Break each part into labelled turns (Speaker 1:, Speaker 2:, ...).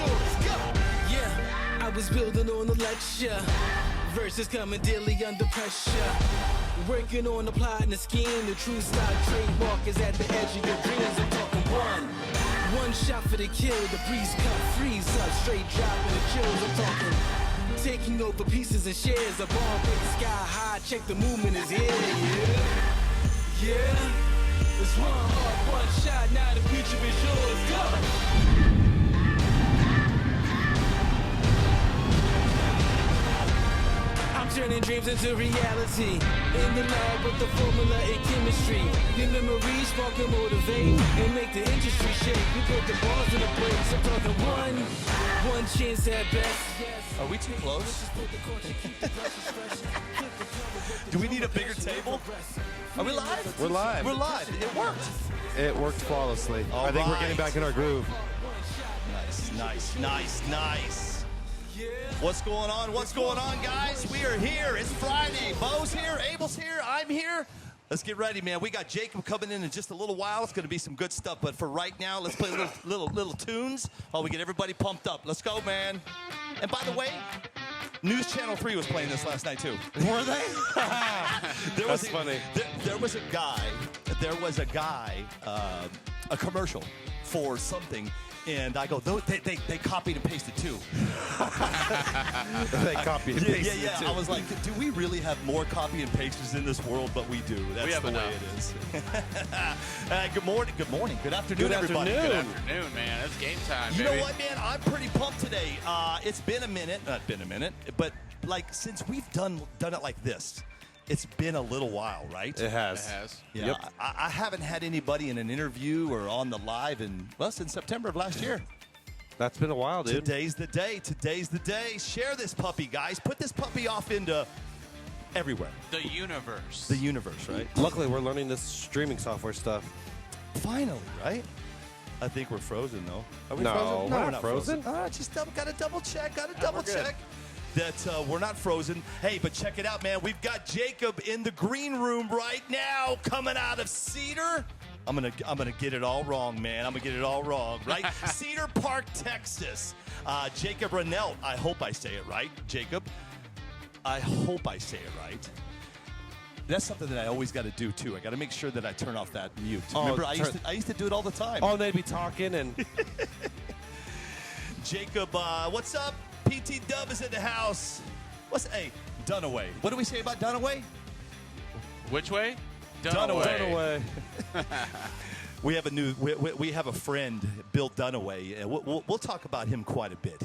Speaker 1: yours. Go. Yeah, I was building on the lecture. Verses coming daily under pressure. Working on the plot and the scheme. The true style trademark is at the edge of your dreams. I'm talking one shot for the kill. The breeze cut, freeze up, straight dropping the chills. I'm talking taking over pieces and shares. A bomb big sky high. Check the movement is here. Yeah. It's one shot. Now the future is yours. Go. Turning dreams into reality. In the lab with the formula and chemistry. Your memories spark and motivate and make the industry shake. We put the balls in the brakes. I'm talking one chance at best.
Speaker 2: Are we too close? Do we need a bigger table? Are we live?
Speaker 3: We're live.
Speaker 2: We're live. It worked.
Speaker 3: It worked flawlessly. I think we're getting back in our groove.
Speaker 2: Nice. What's going on? What's going on, guys? We are here. It's Friday. Bo's here. Abel's here. I'm here. Let's get ready, man. We got Jacob coming in just a little while. It's going to be some good stuff. But for right now, let's play little tunes while we get everybody pumped up. Let's go, man. And by the way, News Channel 3 was playing this last night, too. Were they?
Speaker 3: That's funny.
Speaker 2: There was a guy, a commercial for something. And I go, they copied and pasted too.
Speaker 3: They copied and pasted
Speaker 2: yeah.
Speaker 3: too.
Speaker 2: I was like, do we really have more copy and pasters in this world? But we do. That's the way it is. Good morning. Good afternoon, everybody.
Speaker 4: Good afternoon, man. It's game time,
Speaker 2: You
Speaker 4: baby.
Speaker 2: know what, man? I'm pretty pumped today. It's been a minute. Not been a minute. But, like, since we've done it like this, it's been a little while, right?
Speaker 3: It has.
Speaker 2: Yeah,
Speaker 3: Yep.
Speaker 2: I haven't had anybody in an interview or on the live since September of last year.
Speaker 3: That's been a while, dude.
Speaker 2: Today's the day. Share this puppy, guys. Put this puppy off into everywhere.
Speaker 4: The universe.
Speaker 2: The universe, right?
Speaker 3: Luckily, we're learning this streaming software stuff.
Speaker 2: Finally, right? I think we're frozen, though. Are we
Speaker 3: No,
Speaker 2: frozen?
Speaker 3: we're not frozen.
Speaker 2: Just got to double check.
Speaker 4: we're good.
Speaker 2: That we're not frozen. Hey, but check it out, man. We've got Jacob in the green room right now, coming out of Cedar. I'm gonna get it all wrong, man. I'm gonna get it all wrong, right? Cedar Park, Texas. Jacob Renelt. I hope I say it right, Jacob. I hope I say it right. That's something that I always got to do too. I got to make sure that I turn off that mute. Remember, I used to do it all the time.
Speaker 3: Oh, they'd be talking and.
Speaker 2: Jacob, what's up? PT Dub is in the house. Dunaway. What do we say about Dunaway?
Speaker 4: Which way?
Speaker 3: Dunaway.
Speaker 2: We have a friend, Bill Dunaway. We'll talk about him quite a bit.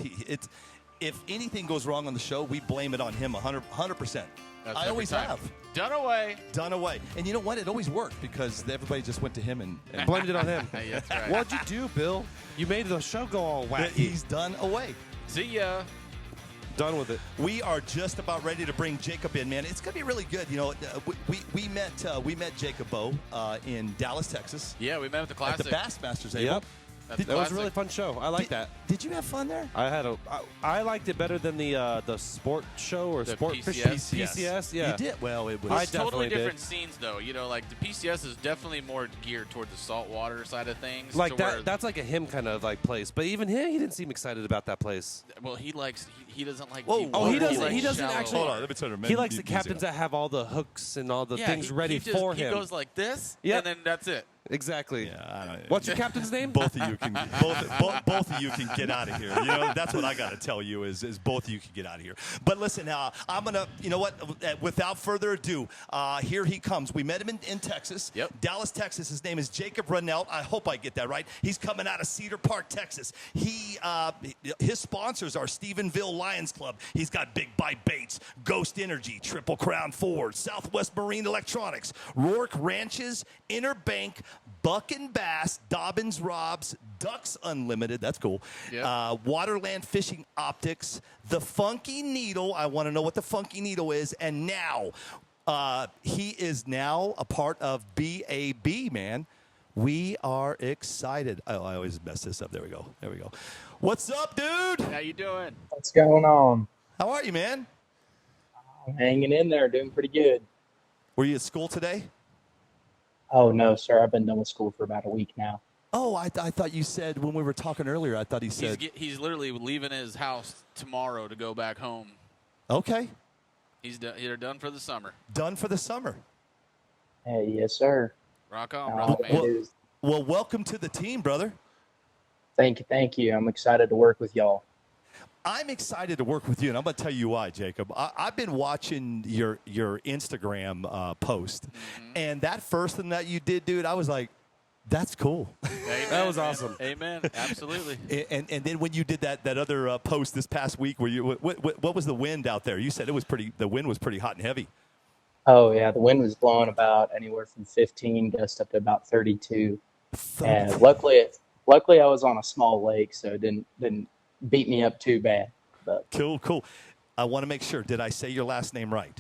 Speaker 2: If anything goes wrong on the show, we blame it on him 100%. I always have. Dunaway. And you know what? It always worked because everybody just went to him and
Speaker 3: Blamed it on him.
Speaker 4: That's right.
Speaker 3: What'd you do, Bill? You made the show go all wacky.
Speaker 2: he's done away.
Speaker 4: See ya.
Speaker 3: Done with it.
Speaker 2: We are just about ready to bring Jacob in, man. It's gonna be really good. You know, we met Jacob in Dallas, Texas.
Speaker 4: Yeah, we met at the
Speaker 2: At
Speaker 4: classic.
Speaker 2: the Bassmasters.
Speaker 3: Yep.
Speaker 4: At the
Speaker 3: That was a
Speaker 4: classic.
Speaker 3: really fun show. I like that.
Speaker 2: Did you have fun there?
Speaker 3: I liked it better than the sport show or
Speaker 4: The
Speaker 3: sport
Speaker 4: PCS?
Speaker 3: PCS. Yeah.
Speaker 2: You did. Well, it was.
Speaker 3: I
Speaker 4: It's totally
Speaker 3: definitely did.
Speaker 4: different scenes, though. You know, like the PCS is definitely more geared toward the saltwater side of things.
Speaker 3: Like
Speaker 4: to where-
Speaker 3: that. That's like a him kind of like place. But even him, he didn't seem excited about that place.
Speaker 4: Well, he doesn't like.
Speaker 2: Whoa.
Speaker 4: deep
Speaker 2: Oh,
Speaker 4: water.
Speaker 2: he doesn't-
Speaker 4: likes
Speaker 3: he doesn't
Speaker 4: shallow
Speaker 3: actually-
Speaker 2: Hold on.
Speaker 4: water.
Speaker 2: Let me turn him.
Speaker 3: He likes the captains that have all the hooks and all the things ready for him.
Speaker 4: He goes like this,
Speaker 3: Yep.
Speaker 4: and then that's it.
Speaker 3: Exactly.
Speaker 2: Yeah, I don't-
Speaker 3: What's your captain's name?
Speaker 2: Both of you can both of you can get out of here. You know, that's what I got to tell you is both of you can get out of here. But listen, I'm gonna, you know what? Without further ado, here he comes. We met him in Texas, Dallas, Texas. His name is Jacob Renelt. I hope I get that right. He's coming out of Cedar Park, Texas. His sponsors are Stephenville Lions Club. He's got Big Bite Baits, Ghost Energy, Triple Crown Ford, Southwest Marine Electronics, Rourke Ranches, Inner Bank, Buck and Bass, Dobbins Robs, Ducks Unlimited, that's cool, Waterland Fishing Optics, The Funky Needle, I want to know what The Funky Needle is, and now he is now a part of BAB, man. We are excited. Oh, I always mess this up. There we go. What's up, dude?
Speaker 4: How you doing?
Speaker 5: What's going on?
Speaker 2: How are you, man?
Speaker 5: I'm hanging in there, doing pretty good.
Speaker 2: Were you at school today?
Speaker 5: Oh, no, sir. I've been done with school for about a week now.
Speaker 2: Oh, I thought you said when we were talking earlier. I thought he said
Speaker 4: He's literally leaving his house tomorrow to go back home.
Speaker 2: okay,
Speaker 4: They're done for the summer.
Speaker 2: done for the summer.
Speaker 5: Hey, yes, sir.
Speaker 4: Rock on,
Speaker 5: All
Speaker 4: brother,
Speaker 5: I
Speaker 4: man.
Speaker 5: do is-
Speaker 2: Well, welcome to the team, brother.
Speaker 5: Thank you. I'm excited to work with y'all.
Speaker 2: I'm excited to work with you, and I'm going to tell you why, Jacob. I've been watching your Instagram post, and that first thing that you did, dude, I was like, that's cool.
Speaker 4: Amen,
Speaker 3: That was
Speaker 4: man.
Speaker 3: awesome.
Speaker 4: Amen. Absolutely.
Speaker 2: and then when you did that other post this past week, where you what was the wind out there? You said the wind was pretty hot and heavy.
Speaker 5: Oh yeah, the wind was blowing about anywhere from 15 gust up to about 32. And luckily I was on a small lake, so it didn't beat me up too bad. But
Speaker 2: Cool. I want to make sure. Did I say your last name right?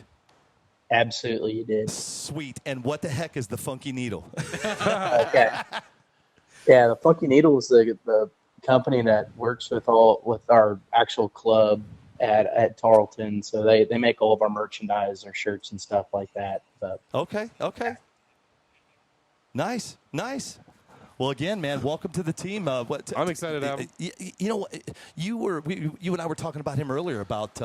Speaker 5: absolutely, you did.
Speaker 2: Sweet. And what the heck is the Funky Needle?
Speaker 5: Okay. Yeah, the Funky Needle is the company that works with our actual club at Tarleton. So they make all of our merchandise, our shirts and stuff like that. But
Speaker 2: Okay. Nice. Well, again, man, welcome to the team.
Speaker 3: I'm excited to have him.
Speaker 2: You know, you and I were talking about him earlier about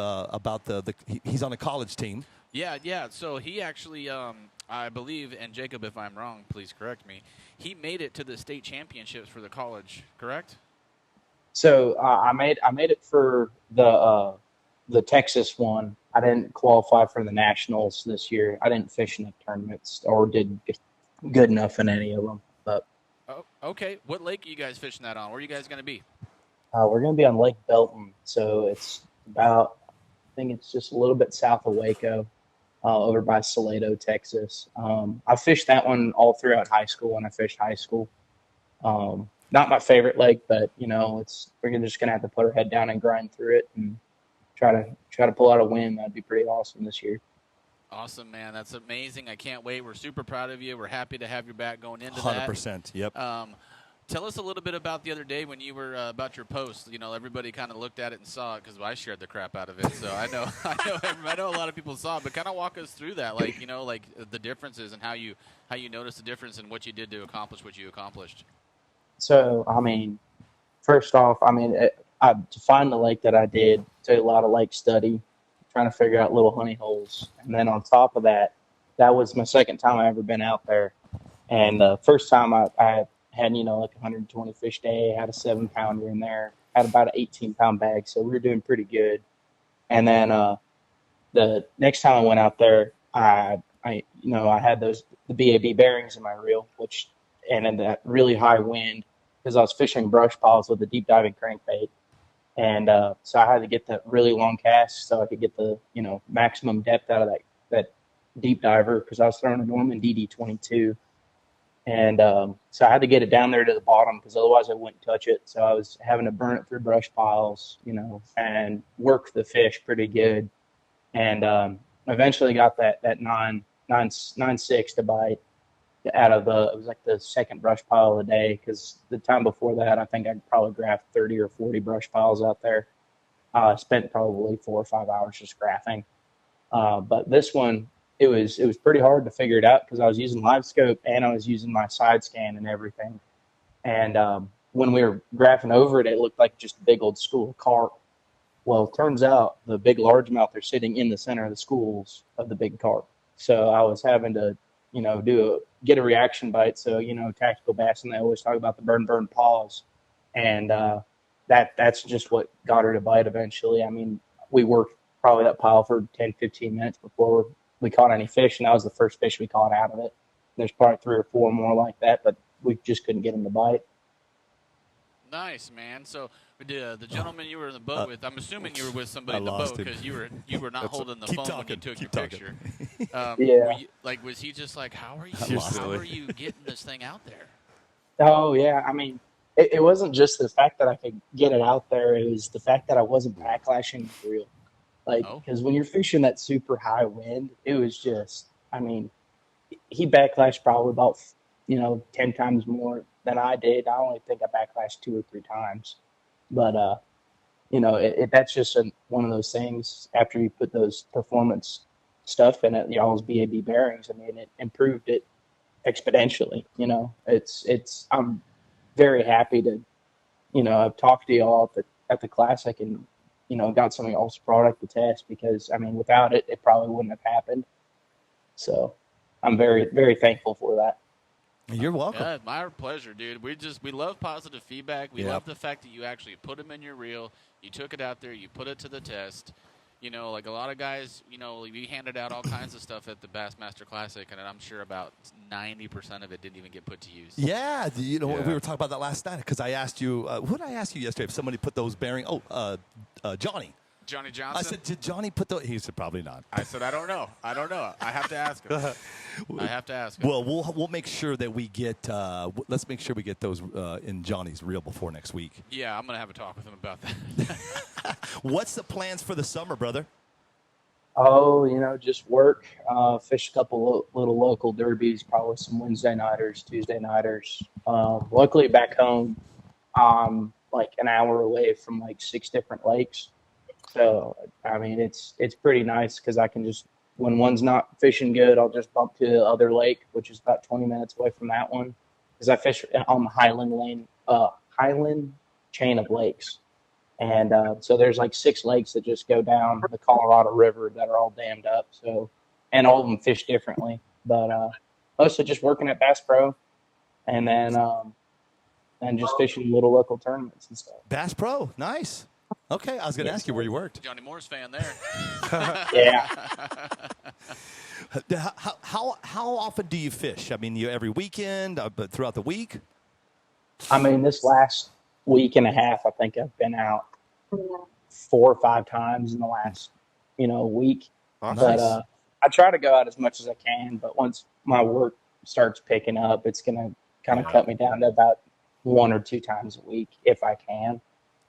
Speaker 2: he's on a college team.
Speaker 4: Yeah. So he actually, I believe, and Jacob, if I'm wrong, please correct me. He made it to the state championships for the college, correct?
Speaker 5: so I made it for the Texas one. I didn't qualify for the nationals this year. I didn't fish in the tournaments or did good enough in any of them. But
Speaker 4: Oh, okay. What lake are you guys fishing that on? Where are you guys going to be?
Speaker 5: we're going to be on Lake Belton. So it's about, I think it's just a little bit south of Waco, over by Salado, Texas. I fished that one all throughout high school when I fished high school. Not my favorite lake, but we're just going to have to put our head down and grind through it and try to pull out a win. That'd be pretty awesome this year.
Speaker 4: Awesome, man. That's amazing. I can't wait. We're super proud of you. We're happy to have your back going into that.
Speaker 2: 100%. Yep.
Speaker 4: Tell us a little bit about the other day when you were about your post. Everybody kind of looked at it and saw it because I shared the crap out of it. So I know a lot of people saw it. But kind of walk us through that, like the differences and how you noticed the difference and what you did to accomplish what you accomplished.
Speaker 5: So, first off, to find the lake that I did, took a lot of lake study, trying to figure out little honey holes. And then on top of that, that was my second time I ever been out there. And the first time I had, like 120 fish day, had a 7-pounder in there, had about an 18-pound bag. So we were doing pretty good. And then the next time I went out there, I had the BAB bearings in my reel, and in that really high wind, because I was fishing brush piles with a deep diving crankbait. And so I had to get the really long cast so I could get the maximum depth out of that deep diver, because I was throwing a Norman DD22. And so I had to get it down there to the bottom because otherwise I wouldn't touch it. So I was having to burn it through brush piles, and work the fish pretty good. And eventually got that 9.6 to bite out of it was like the second brush pile of the day, because the time before that I think I'd probably graphed 30 or 40 brush piles out there. I spent probably 4 or 5 hours just graphing. But this one, it was pretty hard to figure it out because I was using live scope and I was using my side scan and everything. And when we were graphing over it, it looked like just a big old school of carp. Well, it turns out the big largemouth are sitting in the center of the schools of the big carp. So I was having to, get a reaction bite. So, tactical bass, and they always talk about the burn pause. And that's just what got her to bite eventually. We worked probably that pile for 10, 15 minutes before we caught any fish, and that was the first fish we caught out of it. There's probably 3 or 4 more like that, but we just couldn't get them to bite.
Speaker 4: Nice, man. So the gentleman you were in the boat with, I'm assuming you were with somebody in the
Speaker 2: lost
Speaker 4: boat
Speaker 2: him.
Speaker 4: because you were not holding the
Speaker 2: Keep
Speaker 4: phone
Speaker 2: talking,
Speaker 4: when you took
Speaker 2: keep
Speaker 4: your
Speaker 2: talking.
Speaker 4: picture.
Speaker 5: Yeah.
Speaker 4: Was he just like, how are
Speaker 3: silly.
Speaker 4: you getting this thing out there?
Speaker 5: Oh, yeah. It wasn't just the fact that I could get it out there. It was the fact that I wasn't backlashing the reel. Because when you're fishing that super high wind, it was just, he backlashed probably about, 10 times more than I did. I only think I backlashed 2 or 3 times. But, that's just one of those things after you put those performance stuff in it, y'all's BAB bearings. It improved it exponentially. very happy to, I've talked to y'all at the classic and, got some of y'all's product to test because, I mean, without it, it probably wouldn't have happened. So I'm very, very thankful for that.
Speaker 2: You're welcome.
Speaker 4: Yeah, my pleasure, dude. We love positive feedback. We
Speaker 2: Yep.
Speaker 4: love the fact that you actually put them in your reel. You took it out there. You put it to the test. Like a lot of guys, we handed out all kinds of stuff at the Bassmaster Classic, and I'm sure about 90% of it didn't even get put to use.
Speaker 2: Yeah, we were talking about that last night because I asked you, what did I ask you yesterday? If somebody put those bearing, Johnny.
Speaker 4: Johnny Johnson?
Speaker 2: I said, did Johnny put those? He said, probably not.
Speaker 4: I said, I don't know. I have to ask him.
Speaker 2: Well, we'll make sure that we get, let's make sure we get those in Johnny's reel before next week.
Speaker 4: Yeah, I'm going to have a talk with him about that.
Speaker 2: What's the plans for the summer, brother?
Speaker 5: Oh, just work, fish a couple little local derbies, probably some Wednesday nighters, Tuesday nighters. Luckily back home, like an hour away from like 6 different lakes. So, I mean, it's pretty nice because I can just, when one's not fishing good, I'll just bump to the other lake, which is about 20 minutes away from that one. Because I fish on the Highland chain of lakes. And so there's like 6 lakes that just go down the Colorado River that are all dammed up. So, and all of them fish differently. But mostly just working at Bass Pro and then and just fishing little local tournaments and stuff.
Speaker 2: Bass Pro, nice. Okay, I was going to ask you where you worked.
Speaker 4: Johnny Moore's fan there.
Speaker 5: Yeah.
Speaker 2: How often do you fish? I mean, you every weekend, but throughout the week?
Speaker 5: I mean, this last week and a half, I think I've been out 4 or 5 times in the last, week.
Speaker 2: Oh,
Speaker 5: but
Speaker 2: nice.
Speaker 5: I try to go out as much as I can. But once my work starts picking up, it's going to kind of cut me down to about 1 or 2 times a week if I can.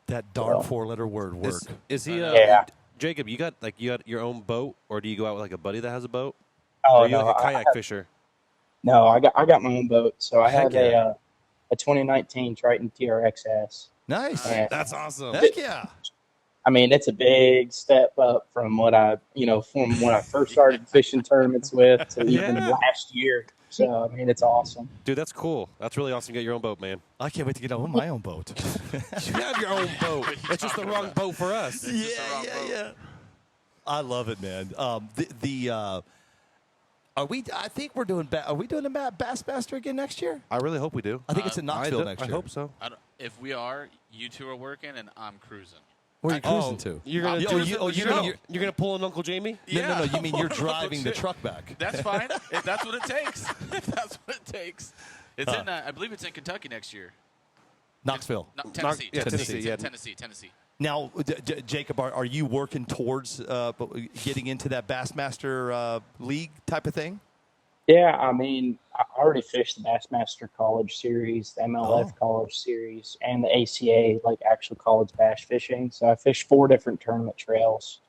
Speaker 2: That darn 4-letter word, work.
Speaker 3: Is he?
Speaker 5: Yeah.
Speaker 3: Jacob, you got your own boat, or do you go out with like a buddy that has a boat?
Speaker 5: Oh,
Speaker 3: Or are you
Speaker 5: no,
Speaker 3: like a kayak fisher?
Speaker 5: No, I got my own boat. So I have
Speaker 3: Heck yeah.
Speaker 5: a 2019 Triton TRXS.
Speaker 2: Nice.
Speaker 5: And,
Speaker 3: That's awesome.
Speaker 2: Heck yeah.
Speaker 5: I mean, it's a big step up from what from when I first started fishing tournaments with to even last year. So, I mean, it's awesome.
Speaker 3: Dude, that's cool. That's really awesome. You get your own boat, man.
Speaker 2: I can't wait to get on my own boat.
Speaker 3: You have your own boat. It's just the wrong boat for us.
Speaker 2: Yeah. I love it, man. Are we? I think we're doing. Are we doing a Bassmaster again next year?
Speaker 3: I really hope we do.
Speaker 2: I think it's in Knoxville next year.
Speaker 3: I hope so.
Speaker 4: If we are, you 2 are working and I'm cruising.
Speaker 2: Where are you cruising to?
Speaker 3: You're gonna you're gonna pull an Uncle Jamie?
Speaker 2: No. You mean you're driving the truck back?
Speaker 4: That's fine. If that's what it takes. If that's what it takes. It's in. I believe it's in Kentucky next year.
Speaker 2: Knoxville.
Speaker 4: No, Tennessee. Tennessee.
Speaker 2: Now, Jacob, are you working towards getting into that Bassmaster League type of thing?
Speaker 5: Yeah, I mean, I already fished the Bassmaster College Series, the MLF College Series, and the ACA, like actual college bass fishing. So I fished 4 different tournament trails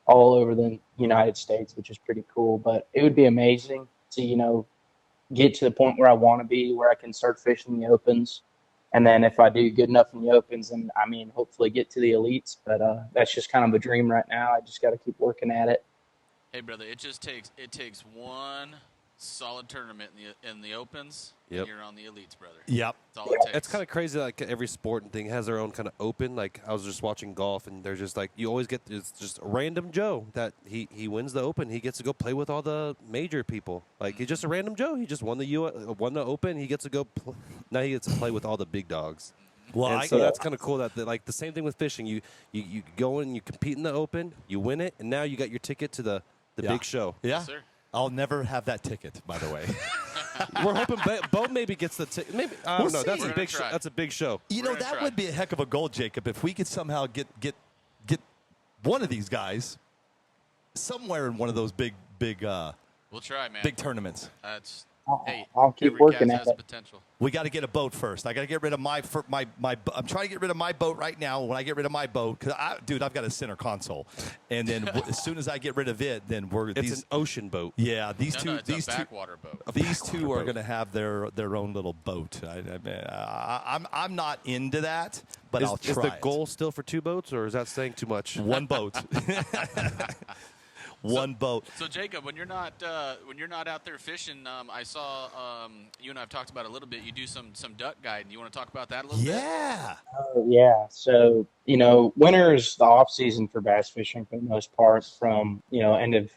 Speaker 5: all over the United States, which is pretty cool. But it would be amazing to, get to the point where I want to be, where I can start fishing the opens. And then if I do good enough in the opens, then, I mean, hopefully get to the elites. But that's just kind of a dream right now. I just got to keep working at it.
Speaker 4: Hey, brother, it takes one solid tournament in the opens,
Speaker 3: Yep.
Speaker 4: and you're on the elites, brother.
Speaker 2: Yep.
Speaker 4: That's all it takes.
Speaker 3: It's kind of crazy. Like every sport and thing has their own kind of open. Like I was just watching golf, and they're just like you always get. It's just a random Joe that he wins the Open. He gets to go play with all the major people. Like he's just a random Joe. He just won the Open. He gets to go. Now he gets to play with all the big dogs.
Speaker 2: Well,
Speaker 3: And so that's kind of cool. That like the same thing with fishing. You go in, you compete in the Open, you win it, and now you got your ticket to the big show.
Speaker 2: Yeah.
Speaker 4: Yes, sir.
Speaker 2: I'll never have that ticket, by the way.
Speaker 3: We're hoping Bo maybe gets the ticket. Maybe I don't know.
Speaker 2: see.
Speaker 3: That's
Speaker 4: We're
Speaker 3: a
Speaker 4: gonna
Speaker 3: big.
Speaker 4: try.
Speaker 3: That's a big show.
Speaker 2: You
Speaker 4: We're
Speaker 2: know,
Speaker 4: gonna
Speaker 2: that
Speaker 4: try.
Speaker 2: would be a heck of a goal, Jacob, if we could somehow get one of these guys somewhere in one of those big
Speaker 4: We'll try, man.
Speaker 2: big tournaments.
Speaker 4: That's
Speaker 5: I'll keep
Speaker 4: every
Speaker 5: working
Speaker 4: cast
Speaker 5: at
Speaker 4: has
Speaker 5: it.
Speaker 4: potential.
Speaker 2: We got to get a boat first. I got to get rid of my. I'm trying to get rid of my boat right now. When I get rid of my boat, because I've got a center console, and then as soon as I get rid of it, then
Speaker 3: It's an ocean boat.
Speaker 2: Yeah, these
Speaker 4: No,
Speaker 2: two.
Speaker 4: it's
Speaker 2: these
Speaker 4: a
Speaker 2: two.
Speaker 4: backwater boat.
Speaker 2: These two are
Speaker 3: boat.
Speaker 2: going to have their own little boat. I'm not into that, but I'll try.
Speaker 3: Is the
Speaker 2: it.
Speaker 3: goal still for 2 boats, or is that saying too much?
Speaker 2: One boat. one boat.
Speaker 4: So Jacob, when you're not out there fishing, I saw you and I've talked about it a little bit. You do some duck guiding. You want to talk about that a little bit?
Speaker 2: Yeah.
Speaker 5: Oh, yeah. So, winter is the off season for bass fishing for the most part from, end of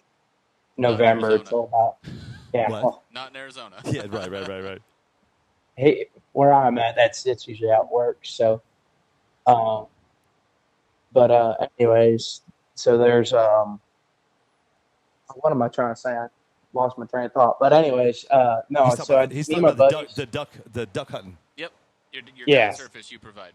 Speaker 5: November
Speaker 4: Arizona.
Speaker 5: till about, yeah.
Speaker 2: What?
Speaker 5: Well,
Speaker 4: Not in Arizona.
Speaker 2: Yeah, right.
Speaker 5: hey, where I'm at, that's usually how it works. So, anyways, so there's, what am I trying to say? I lost my train of thought. But anyways, no,
Speaker 2: He's
Speaker 5: so
Speaker 2: talking
Speaker 5: me and my
Speaker 2: about
Speaker 5: buddies.
Speaker 2: the duck hunting.
Speaker 4: Yep. Your
Speaker 5: Yeah.
Speaker 4: guide surface you provide.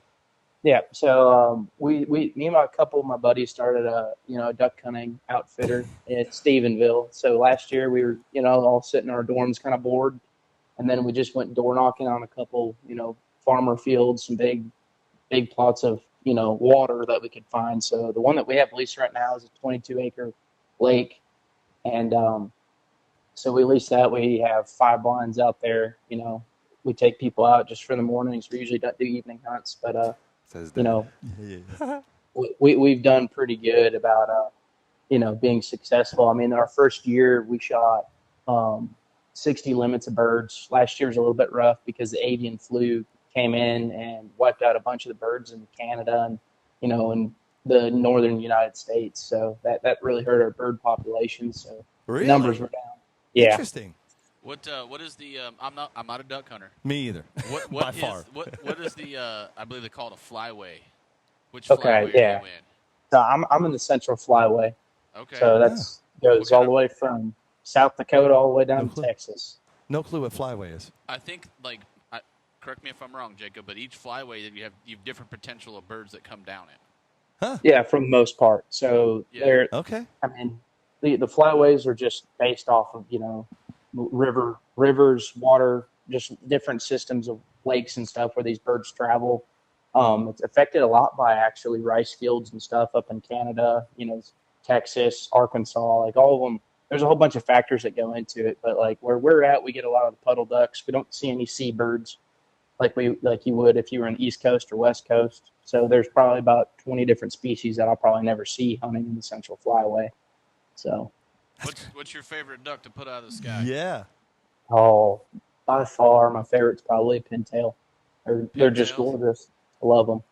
Speaker 5: Yeah, so me and a couple of my buddies started a duck hunting outfitter in Stephenville. So last year we were all sitting in our dorms kind of bored, and then we just went door knocking on a couple farmer fields, some big plots of water that we could find. So the one that we have leased right now is a 22-acre lake, and so we lease that. We have 5 blinds out there. We take people out just for the mornings. We usually don't do evening hunts, but we've done pretty good about being successful. I mean, our first year we shot 60 limits of birds. Last year was a little bit rough because the avian flu came in and wiped out a bunch of the birds in Canada and in the northern United States. So that really hurt our bird population. So
Speaker 2: Really?
Speaker 5: the numbers were down. Yeah.
Speaker 2: Interesting.
Speaker 4: What is the I'm not a duck hunter.
Speaker 2: Me either.
Speaker 4: What
Speaker 2: By
Speaker 4: is
Speaker 2: far.
Speaker 4: what is the I believe they call it a flyway. Which
Speaker 5: Okay,
Speaker 4: flyway
Speaker 5: yeah.
Speaker 4: are you in?
Speaker 5: So I'm in the Central Flyway.
Speaker 4: Okay.
Speaker 5: So that's goes all the way from South Dakota all the way down
Speaker 2: No
Speaker 5: to
Speaker 2: clue.
Speaker 5: Texas.
Speaker 2: No clue what flyway is.
Speaker 4: I think correct me if I'm wrong, Jacob, but each flyway that you have different potential of birds that come down it.
Speaker 5: Yeah, for the most part. So
Speaker 4: Yeah.
Speaker 5: they're,
Speaker 2: Okay.
Speaker 5: I mean, the flyways are just based off of rivers, water, just different systems of lakes and stuff where these birds travel. It's affected a lot by actually rice fields and stuff up in Canada, Texas, Arkansas, like all of them. There's a whole bunch of factors that go into it, but like where we're at, we get a lot of the puddle ducks. We don't see any seabirds like you would if you were in the East Coast or West Coast. So there's probably about 20 different species that I'll probably never see hunting in the Central Flyway. So,
Speaker 4: What's your favorite duck to put out of the sky?
Speaker 2: Yeah.
Speaker 5: by far my favorite's probably pintail. They're just
Speaker 4: Pintails?
Speaker 5: gorgeous. I love them.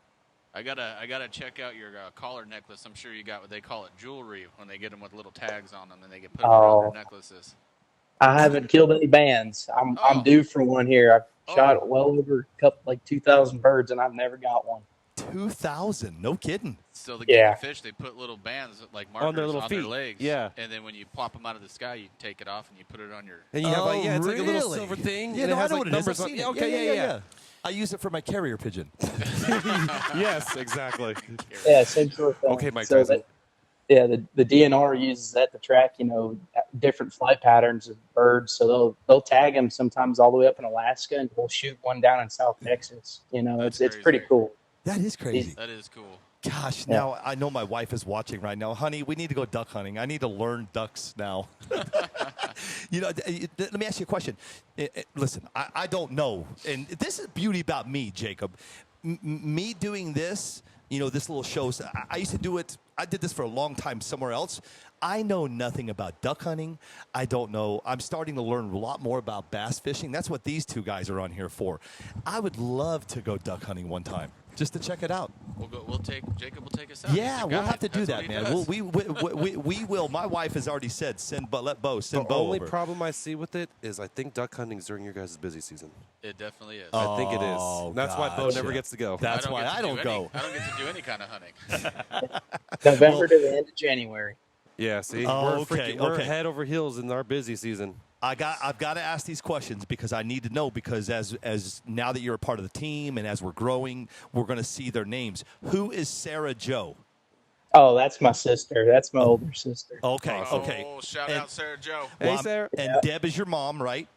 Speaker 4: I gotta check out your collar necklace. I'm sure you got what they call it jewelry when they get them with little tags on them and they get put around their necklaces.
Speaker 5: I haven't killed any bands. I'm due for one here. I've shot well over 2,000 birds and I've never got one.
Speaker 2: 2,000. No kidding.
Speaker 4: So the
Speaker 5: Yeah.
Speaker 4: fish, they put little bands like markers
Speaker 3: On their little feet.
Speaker 4: legs.
Speaker 3: Yeah.
Speaker 4: And then when you plop them out of the sky, you take it off and you put it on your.
Speaker 3: And you have it's like a little
Speaker 2: really?
Speaker 3: silver thing.
Speaker 2: Yeah,
Speaker 3: and
Speaker 2: no,
Speaker 3: it has
Speaker 2: I know
Speaker 3: like
Speaker 2: what it is.
Speaker 3: numbers
Speaker 2: I've
Speaker 3: on
Speaker 2: seen
Speaker 3: it.
Speaker 2: it.
Speaker 3: Okay, yeah.
Speaker 2: I use it for my carrier pigeon.
Speaker 3: Yes, exactly.
Speaker 5: Yeah, same sort of thing.
Speaker 3: Okay, Mike
Speaker 5: So
Speaker 3: Tyson.
Speaker 5: the DNR uses that to track, different flight patterns of birds. So they'll tag them sometimes all the way up in Alaska, and we'll shoot one down in South Texas.
Speaker 4: That's
Speaker 5: It's pretty
Speaker 4: crazy.
Speaker 5: cool.
Speaker 2: That is crazy.
Speaker 4: That is cool.
Speaker 2: Gosh,
Speaker 5: Yeah.
Speaker 2: now I know my wife is watching right now. Honey, we need to go duck hunting. I need to learn ducks now. Let me ask you a question. Listen, I don't know. And this is the beauty about me, Jacob. Me doing this, this little show, I used to do it. I did this for a long time somewhere else. I know nothing about duck hunting. I don't know. I'm starting to learn a lot more about bass fishing. That's what these two guys are on here for. I would love to go duck hunting one time just to check it out.
Speaker 4: Jacob will take us out.
Speaker 2: Yeah,
Speaker 4: He's a
Speaker 2: we'll
Speaker 4: guide.
Speaker 2: have to do
Speaker 4: That's
Speaker 2: that,
Speaker 4: what he
Speaker 2: man.
Speaker 4: does.
Speaker 2: We will. My wife has already said, let Bo send
Speaker 3: The
Speaker 2: Bo
Speaker 3: only
Speaker 2: over.
Speaker 3: problem I see with it is I think duck hunting's during your guys' busy season.
Speaker 4: It definitely is.
Speaker 3: I think it
Speaker 2: Oh,
Speaker 3: is. That's why Bo
Speaker 2: gotcha.
Speaker 3: never gets to go.
Speaker 2: That's why I don't go.
Speaker 4: I don't get to do any kind of hunting.
Speaker 5: November to the end of January.
Speaker 3: Yeah, see?
Speaker 2: Oh,
Speaker 3: we're
Speaker 2: okay,
Speaker 3: we're
Speaker 2: okay.
Speaker 3: head over heels in our busy season.
Speaker 2: I've got to ask these questions because I need to know, because as now that you're a part of the team and as we're growing, we're going to see their names. Who is Sarah Joe?
Speaker 5: Oh, that's my sister. That's my older sister.
Speaker 2: Okay, okay.
Speaker 4: Oh, shout
Speaker 2: And-
Speaker 4: out Sarah Joe.
Speaker 3: Hey,
Speaker 2: I'm-
Speaker 3: Sarah.
Speaker 2: And Deb is your mom, right?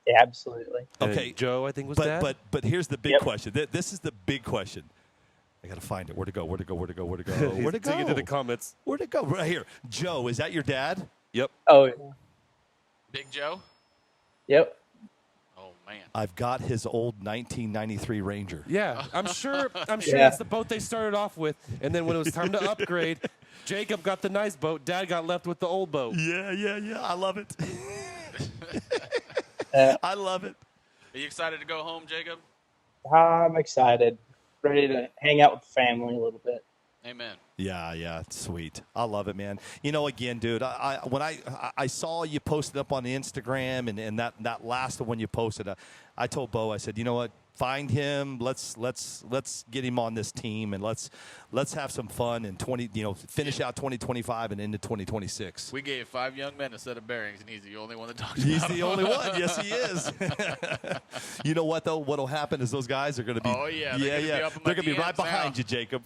Speaker 5: Yeah, absolutely.
Speaker 2: Okay.
Speaker 3: And Joe, I think, was dad.
Speaker 2: But here's the big
Speaker 5: Yep.
Speaker 2: question. This is the big question. I got to find it. Where to go? Where to go? Where to go? Where to go?
Speaker 3: He's
Speaker 2: Where to
Speaker 3: digging
Speaker 2: go?
Speaker 3: into the comments.
Speaker 2: Where to go? Right here. Joe, is that your dad?
Speaker 3: Yep.
Speaker 5: Oh,
Speaker 4: Big Joe.
Speaker 5: yep.
Speaker 4: Oh man.
Speaker 2: I've got his old 1993 Ranger.
Speaker 3: Yeah, I'm sure
Speaker 5: Yeah.
Speaker 3: that's the boat they started off with, and then when it was time to upgrade, Jacob got the nice boat, Dad got left with the old boat.
Speaker 2: Yeah. I love it. I love it.
Speaker 4: Are you excited to go home, Jacob?
Speaker 5: I'm excited, ready to hang out with the family a little bit.
Speaker 4: Amen.
Speaker 2: Yeah, sweet. I love it, man. You know, again, dude, when I saw you posted up on the Instagram and that last one you posted, I told Bo, I said, you know what? Find him. Let's get him on this team and let's have some fun and finish out 2025 and into 2026.
Speaker 4: We gave 5 young men a set of bearings, and he's the only one that talks
Speaker 2: He's
Speaker 4: about
Speaker 2: the
Speaker 4: them.
Speaker 2: only one. Yes, he is. You know what though? What'll happen is those guys are going to be.
Speaker 4: Oh, yeah. They're gonna be up in my
Speaker 2: They're going to be right
Speaker 4: DMs now.
Speaker 2: behind you, Jacob.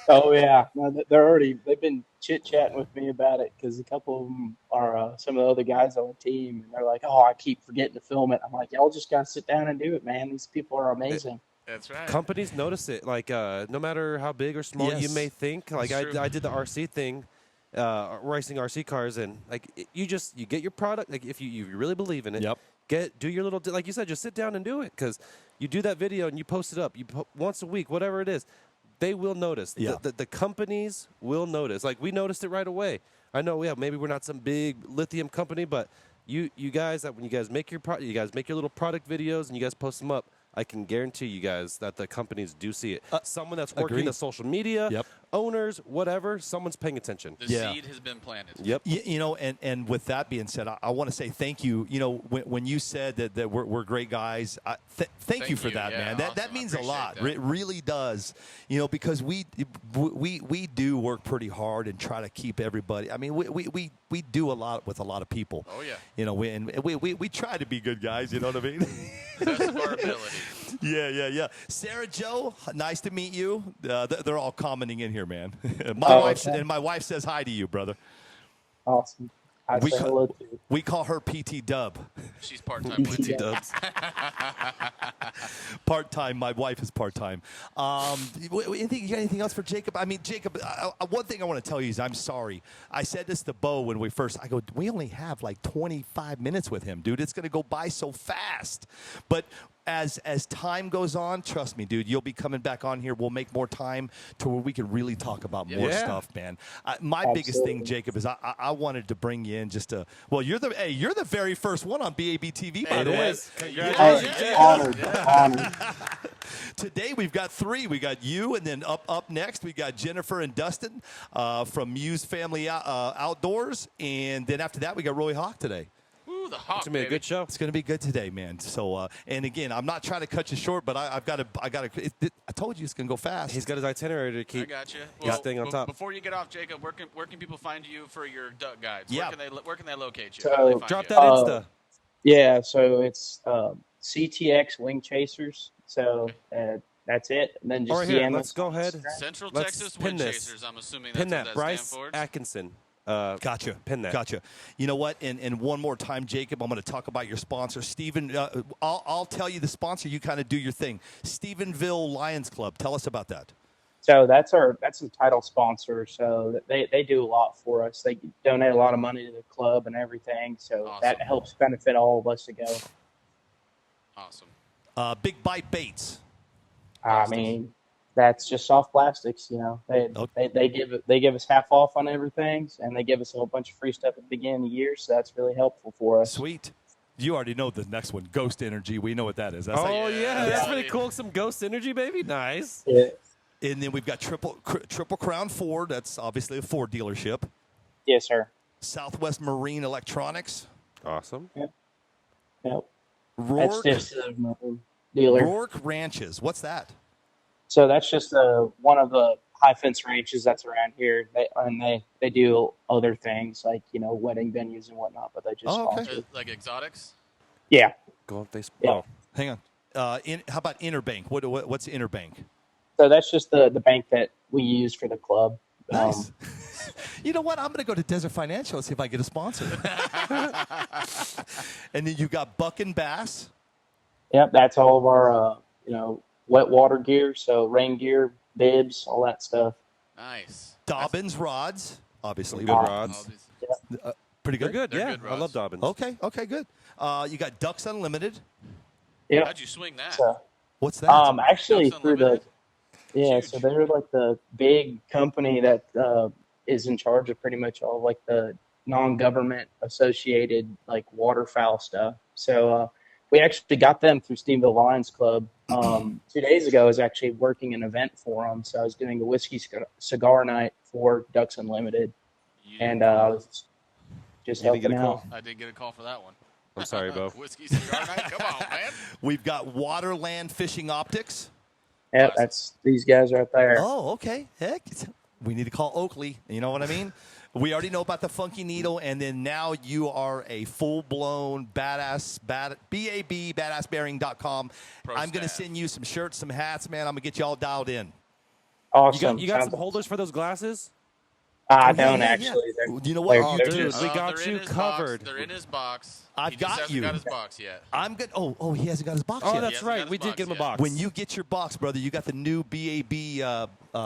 Speaker 5: Oh yeah, no, they've been chit chatting with me about it because a couple of them are some of the other guys on the team, and they're like, "Oh, I keep forgetting to film it." I'm like, "Y'all just gotta sit down and do it, man. These people are amazing."
Speaker 4: That's right.
Speaker 3: Companies notice it. Like, no matter how big or small you
Speaker 2: Yes.
Speaker 3: may think. Like,
Speaker 4: It's true.
Speaker 3: I did the RC thing, racing RC cars, and like you get your product. Like, if you really believe in it,
Speaker 2: Yep.
Speaker 3: do your little, like you said, just sit down and do it, because you do that video and you post it up. Once a week, whatever it is, they will notice.
Speaker 2: Yeah.
Speaker 3: The companies will notice. Like, we noticed it right away. I know, maybe we're not some big lithium company, but you guys, that when you guys make your little product videos and you guys post them up, I can guarantee you guys that the companies do see it. Someone that's working
Speaker 2: agreed.
Speaker 3: the social media,
Speaker 2: Yep.
Speaker 3: owners, whatever, someone's paying attention.
Speaker 4: The
Speaker 2: Yeah.
Speaker 4: seed has been planted.
Speaker 3: Yep.
Speaker 2: You know, and with that being said, I want to say thank you. You know, when you said that we're great guys, thank you for that,
Speaker 4: Yeah,
Speaker 2: man. That
Speaker 4: awesome.
Speaker 2: means
Speaker 4: I
Speaker 2: a
Speaker 4: appreciate
Speaker 2: lot.
Speaker 4: that.
Speaker 2: It really does. You know, because we do work pretty hard and try to keep everybody. I mean, we do a lot with a lot of people.
Speaker 4: Oh, yeah.
Speaker 2: You know, we try to be good guys. You know what I mean?
Speaker 4: Best of our ability.
Speaker 2: Yeah. Sarah Joe, nice to meet you. They're all commenting in here, man. My wife says hi to you, brother.
Speaker 5: Awesome. I
Speaker 2: We
Speaker 5: say
Speaker 2: ca-
Speaker 5: hello to.
Speaker 2: We call her PT Dub.
Speaker 4: She's part-time with you.
Speaker 3: Dubs.
Speaker 2: Part-time. My wife is part-time. You got anything else for Jacob? I mean, Jacob, one thing I want to tell you is I'm sorry. I said this to Bo when I go, we only have like 25 minutes with him, dude. It's going to go by so fast. But as time goes on, trust me, dude, you'll be coming back on here. We'll make more time to where we can really talk about more
Speaker 3: Yeah.
Speaker 2: stuff, man. My biggest thing,
Speaker 5: Absolutely.
Speaker 2: Jacob, is I wanted to bring you in just to. Well, you're the very first one on BABTV, by
Speaker 3: It
Speaker 2: the way.
Speaker 3: is.
Speaker 5: Hey,
Speaker 3: Congratulations.
Speaker 5: honored.
Speaker 2: Today we've got 3. We got you, and then up next we got Jennifer and Dustin from Mues Family Outdoors, and then after that we got Roy Hawk today.
Speaker 4: Ooh, the hawk,
Speaker 3: It's gonna be a good show.
Speaker 2: It's going to be good today, man. So, and again, I'm not trying to cut you short, but I told you it's going to go fast.
Speaker 3: He's got his itinerary to
Speaker 4: I
Speaker 3: keep.
Speaker 4: got you.
Speaker 3: He's staying on top.
Speaker 4: Before you get off, Jacob, where can people find you for your duck guides?
Speaker 2: Yeah.
Speaker 4: Where can they locate you?
Speaker 5: So,
Speaker 4: How do they find
Speaker 3: Drop
Speaker 4: you?
Speaker 3: that Insta.
Speaker 5: Yeah, so it's CTX Wing Chasers. So that's it. And then just
Speaker 3: All right, here,
Speaker 5: DM
Speaker 3: let's
Speaker 5: us
Speaker 3: go
Speaker 5: on
Speaker 3: ahead.
Speaker 5: Instagram.
Speaker 4: Central
Speaker 3: Let's
Speaker 4: Texas
Speaker 3: pin
Speaker 4: Wind
Speaker 3: this.
Speaker 4: Chasers. I'm assuming
Speaker 3: Pin
Speaker 4: that's
Speaker 3: that.
Speaker 4: what that
Speaker 3: Bryce
Speaker 4: stands for.
Speaker 3: Atkinson.
Speaker 2: Gotcha.
Speaker 3: Pin that.
Speaker 2: Gotcha. You know what? And one more time, Jacob, I'm going to talk about your sponsor, Stephen. I'll tell you the sponsor. You kind of do your thing. Stephenville Lions Club. Tell us about that.
Speaker 5: So that's the title sponsor. So they do a lot for us. They donate a lot of money to the club and everything. So
Speaker 4: Awesome.
Speaker 5: that helps benefit all of us to go.
Speaker 4: Awesome.
Speaker 2: Big Bite Baits.
Speaker 5: I mean, that's just soft plastics. You know, they give us half off on everything, and they give us a whole bunch of free stuff at the beginning of the year. So that's really helpful for us.
Speaker 2: Sweet. You already know the next one, Ghost Energy. We know what that is. That's
Speaker 3: Oh,
Speaker 2: like,
Speaker 3: yeah. That's
Speaker 4: Yeah.
Speaker 3: pretty cool. Some Ghost Energy, baby. Nice.
Speaker 5: Yeah.
Speaker 2: and then we've got Triple Crown Ford. That's obviously a Ford dealership.
Speaker 5: Yes, sir.
Speaker 2: Southwest Marine Electronics.
Speaker 3: Awesome.
Speaker 5: Yep. That's
Speaker 2: Rourke,
Speaker 5: just a dealer.
Speaker 2: Rourke Ranches. What's that?
Speaker 5: So that's just one of the high fence ranches that's around here. They do other things like wedding venues and whatnot, but they just
Speaker 2: Oh, okay.
Speaker 5: sponsor.
Speaker 4: Like exotics?
Speaker 5: Yeah.
Speaker 3: Go on Facebook.
Speaker 5: Yeah.
Speaker 3: Oh,
Speaker 2: Hang on. How about Interbank? What's Interbank?
Speaker 5: So that's just the bank that we use for the club.
Speaker 2: Nice. You know what? I'm going to go to Desert Financial and see if I get a sponsor. And then you got Buck and Bass.
Speaker 5: Yep, that's all of our wet water gear, so rain gear, bibs, all that stuff.
Speaker 4: Nice.
Speaker 2: Dobbins Rods, obviously.
Speaker 3: good
Speaker 5: All
Speaker 3: rods.
Speaker 2: Pretty
Speaker 3: They're
Speaker 2: good.
Speaker 3: good.
Speaker 4: They're
Speaker 3: Yeah.
Speaker 4: good
Speaker 3: I love
Speaker 4: rods.
Speaker 3: Dobbins.
Speaker 2: Okay, good. You got Ducks Unlimited.
Speaker 5: Yeah.
Speaker 4: How'd you swing that?
Speaker 5: So,
Speaker 2: What's that?
Speaker 5: actually
Speaker 4: Ducks
Speaker 5: through the
Speaker 4: Unlimited?
Speaker 5: yeah.
Speaker 4: Huge.
Speaker 5: So they're like the big company that is in charge of pretty much all like the non-government associated like waterfowl stuff. So we actually got them through Steveville Lions Club. 2 days ago, I was actually working an event for them. So I was doing a whiskey cigar night for Ducks Unlimited,
Speaker 4: You
Speaker 5: and
Speaker 4: didn't
Speaker 5: I
Speaker 4: call.
Speaker 5: was just
Speaker 3: You didn't get
Speaker 5: helping
Speaker 3: a
Speaker 5: out.
Speaker 3: call?
Speaker 4: I didn't get a call for that one.
Speaker 3: I'm sorry, Bo.
Speaker 4: Whiskey cigar night? Come on, man.
Speaker 2: We've got Waterland Fishing Optics.
Speaker 5: Yep, that's these guys right there.
Speaker 2: Oh, okay. Heck, we need to call Oakley. You know what I mean? We already know about the Funky Needle, and then now you are a full-blown badass, BAB, badassbearing.com.
Speaker 4: Pro
Speaker 2: I'm going to
Speaker 4: staff.
Speaker 2: send you some shirts, some hats, man. I'm going to get you all dialed in.
Speaker 5: Awesome.
Speaker 3: You got
Speaker 5: Sounds
Speaker 3: some holders for those glasses?
Speaker 5: I
Speaker 2: Oh, yeah,
Speaker 5: don't
Speaker 2: yeah,
Speaker 5: actually.
Speaker 2: yeah.
Speaker 5: They're-
Speaker 2: You know what?
Speaker 3: Oh,
Speaker 5: they're
Speaker 3: dude,
Speaker 5: just-
Speaker 3: we got
Speaker 4: they're in
Speaker 3: you
Speaker 4: his
Speaker 3: covered.
Speaker 4: Box. They're in his box.
Speaker 2: I've
Speaker 4: he
Speaker 2: got
Speaker 4: just hasn't
Speaker 2: you.
Speaker 4: got his box yet.
Speaker 2: I'm good. Oh, he hasn't got his box
Speaker 3: Oh,
Speaker 2: yet.
Speaker 3: that's
Speaker 4: hasn't got
Speaker 3: right.
Speaker 4: his
Speaker 3: We did
Speaker 4: box
Speaker 3: get him a
Speaker 4: yet.
Speaker 3: box.
Speaker 2: When you get your box, brother, you got the new BAB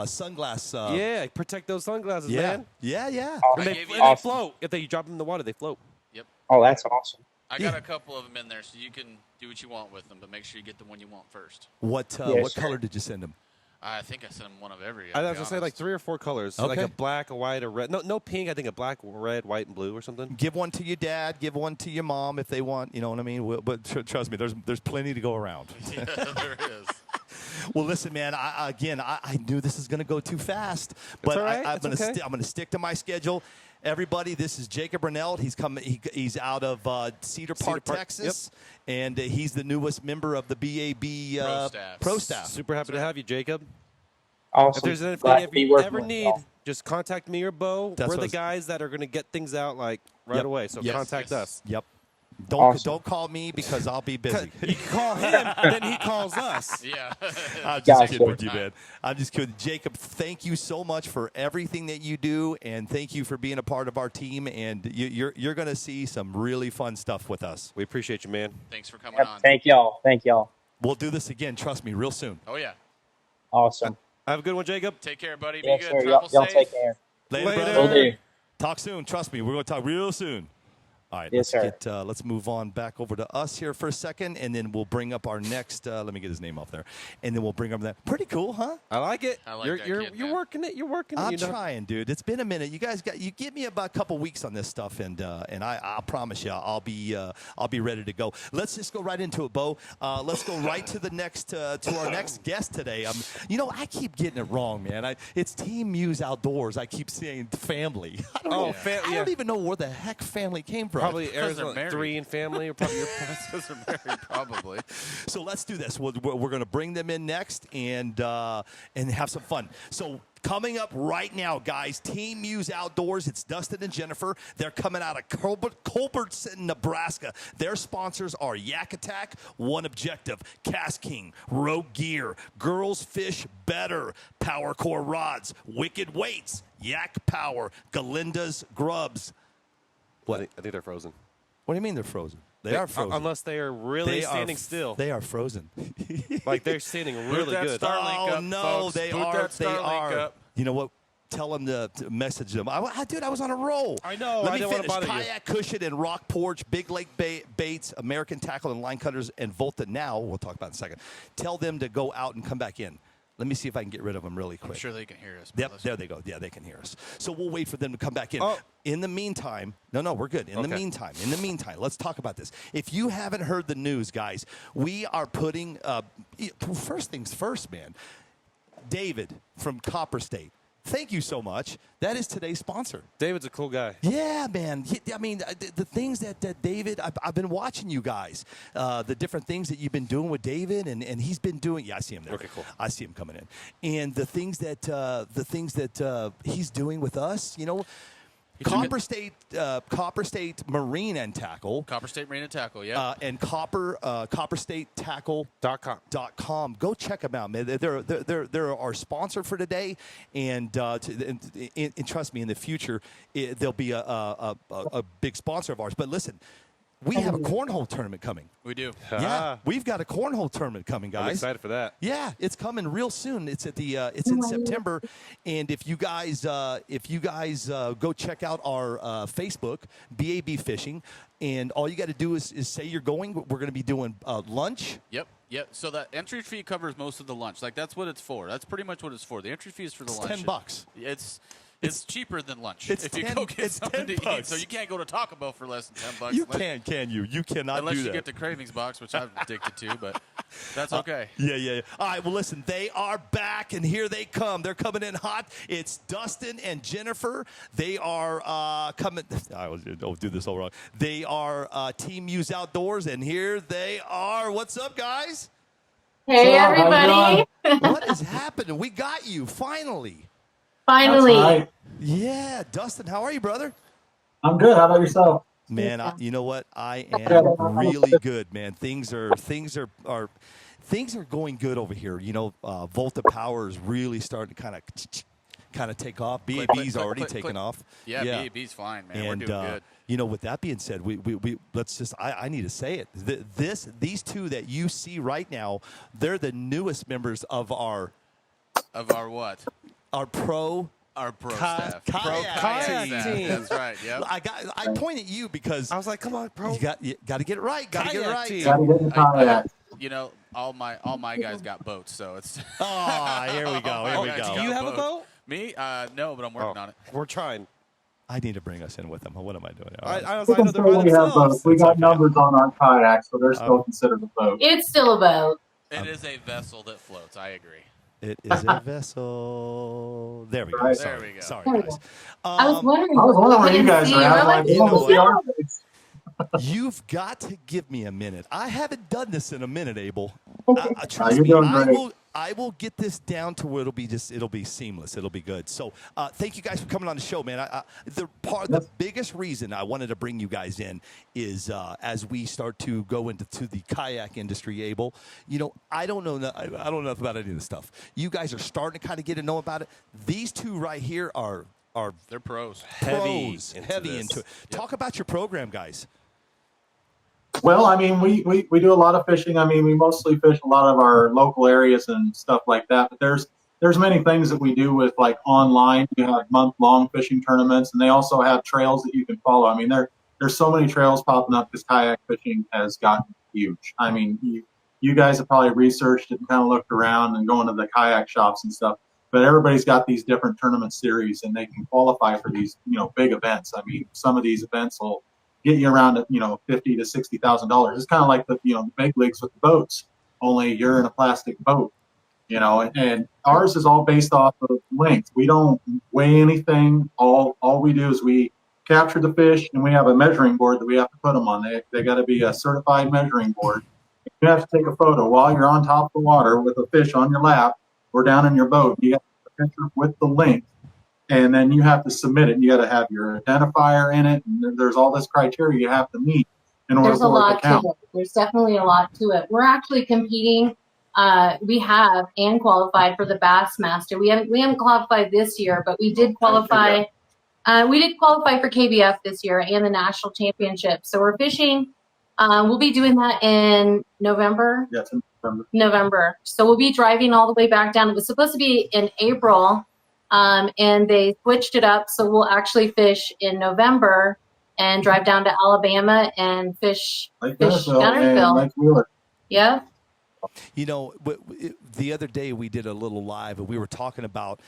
Speaker 2: sunglass.
Speaker 3: yeah, protect those sunglasses,
Speaker 2: yeah,
Speaker 3: man.
Speaker 2: yeah, yeah.
Speaker 3: And they,
Speaker 4: gave you
Speaker 3: and
Speaker 4: that.
Speaker 3: they float. If you drop them in the water, they float.
Speaker 4: Yep.
Speaker 5: Oh, that's awesome.
Speaker 4: I
Speaker 2: Yeah.
Speaker 4: got a couple of them in there, so you can do what you want with them, but make sure you get the one you want first.
Speaker 2: What
Speaker 5: Yes, sir.
Speaker 2: color did you send him?
Speaker 4: I think I sent them one of every.
Speaker 3: I
Speaker 4: I'll
Speaker 3: was
Speaker 4: be
Speaker 3: gonna say like
Speaker 4: honest.
Speaker 3: 3 or 4 colors,
Speaker 2: Okay.
Speaker 3: like a black, a white, a red. No pink. I think a black, red, white, and blue or something.
Speaker 2: Give one to your dad. Give one to your mom if they want. You know what I mean? But trust me, there's plenty to go around.
Speaker 4: Yeah, there is.
Speaker 2: Well, listen, man. I knew this is going to go too fast, but
Speaker 3: all right.
Speaker 2: I'm
Speaker 3: It's
Speaker 2: going to
Speaker 3: okay.
Speaker 2: I'm going to stick to my schedule. Everybody, this is Jacob Renelt. He's coming. He's out of Cedar Park,
Speaker 3: Park,
Speaker 2: Texas, and he's the newest member of the BAB Pro staff.
Speaker 3: Super happy to have you, Jacob.
Speaker 5: Awesome.
Speaker 3: If there's anything
Speaker 5: Glad to be
Speaker 3: you
Speaker 5: working
Speaker 3: ever
Speaker 5: with
Speaker 3: need,
Speaker 5: y'all.
Speaker 3: just contact me or Bo.
Speaker 2: That's
Speaker 3: We're
Speaker 2: what
Speaker 3: the
Speaker 2: I was-
Speaker 3: guys that are going to get things out like right
Speaker 2: Yep.
Speaker 3: away. So
Speaker 2: Yes.
Speaker 3: contact
Speaker 4: Yes.
Speaker 3: us.
Speaker 2: Yep.
Speaker 5: Awesome.
Speaker 2: Don't call me because I'll be busy.
Speaker 3: You call him, then he calls us.
Speaker 4: Yeah.
Speaker 2: I'm just
Speaker 5: Gotcha.
Speaker 2: kidding with you, man. I'm just kidding. Jacob, thank you so much for everything that you do, and thank you for being a part of our team. And you're going to see some really fun stuff with us.
Speaker 3: We appreciate you, man.
Speaker 4: Thanks for coming
Speaker 5: Yep,
Speaker 4: on.
Speaker 5: thank y'all. Thank y'all.
Speaker 2: We'll do this again. Trust me, real soon.
Speaker 4: Oh yeah.
Speaker 5: Awesome.
Speaker 3: Have a good one, Jacob.
Speaker 4: Take care, buddy.
Speaker 5: Yes,
Speaker 4: Be
Speaker 5: sir.
Speaker 4: good.
Speaker 5: Y'all
Speaker 4: Travel safe.
Speaker 5: take care.
Speaker 2: Later,
Speaker 3: Later.
Speaker 2: brother.
Speaker 5: Will do.
Speaker 2: Talk soon. Trust me, we're going to talk real soon. All right,
Speaker 5: Yes, sir.
Speaker 2: let's move on back over to us here for a second, and then we'll bring up our next. Let me get his name off there, and then we'll bring up that. Pretty cool, huh?
Speaker 3: I like it.
Speaker 4: I like
Speaker 3: you're
Speaker 4: that
Speaker 3: you're
Speaker 4: kid,
Speaker 3: you're
Speaker 4: man.
Speaker 3: working it. You're working it.
Speaker 2: I'm
Speaker 3: you know?
Speaker 2: trying, dude. It's been a minute. You guys you give me about a couple weeks on this stuff, and I promise you, I'll be ready to go. Let's just go right into it, Bo. Let's go right to the next to our next guest today. I keep getting it wrong, man. It's Team Mues Outdoors. I keep saying family. I don't
Speaker 3: Oh,
Speaker 2: know.
Speaker 3: fa-
Speaker 2: I
Speaker 3: yeah.
Speaker 2: don't even know where the heck family came from.
Speaker 3: Probably
Speaker 4: they're
Speaker 3: Arizona
Speaker 4: married.
Speaker 3: 3 and family. Or probably your
Speaker 4: Those are married, probably.
Speaker 2: So let's do this. We're going to bring them in next and have some fun. So coming up right now, guys, Team Mues Outdoors. It's Dustin and Jennifer. They're coming out of Culbertson, Nebraska. Their sponsors are Yak Attack, One Objective, Cast King, Rogue Gear, Girls Fish Better, Power Core Rods, Wicked Weights, Yak Power, Galinda's Grubs.
Speaker 3: I think they're frozen.
Speaker 2: What do you mean they're frozen? They are frozen.
Speaker 3: Unless they are really
Speaker 2: They are
Speaker 3: standing still.
Speaker 2: They are frozen.
Speaker 3: Like they're standing really
Speaker 4: that
Speaker 3: good.
Speaker 4: Starlink
Speaker 2: Oh
Speaker 4: up,
Speaker 2: no,
Speaker 4: folks.
Speaker 2: they
Speaker 4: Boot
Speaker 2: are.
Speaker 4: that
Speaker 2: They
Speaker 4: Starlink
Speaker 2: are.
Speaker 4: up.
Speaker 2: You know what? Tell them to message them. Dude, I was on a roll.
Speaker 3: I know.
Speaker 2: Let
Speaker 3: I
Speaker 2: me
Speaker 3: didn't wanna
Speaker 2: finish.
Speaker 3: bother you.
Speaker 2: Kayak Cushion and Rock Porch, Big Lake Baits, American Tackle and Line Cutters, and Volta Now. We'll talk about in a second. Tell them to go out and come back in. Let me see if I can get rid of them really quick.
Speaker 4: I'm sure they can hear us. but
Speaker 2: Yep,
Speaker 4: let's-
Speaker 2: there they go. Yeah, they can hear us. So we'll wait for them to come back in.
Speaker 3: Oh.
Speaker 2: In the meantime, no, we're good. In the meantime, let's talk about this. If you haven't heard the news, guys, we are putting, first things first, man. David from Copper State, thank you so much. That is today's sponsor.
Speaker 3: David's a cool guy.
Speaker 2: Yeah, man. I mean, the things that David, I've been watching you guys, the different things that you've been doing with David, and he's been doing. Yeah, I see him there.
Speaker 3: Okay, cool.
Speaker 2: I see him coming in, and the things that he's doing with us. Copper State Marine and Tackle.
Speaker 4: Copper State Marine and Tackle, yeah.
Speaker 2: And Copper State Tackle.com. Go check them out, man. They're our sponsor for today, and trust me, in the future they'll be a big sponsor of ours. But listen, we have a cornhole tournament coming.
Speaker 4: We do.
Speaker 2: Yeah, we've got a cornhole tournament coming, guys.
Speaker 3: I'm excited for that.
Speaker 2: Yeah, it's coming real soon. It's at the it's in September, and if you guys go check out our Facebook, BAB Fishing, and all you got to do is say you're going. We're going to be doing lunch.
Speaker 4: Yep. So that entry fee covers most of the lunch. Like that's what it's for. That's pretty much what it's for. The entry fee is for the lunch.
Speaker 2: $10.
Speaker 4: It's cheaper than lunch
Speaker 2: It's
Speaker 4: if you
Speaker 2: 10
Speaker 4: go get something to
Speaker 2: $10.
Speaker 4: eat. So you can't go to Taco Bell for less than $10.
Speaker 2: You can you? You cannot
Speaker 4: unless
Speaker 2: do
Speaker 4: you
Speaker 2: that.
Speaker 4: get the cravings box, which I'm addicted to, but that's okay.
Speaker 2: Yeah. All right, well, listen, they are back, and here they come. They're coming in hot. It's Dustin and Jennifer. They are coming. I don't do this all wrong. They are Team Mues Outdoors, and here they are. What's up, guys?
Speaker 6: Hey, everybody.
Speaker 2: What is happening? We got you, finally.
Speaker 6: Finally.
Speaker 7: Right.
Speaker 2: Yeah, Dustin, how are you, brother?
Speaker 7: I'm good. How about yourself?
Speaker 2: Man, you know what? I am really good, man. Things are going good over here. You know, Volta Power is really starting to kind of take off. BAB's already taken off.
Speaker 4: Yeah, BAB's fine, man.
Speaker 2: And,
Speaker 4: we're doing good.
Speaker 2: You know, with that being said, we let's just I need to say it. These two that you see right now, they're the newest members of our
Speaker 4: what?
Speaker 2: Our pro
Speaker 4: staff.
Speaker 2: Kayak
Speaker 4: team. That's right. Yep.
Speaker 2: I point at you because
Speaker 3: I was like, come on, bro.
Speaker 2: you got to get it right. Got to get it right.
Speaker 3: Team.
Speaker 7: Gotta get in contact.
Speaker 4: You know, all my guys got boats, so it's.
Speaker 2: Oh, here we go. Here we go.
Speaker 3: Do you have a boat?
Speaker 4: Me? No, but I'm working on it.
Speaker 3: We're trying.
Speaker 2: I need to bring us in with them. What am I doing?
Speaker 3: I
Speaker 7: We can
Speaker 3: know they're
Speaker 7: say
Speaker 3: by
Speaker 7: we have
Speaker 3: themselves.
Speaker 7: boats. We got numbers on our kayaks, so they're still considered a boat.
Speaker 6: It's still a boat.
Speaker 4: It is a vessel that floats. I agree.
Speaker 2: It is a vessel. There we go.
Speaker 7: Right.
Speaker 2: Sorry.
Speaker 4: There we go.
Speaker 2: Sorry,
Speaker 6: There we
Speaker 2: guys.
Speaker 6: I was wondering.
Speaker 7: I was wondering where
Speaker 6: I
Speaker 7: you
Speaker 6: didn't
Speaker 7: guys
Speaker 6: see
Speaker 7: are
Speaker 6: you.
Speaker 7: at.
Speaker 6: I'm
Speaker 7: I'm
Speaker 6: like,
Speaker 7: like,
Speaker 2: you know
Speaker 7: oh,
Speaker 2: what?
Speaker 7: we are boats.
Speaker 2: You've got to give me a minute. I haven't done this in a minute, Abel. Trust
Speaker 7: You're
Speaker 2: me,
Speaker 7: doing great.
Speaker 2: I will get this down to where it'll be seamless. It'll be good. So thank you guys for coming on the show, man. The biggest reason I wanted to bring you guys in is as we start to go into the kayak industry, Abel. You know, I don't know enough about any of this stuff. You guys are starting to kind of get to know about it. These two right here are
Speaker 4: They're pros.
Speaker 2: heavy
Speaker 3: into
Speaker 2: into it.
Speaker 3: this.
Speaker 2: Talk about your program, guys.
Speaker 7: Well, I mean, we do a lot of fishing. I mean, we mostly fish a lot of our local areas and stuff like that. But there's many things that we do with like online. You have month-long fishing tournaments, and they also have trails that you can follow. I mean, there's so many trails popping up because kayak fishing has gotten huge. I mean, you guys have probably researched it and kind of looked around and going to the kayak shops and stuff. But everybody's got these different tournament series, and they can qualify for these, big events. I mean, some of these events will get you around at, $50,000 to $60,000. It's kind of like the big leagues with the boats. Only you're in a plastic boat, And ours is all based off of length. We don't weigh anything. All we do is we capture the fish, and we have a measuring board that we have to put them on. They got to be a certified measuring board. You have to take a photo while you're on top of the water with a fish on your lap or down in your boat. You have to take a picture with the length, and then you have to submit it. You got to have your identifier in it, and there's all this criteria you have to meet in order
Speaker 6: There's a
Speaker 7: for it to
Speaker 6: lot to
Speaker 7: count.
Speaker 6: it. There's definitely a lot to it. We're actually competing. We have and qualified for the Bassmaster. We haven't qualified this year, but we did qualify. We did qualify for KBF this year and the national championship. So we're fishing. We'll be doing that in November.
Speaker 7: Yeah, it's in
Speaker 6: November. So we'll be driving all the way back down. It was supposed to be in April, and they switched it up. So we'll actually fish in November and drive down to Alabama and fish
Speaker 7: Lake Guntersville and
Speaker 6: Guntersville.
Speaker 7: Lake Wheeler.
Speaker 6: Yeah.
Speaker 2: The other day we did a little live, and we were talking about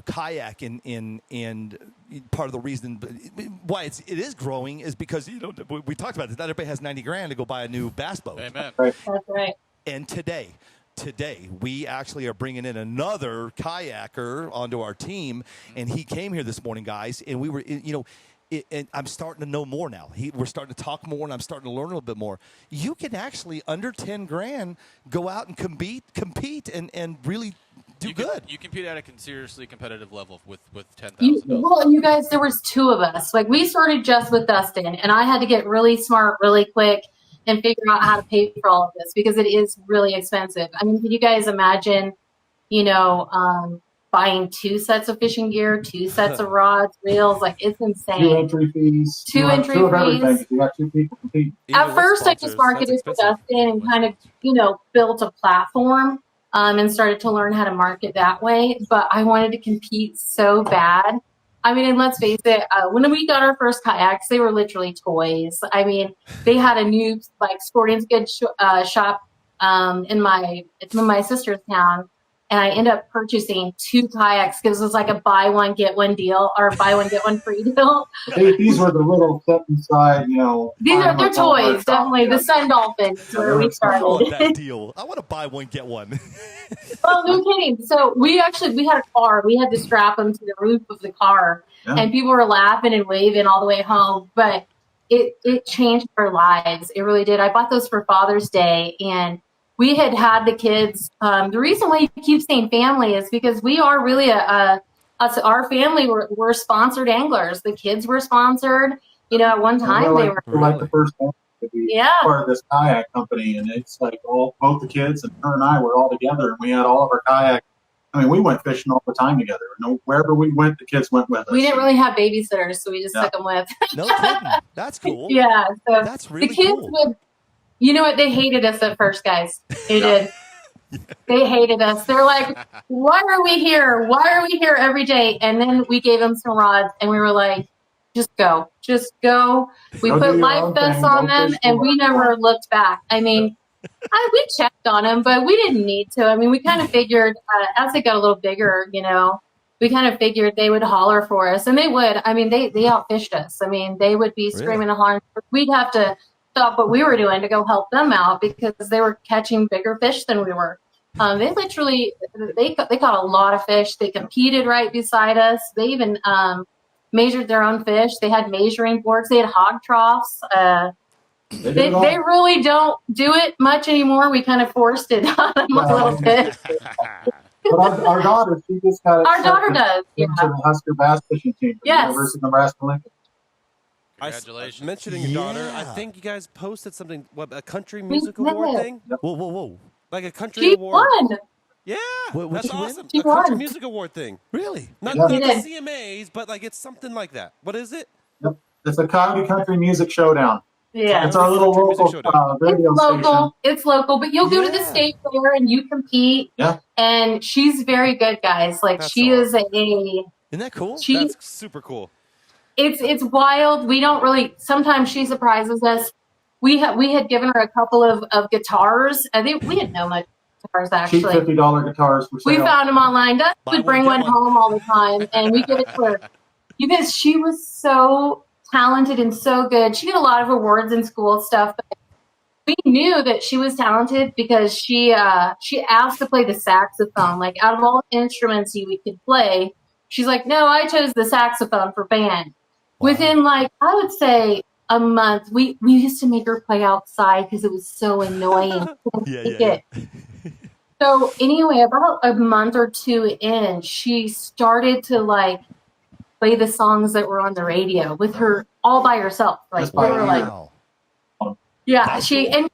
Speaker 2: kayak, and part of the reason why it is growing is because we talked about this. Not everybody has $90,000 to go buy a new bass boat.
Speaker 4: Amen.
Speaker 6: That's right.
Speaker 2: And today we actually are bringing in another kayaker onto our team, and he came here this morning, guys, and we were and I'm starting to know more now. We're starting to talk more, and I'm starting to learn a little bit more. You can actually under $10,000 go out and compete and really do good.
Speaker 4: You compete at a seriously competitive level with $10,000.
Speaker 6: Well, and you guys, there was two of us. Like, we started just with Dustin, and I had to get really smart really quick and figure out how to pay for all of this because it is really expensive. I mean, can you guys imagine, buying 2 sets of fishing gear, 2 sets of rods, reels. Like, it's
Speaker 7: 2
Speaker 6: insane.
Speaker 7: entry fees.
Speaker 6: 2 entry
Speaker 7: two of everything.
Speaker 6: fees.
Speaker 7: You got 2 people competing.
Speaker 3: Even
Speaker 6: At
Speaker 3: with
Speaker 6: first, I just
Speaker 3: sponsors,
Speaker 6: marketed
Speaker 3: that's
Speaker 6: for
Speaker 3: expensive.
Speaker 6: Dustin and kind of, you know, built a platform and started to learn how to market that way. But I wanted to compete so bad. I mean, and let's face it, when we got our first kayaks, they were literally toys. I mean, they had a new like sporting goods shop in my sister's town, and I ended up purchasing 2 kayaks because it was like a buy one get one deal or buy one get one free deal.
Speaker 7: These were the little set inside, you know.
Speaker 6: They're toys, definitely. The Sun Dolphin is where we
Speaker 2: I want
Speaker 6: started.
Speaker 2: that deal. I want to buy one, get one.
Speaker 6: Oh, no kidding. So we had a car. We had to strap them to the roof of the car, and people were laughing and waving all the way home. But it changed our lives. It really did. I bought those for Father's Day, and we had the kids. The reason why you keep saying family is because we are really our family were sponsored anglers. The kids were sponsored. You know, at one time they were
Speaker 7: like the first one to be part of this kayak company, and it's like both the kids and her and I were all together, and we had all of our kayak. I mean, we went fishing all the time together. Wherever we went, the kids went with us.
Speaker 6: We didn't really have babysitters, so we just took them with.
Speaker 2: No kidding. That's cool.
Speaker 6: Yeah, so
Speaker 2: That's really
Speaker 6: the kids
Speaker 2: cool.
Speaker 6: would. You know what? They hated us at first, guys. They did. They hated us. They're like, "Why are we here? Why are we here every day?" And then we gave them some rods, and we were like, "Just go, just go." We put life vests on them, and we never looked back. I mean, we checked on them, but we didn't need to. I mean, we kind of figured as they got a little bigger, you know, we kind of figured they would holler for us, and they would. I mean, they outfished us. I mean, they would be screaming and hollering. We'd have to stop what we were doing to go help them out because they were catching bigger fish than we were. They literally they caught a lot of fish. They competed right beside us. They even measured their own fish. They had measuring boards. They had hog troughs. They really don't do it much anymore. We kind of forced it on them a little bit.
Speaker 7: But our daughter, she just got
Speaker 6: Our daughter does. Yeah.
Speaker 7: To the Husker Bass Fishing Team for the
Speaker 6: Yes.
Speaker 7: University of Nebraska Lincoln.
Speaker 4: Congratulations.
Speaker 3: Mentioning your daughter, I think you guys posted something, a country music award
Speaker 6: did.
Speaker 3: thing?
Speaker 2: Whoa.
Speaker 3: Like a country
Speaker 6: She
Speaker 3: award.
Speaker 6: won.
Speaker 3: Yeah,
Speaker 2: What'd
Speaker 3: that's
Speaker 2: she win?
Speaker 3: awesome.
Speaker 6: She
Speaker 3: A country
Speaker 6: won.
Speaker 3: music award thing.
Speaker 2: Really?
Speaker 3: Not
Speaker 7: Yeah.
Speaker 3: the
Speaker 6: She did.
Speaker 3: CMAs, but like it's something like that. What is it?
Speaker 7: Yep. It's a Coyote Country Music Showdown.
Speaker 6: Yeah.
Speaker 7: It's our little
Speaker 3: Country Music
Speaker 7: local
Speaker 3: Showdown.
Speaker 7: radio
Speaker 6: It's
Speaker 7: station.
Speaker 6: local. It's local, but you'll go to the
Speaker 2: Yeah.
Speaker 6: state fair and you compete.
Speaker 7: Yeah.
Speaker 6: And she's very good, guys. Like
Speaker 3: That's
Speaker 6: she is
Speaker 3: awesome.
Speaker 2: Isn't that cool?
Speaker 6: she.
Speaker 3: That's super cool.
Speaker 6: It's wild. We don't really. Sometimes she surprises us. We had given her a couple of guitars. I think we didn't know much guitars
Speaker 7: Cheap
Speaker 6: actually.
Speaker 7: $50 guitars for
Speaker 6: We
Speaker 7: sale.
Speaker 6: found them online. Dustin
Speaker 2: Buy
Speaker 6: would
Speaker 2: one,
Speaker 6: bring
Speaker 2: get
Speaker 6: one
Speaker 2: one.
Speaker 6: home all the time, and we give it to her because she was so talented and so good. She did a lot of awards in school stuff, but we knew that she was talented because she asked to play the saxophone. Like out of all instruments you could play, she's like, "No, I chose the saxophone for band."
Speaker 2: Wow.
Speaker 6: Within like I would say a month, we used to make her play outside because it was so annoying.
Speaker 2: Yeah.
Speaker 6: So anyway, about a month or 2 in, she started to like play the songs that were on the radio with her all by herself. Like
Speaker 7: Just
Speaker 6: we
Speaker 7: by
Speaker 6: were
Speaker 7: herself.
Speaker 6: like, yeah,
Speaker 2: That's
Speaker 6: she
Speaker 2: cool.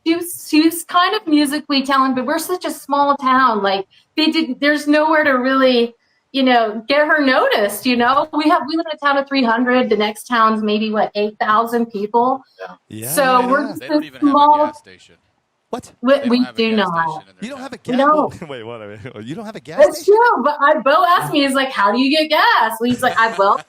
Speaker 6: and she's kind of musically talented. We're such a small town. Like there's nowhere to really, you know, get her noticed. You know, we live in a town of 300. The next town's maybe 8,000 people.
Speaker 2: Yeah.
Speaker 6: So we're just
Speaker 4: They
Speaker 6: a
Speaker 4: don't even have a
Speaker 6: small.
Speaker 4: gas station.
Speaker 2: What?
Speaker 6: We
Speaker 4: They don't have a
Speaker 6: do
Speaker 4: gas
Speaker 6: not.
Speaker 4: station in their
Speaker 2: You don't
Speaker 4: town.
Speaker 2: have a gas?
Speaker 6: No.
Speaker 2: Wait, what? You don't have a gas
Speaker 6: That's
Speaker 2: station?
Speaker 6: true, but Bo asked me, he's like, "How do you get gas?" Well, he's like,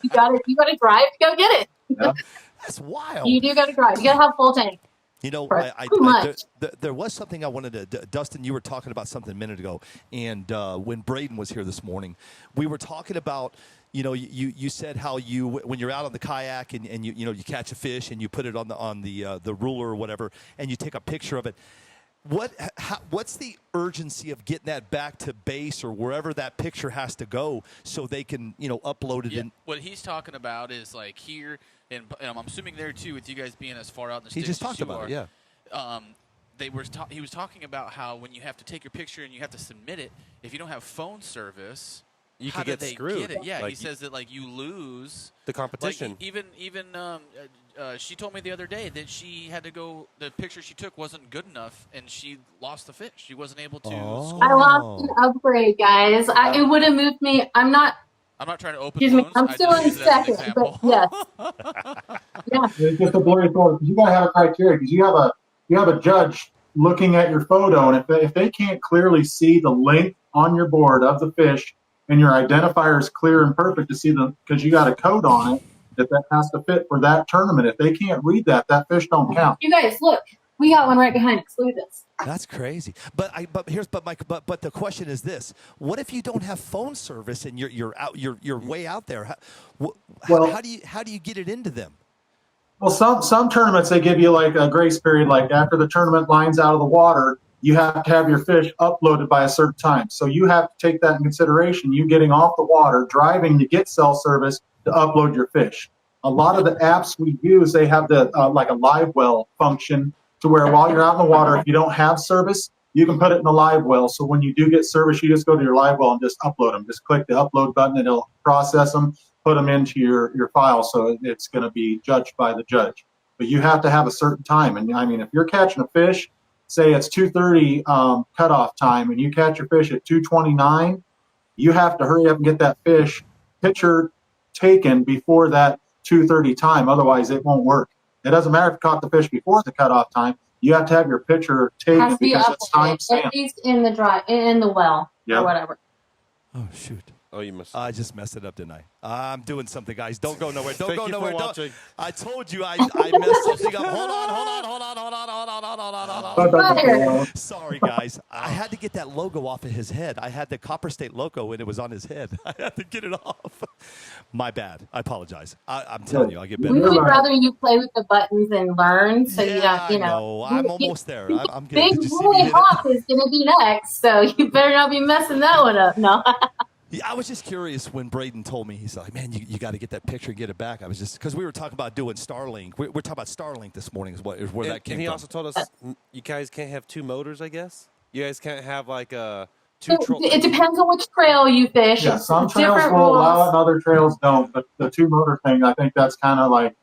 Speaker 6: you got to drive to go get it.
Speaker 2: That's wild.
Speaker 6: You do got to drive. You got to have full tank.
Speaker 2: You know,
Speaker 6: Right. Too much.
Speaker 2: there was something I wanted to. Dustin, you were talking about something a minute ago, and when Braden was here this morning, we were talking about. You know, you said how when you're out on the kayak and you catch a fish and you put it on the ruler or whatever, and you take a picture of it. What's the urgency of getting that back to base or wherever that picture has to go so they can upload it in?
Speaker 4: What he's talking about is like here, and I'm assuming there too, with you guys being as far out in the
Speaker 2: He
Speaker 4: sticks
Speaker 2: just
Speaker 4: as
Speaker 2: talked
Speaker 4: you
Speaker 2: about
Speaker 4: are,
Speaker 2: it, yeah.
Speaker 4: He was talking about how when you have to take your picture and you have to submit it, if you don't have phone service,
Speaker 3: you
Speaker 4: how
Speaker 3: could
Speaker 4: do
Speaker 3: get
Speaker 4: they
Speaker 3: screwed.
Speaker 4: get it? Yeah,
Speaker 3: Like,
Speaker 4: he says that like you lose
Speaker 3: the competition.
Speaker 4: Like, even she told me the other day that she had to go. The picture she took wasn't good enough, and she lost the fish. She wasn't able to score.
Speaker 6: I lost an upgrade, guys. It would have moved me. I'm not
Speaker 4: trying to open
Speaker 6: Excuse me.
Speaker 4: wounds.
Speaker 6: I'm
Speaker 4: I
Speaker 6: still
Speaker 4: just
Speaker 6: in
Speaker 4: use it as an
Speaker 6: second, but
Speaker 4: example.
Speaker 6: yes. Yeah.
Speaker 7: It's just a blurry photo because you got to have a criteria because you have a judge looking at your photo, and if they can't clearly see the length on your board of the fish, and your identifier is clear and perfect to see them because you got a code on it that has to fit for that tournament. If they can't read that fish don't count.
Speaker 6: You guys, look. We got one right behind us. Look at this.
Speaker 2: That's crazy. But the question is this: what if you don't have phone service and you're way out there? How do you get it into them?
Speaker 7: Well, some tournaments they give you like a grace period, like after the tournament line's out of the water, you have to have your fish uploaded by a certain time. So you have to take that in consideration. You getting off the water, driving to get cell service to upload your fish. A lot of the apps we use, they have the like a live well function to where while you're out in the water, if you don't have service, you can put it in the live well. So when you do get service, you just go to your live well and just upload them. Just click the upload button and it'll process them, put them into your file. So it's going to be judged by the judge. But you have to have a certain time. And I mean, if you're catching a fish, say it's 2:30 cutoff time, and you catch your fish at 2:29, you have to hurry up and get that fish picture taken before that 2:30 time. Otherwise, it won't work. It doesn't matter if you caught the fish before the cutoff time. You have to have your picture taken because it's time stamped.
Speaker 6: At least in the well or whatever.
Speaker 2: Oh shoot.
Speaker 3: Oh, you must.
Speaker 2: I just messed it up, didn't I? I'm doing something, guys. Don't go nowhere. Don't
Speaker 3: Thank
Speaker 2: go
Speaker 3: you for
Speaker 2: nowhere.
Speaker 3: watching.
Speaker 2: I told you I messed something up. Hold on. Sorry, guys. I had to get that logo off of his head. I had the Copper State logo, and it was on his head. I had to get it off. My bad. I apologize. I'm telling you, I'll get better.
Speaker 6: We would rather you play with the buttons and learn, so you don't, you know.
Speaker 2: I'm almost there. I'm good.
Speaker 6: Big Boy Hawk is going to be next, so you better not be messing that one up. No.
Speaker 2: Yeah, I was just curious when Braden told me, he's like, man, you got to get that picture and get it back. I was just, because we were talking about doing Starlink. We're talking about Starlink this morning is where that came from.
Speaker 3: And he also told us you guys can't have two motors, I guess? You guys can't have like two
Speaker 6: It depends on which trail you fish.
Speaker 7: Yeah, some trails will allow it and other trails don't. But the two motor thing, I think that's kind of like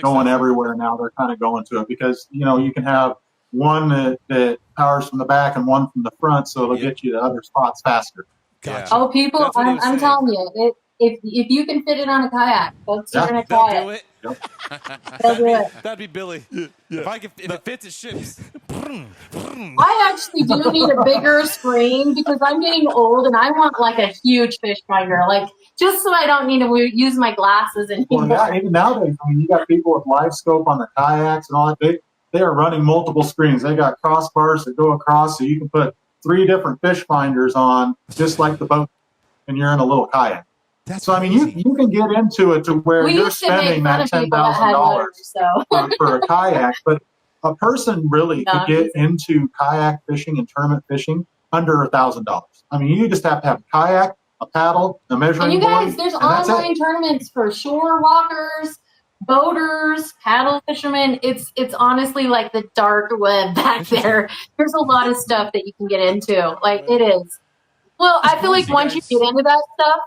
Speaker 7: going everywhere now. They're kind of going to it because, you know, you can have one that powers from the back and one from the front, so it'll get you to other spots faster.
Speaker 2: Gotcha.
Speaker 6: Oh, people, I'm telling you, if you can fit it on a kayak, folks are going to try
Speaker 3: they'll do it.
Speaker 6: They'll do it.
Speaker 3: That'd be Billy. Yeah. If it fits, it ships.
Speaker 6: I actually do need a bigger screen because I'm getting old and I want like a huge fish finder, like just so I don't need to use my glasses anymore.
Speaker 7: Well, even nowadays, I mean, you got people with live scope on the kayaks and all that. They are running multiple screens. They got crossbars that go across, so you can put 3 different fish finders on, just like the boat, and you're in a little kayak.
Speaker 2: That's
Speaker 7: so I mean, you can get into it to where you're spending that $10,000 for a kayak, but a person really could get into kayak fishing and tournament fishing under $1,000. I mean, you just have to have a kayak, a paddle, a measuring board.
Speaker 6: And you guys, there's online tournaments for shore walkers, boaters, paddle fishermen. It's honestly like the dark web back there. There's a lot of stuff that you can get into. Like it is. Well, I feel like once you get into that stuff,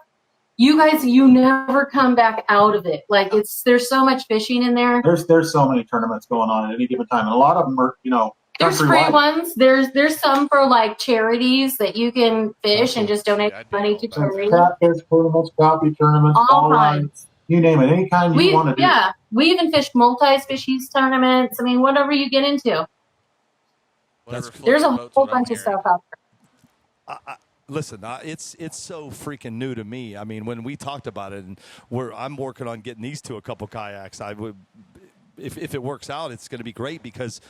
Speaker 6: you never come back out of it. Like there's so much fishing in there.
Speaker 7: There's so many tournaments going on at any given time, and a lot of them are, you know,
Speaker 6: there's free ones. There's some for like charities that you can fish and just donate money to charities.
Speaker 7: Catfish tournaments, crappie tournaments, all kinds. You name it, any kind you want to do.
Speaker 6: Yeah, we even fish multi-species tournaments. I mean, whatever you get into. There's a whole bunch of stuff out there.
Speaker 2: Listen, it's so freaking new to me. I mean, when we talked about it, and I'm working on getting these 2 a couple kayaks. I would, if it works out, it's going to be great because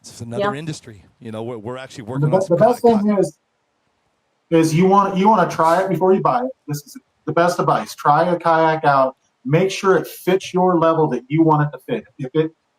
Speaker 2: it's another industry. You know, we're actually working on.
Speaker 7: The best thing is you want to try it before you buy it. This is the best advice. Try a kayak out. Make sure it fits your level that you want it to fit.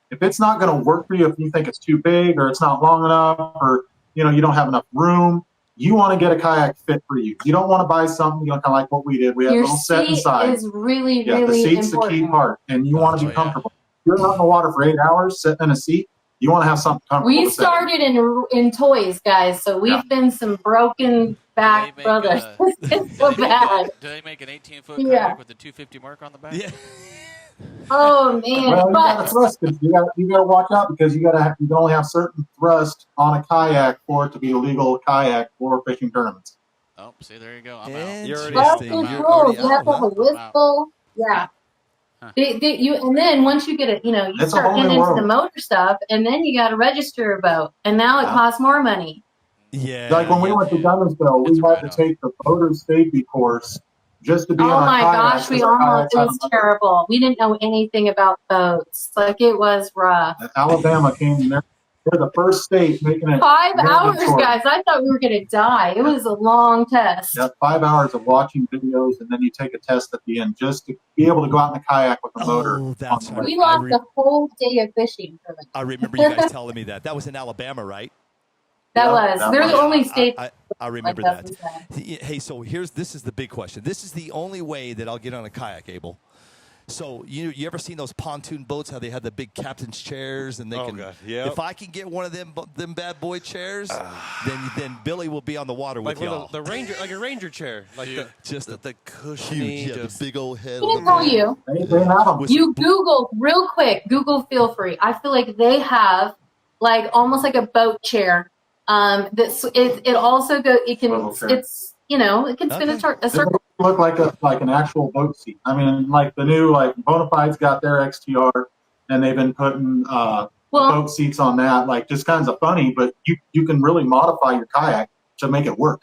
Speaker 7: If it's not going to work for you, if you think it's too big or it's not long enough or you don't have enough room, you want to get a kayak fit for you. You don't want to buy something kind of like what we did. We have a little set inside.
Speaker 6: Is really
Speaker 7: the seat's important. The key part, and you want to be comfortable. If you're out in the water for 8 hours sitting in a seat, You want to have something comfortable.
Speaker 6: We
Speaker 7: to sit
Speaker 6: started in toys, guys, so we've been some broken back
Speaker 4: make,
Speaker 6: brothers. It's so bad.
Speaker 4: Do they make an 18-foot
Speaker 6: Yeah.
Speaker 4: kayak with a 250 mark on the back?
Speaker 2: Yeah.
Speaker 6: Oh
Speaker 7: in.
Speaker 6: man,
Speaker 7: Well, you got
Speaker 6: but
Speaker 7: to thrust it. You got to watch out because you can only have certain thrust on a kayak for it to be a legal kayak for fishing tournaments.
Speaker 4: Oh, see, there you go. I'm out.
Speaker 3: You're already
Speaker 6: that's
Speaker 3: Interesting.
Speaker 6: the
Speaker 3: You're
Speaker 6: rules.
Speaker 2: already
Speaker 6: You have to have a
Speaker 2: out, huh?
Speaker 6: whistle. Yeah.
Speaker 4: Huh.
Speaker 6: And then once you get it, you
Speaker 7: It's a
Speaker 6: start
Speaker 7: whole
Speaker 6: getting
Speaker 7: new
Speaker 6: into the
Speaker 7: world.
Speaker 6: motor stuff, and then you got to register a boat, and now it
Speaker 7: Yeah.
Speaker 6: costs more money.
Speaker 2: Yeah.
Speaker 7: Like when we went to Gunnersville, we
Speaker 4: It's
Speaker 7: had
Speaker 4: right
Speaker 7: to
Speaker 4: off.
Speaker 7: take the motor safety course just to be
Speaker 6: Oh
Speaker 7: on our
Speaker 6: my
Speaker 7: kayaks,
Speaker 6: gosh, we
Speaker 7: 'cause our
Speaker 6: almost,
Speaker 7: kayaks
Speaker 6: it
Speaker 7: had
Speaker 6: was
Speaker 7: a motor.
Speaker 6: terrible. We didn't know anything about boats. Like, it was rough.
Speaker 7: Alabama came in there. They're the first state making it
Speaker 6: 5 hours,
Speaker 7: mandatory.
Speaker 6: guys. I thought we were going to die. It was a long test.
Speaker 7: Yeah, 5 hours of watching videos, and then you take a test at the end just to be able to go out in the kayak with the motor.
Speaker 2: Oh, that's
Speaker 7: on the
Speaker 2: right.
Speaker 7: lake.
Speaker 6: We lost a whole day of fishing from it.
Speaker 2: I remember you guys telling me that. That was in Alabama, right?
Speaker 6: That
Speaker 7: Yeah,
Speaker 6: was.
Speaker 7: that
Speaker 6: They're
Speaker 7: was-
Speaker 6: the only state.
Speaker 2: I remember
Speaker 6: like
Speaker 2: that.
Speaker 6: Dustin said.
Speaker 2: Hey, so this is the big question. This is the only way that I'll get on a kayak, Abel. So you ever seen those pontoon boats? How they have the big captain's chairs, and they
Speaker 3: Oh,
Speaker 2: can.
Speaker 3: God. Yep.
Speaker 2: If I can get one of them bad boy chairs, then Billy will be on the water
Speaker 3: Like
Speaker 2: with y'all.
Speaker 3: the ranger, like a ranger chair, like
Speaker 4: Dude.
Speaker 2: Just
Speaker 3: the
Speaker 2: huge,
Speaker 3: cushiony,
Speaker 2: yeah, the
Speaker 3: just
Speaker 2: big old head.
Speaker 6: I'm going to tell you.
Speaker 7: They have them.
Speaker 2: With
Speaker 6: You
Speaker 2: some
Speaker 6: Google real quick. Google feel free. I feel like they have like almost like a boat chair. That's it also go. It can.
Speaker 7: Swivel chair.
Speaker 6: It's it can spin
Speaker 2: Okay.
Speaker 6: a circle.
Speaker 7: It look like an actual boat seat. I mean, like the new Bonafide's got their XTR, and they've been putting
Speaker 6: Well,
Speaker 7: boat seats on that. Like just kinds of funny, but you can really modify your kayak to make it work,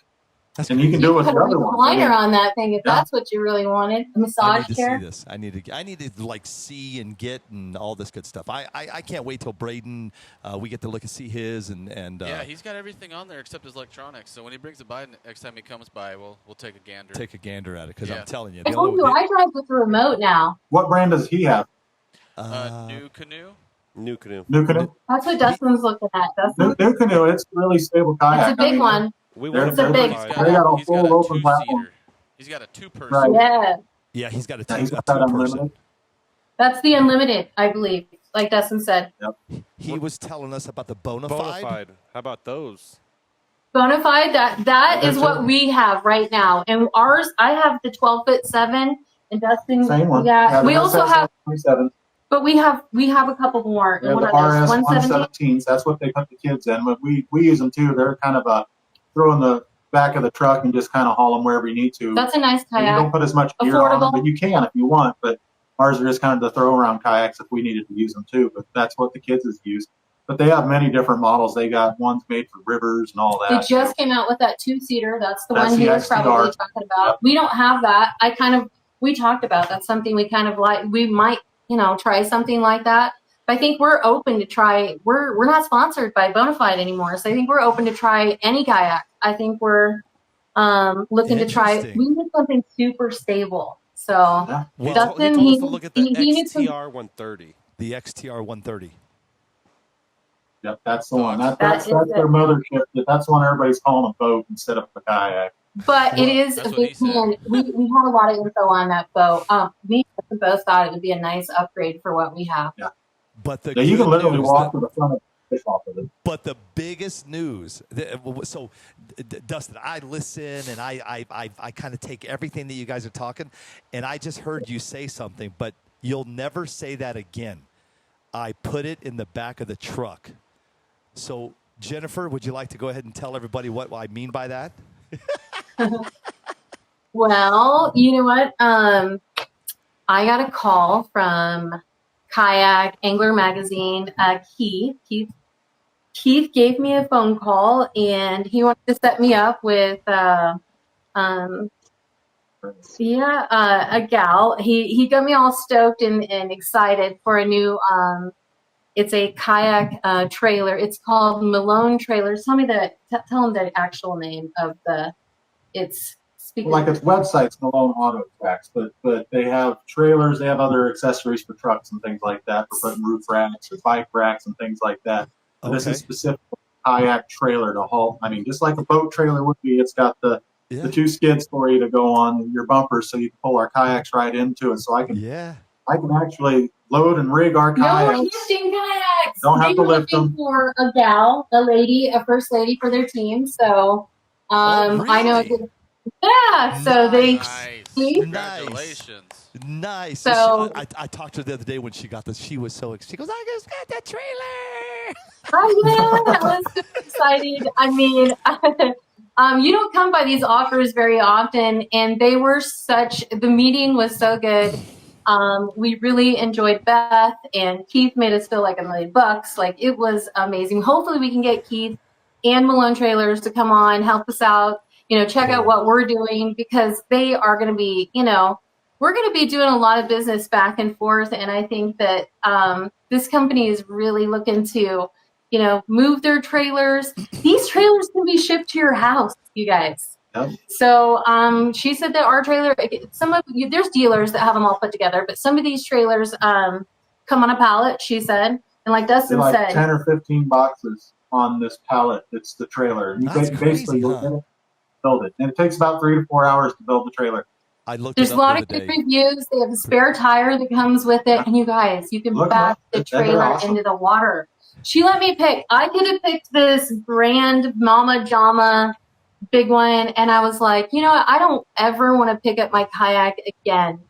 Speaker 7: and you can do it with
Speaker 6: put
Speaker 7: the
Speaker 6: a
Speaker 7: other ones. I
Speaker 6: recliner
Speaker 7: mean,
Speaker 6: on that thing if
Speaker 7: Yeah.
Speaker 6: that's what you really wanted. A
Speaker 2: I
Speaker 6: massage
Speaker 2: need to
Speaker 6: chair.
Speaker 2: see this. I need to like see and get and all this good stuff. I can't wait till Braden we get to look and see his and
Speaker 4: Yeah, he's got everything on there except his electronics. So when he brings it by, next time he comes by, we'll take a gander.
Speaker 2: take a gander at it because
Speaker 4: Yeah.
Speaker 2: I'm telling you.
Speaker 6: I
Speaker 2: the
Speaker 6: told
Speaker 2: only-
Speaker 6: you I drive with the remote now.
Speaker 7: what brand does he have?
Speaker 4: New canoe.
Speaker 3: new canoe.
Speaker 7: New Canoe.
Speaker 6: That's what Dustin's looking at. Dustin,
Speaker 7: New Canoe. It's a really stable kayak.
Speaker 6: it's a big one.
Speaker 3: We
Speaker 7: They're-
Speaker 3: went
Speaker 6: they're big.
Speaker 3: Bonafide.
Speaker 7: They got a
Speaker 4: He's
Speaker 7: full
Speaker 4: got a
Speaker 7: open platform.
Speaker 4: two-seater. He's got a two-person.
Speaker 7: Right.
Speaker 6: Yeah,
Speaker 2: yeah, he's got a
Speaker 7: Yeah, he's got
Speaker 2: two-person.
Speaker 7: unlimited.
Speaker 6: that's the unlimited, I believe. Like Dustin said,
Speaker 2: He was telling us about the Bonafide.
Speaker 3: Bonafide. How about those?
Speaker 6: Bonafide. That
Speaker 7: Yeah,
Speaker 6: is what we have right now, and ours. I have the 12'7", and Dustin.
Speaker 7: Same one.
Speaker 6: Yeah,
Speaker 7: the
Speaker 6: we also
Speaker 7: SS
Speaker 6: have,
Speaker 7: 27.
Speaker 6: but we have a couple more.
Speaker 7: Yeah,
Speaker 6: One
Speaker 7: the
Speaker 6: of those,
Speaker 7: RS
Speaker 6: 117.
Speaker 7: 117s. That's what they put the kids in. But we use them too. They're kind of throw in the back of the truck and just kind of haul them wherever you need to.
Speaker 6: That's a nice
Speaker 7: You
Speaker 6: kayak.
Speaker 7: don't put as much gear on them,
Speaker 6: Affordable.
Speaker 7: but you can if you want. But ours are just kind of the throw around kayaks if we needed to use them too. But that's what the kids has used. But they have many different models. They got ones made for rivers and all
Speaker 6: They
Speaker 7: that.
Speaker 6: just came out with that two-seater. That's the
Speaker 7: That's
Speaker 6: one he
Speaker 7: the
Speaker 6: was probably
Speaker 7: XTR.
Speaker 6: talking about.
Speaker 7: Yep.
Speaker 6: We don't have that. We talked about that's something we kind of like. We might, try something like that. But I think we're open to try. We're not sponsored by Bonafide anymore, so I think we're open to try any kayak. I think we're looking to try.
Speaker 2: Interesting.
Speaker 6: We need something super stable. So
Speaker 7: Yeah.
Speaker 3: He
Speaker 6: Dustin,
Speaker 3: told us
Speaker 6: he-
Speaker 3: to look at the
Speaker 6: he needs some-
Speaker 3: XTR 130.
Speaker 2: The XTR 130.
Speaker 7: Yep, that's the one.
Speaker 6: That
Speaker 7: That's
Speaker 6: is
Speaker 7: their mothership. That's the one everybody's calling a boat instead of a kayak.
Speaker 6: But it is
Speaker 4: That's
Speaker 6: a
Speaker 4: what he
Speaker 6: big
Speaker 4: said.
Speaker 6: man. We had a lot of info on that boat. Me and both thought it would be a nice upgrade for what we have.
Speaker 2: But the
Speaker 7: Yeah, you can
Speaker 2: good
Speaker 7: literally
Speaker 2: news
Speaker 7: walk
Speaker 2: that-
Speaker 7: to the front of the fish off of it.
Speaker 2: But the biggest news, so Dustin, I listen and I kind of take everything that you guys are talking, and I just heard you say something, but you'll never say that again. I put it in the back of the truck. So Jennifer, would you like to go ahead and tell everybody what I mean by that?
Speaker 6: Well, you know what? I got a call from Kayak Angler Magazine. Keith gave me a phone call, and he wanted to set me up with a gal. He got me all stoked and excited for a new. It's a kayak trailer. It's called Malone Trailers. Tell him the actual name of the. It's speaking.
Speaker 7: Like its website's Malone Auto Tracks, but they have trailers. They have other accessories for trucks and things like that for putting roof racks or bike racks and things like that. But This is
Speaker 2: Okay.
Speaker 7: specific kayak trailer to haul. I mean, just like a boat trailer would be. It's got the two skids for you to go on your bumpers, so you can pull our kayaks right into it. So I can
Speaker 2: Yeah.
Speaker 7: actually load and rig our
Speaker 6: No more
Speaker 7: kayaks.
Speaker 6: lifting kayaks.
Speaker 7: Don't have
Speaker 6: They
Speaker 7: to
Speaker 6: were
Speaker 7: lift
Speaker 6: looking
Speaker 7: them.
Speaker 6: for a lady, a first lady for their team. So, I know.
Speaker 2: Really?
Speaker 6: Yeah. So they.
Speaker 4: Nice.
Speaker 6: See?
Speaker 4: Congratulations.
Speaker 2: Nice.
Speaker 6: So-
Speaker 2: I talked to her the other day when she got this. She was so excited. She goes, I just got the trailer.
Speaker 6: I was so excited. I mean, you don't come by these offers very often, and they were the meeting was so good. We really enjoyed Beth, and Keith made us feel like $1 million. Like, it was amazing. Hopefully we can get Keith and Malone Trailers to come on, help us out, check out what we're doing, because they are going to be, we're going to be doing a lot of business back and forth. And I think that this company is really looking to, move their trailers. These trailers can be shipped to your house, you guys.
Speaker 7: Yep.
Speaker 6: So she said that our trailer, there's dealers that have them all put together, but some of these trailers come on a pallet, she said. And like Dustin
Speaker 7: Like
Speaker 6: said,
Speaker 7: 10 or 15 boxes on this pallet. It's the trailer. You
Speaker 2: That's
Speaker 7: basically
Speaker 2: crazy, huh?
Speaker 7: build it. And it takes about 3 to 4 hours to build the trailer.
Speaker 2: I looked
Speaker 6: there's
Speaker 2: it
Speaker 6: a
Speaker 2: up
Speaker 6: lot
Speaker 2: the
Speaker 6: of
Speaker 2: other
Speaker 6: good
Speaker 2: day.
Speaker 6: reviews. They have a spare tire that comes with it. And you guys, you can
Speaker 7: Look
Speaker 6: back
Speaker 7: them
Speaker 6: the
Speaker 7: up. They're
Speaker 6: trailer
Speaker 7: awesome.
Speaker 6: into the water. She let me pick. I could have picked this brand Mama Jama big one. And I was like, I don't ever want to pick up my kayak again.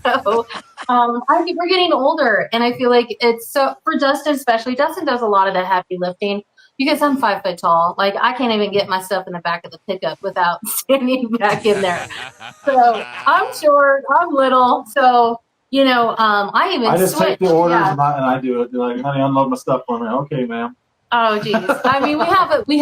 Speaker 6: So we're getting older. And I feel like it's so, for Dustin especially, Dustin does a lot of the heavy lifting. Because I'm 5 foot tall. Like, I can't even get my stuff in the back of the pickup without standing back in there. So I'm short, I'm little. So, I even
Speaker 7: I just
Speaker 6: switch.
Speaker 7: take the orders
Speaker 6: Yeah.
Speaker 7: and I do it. They're like, honey, unload my stuff for me. Okay, ma'am.
Speaker 6: Oh, geez. I mean, we have a, we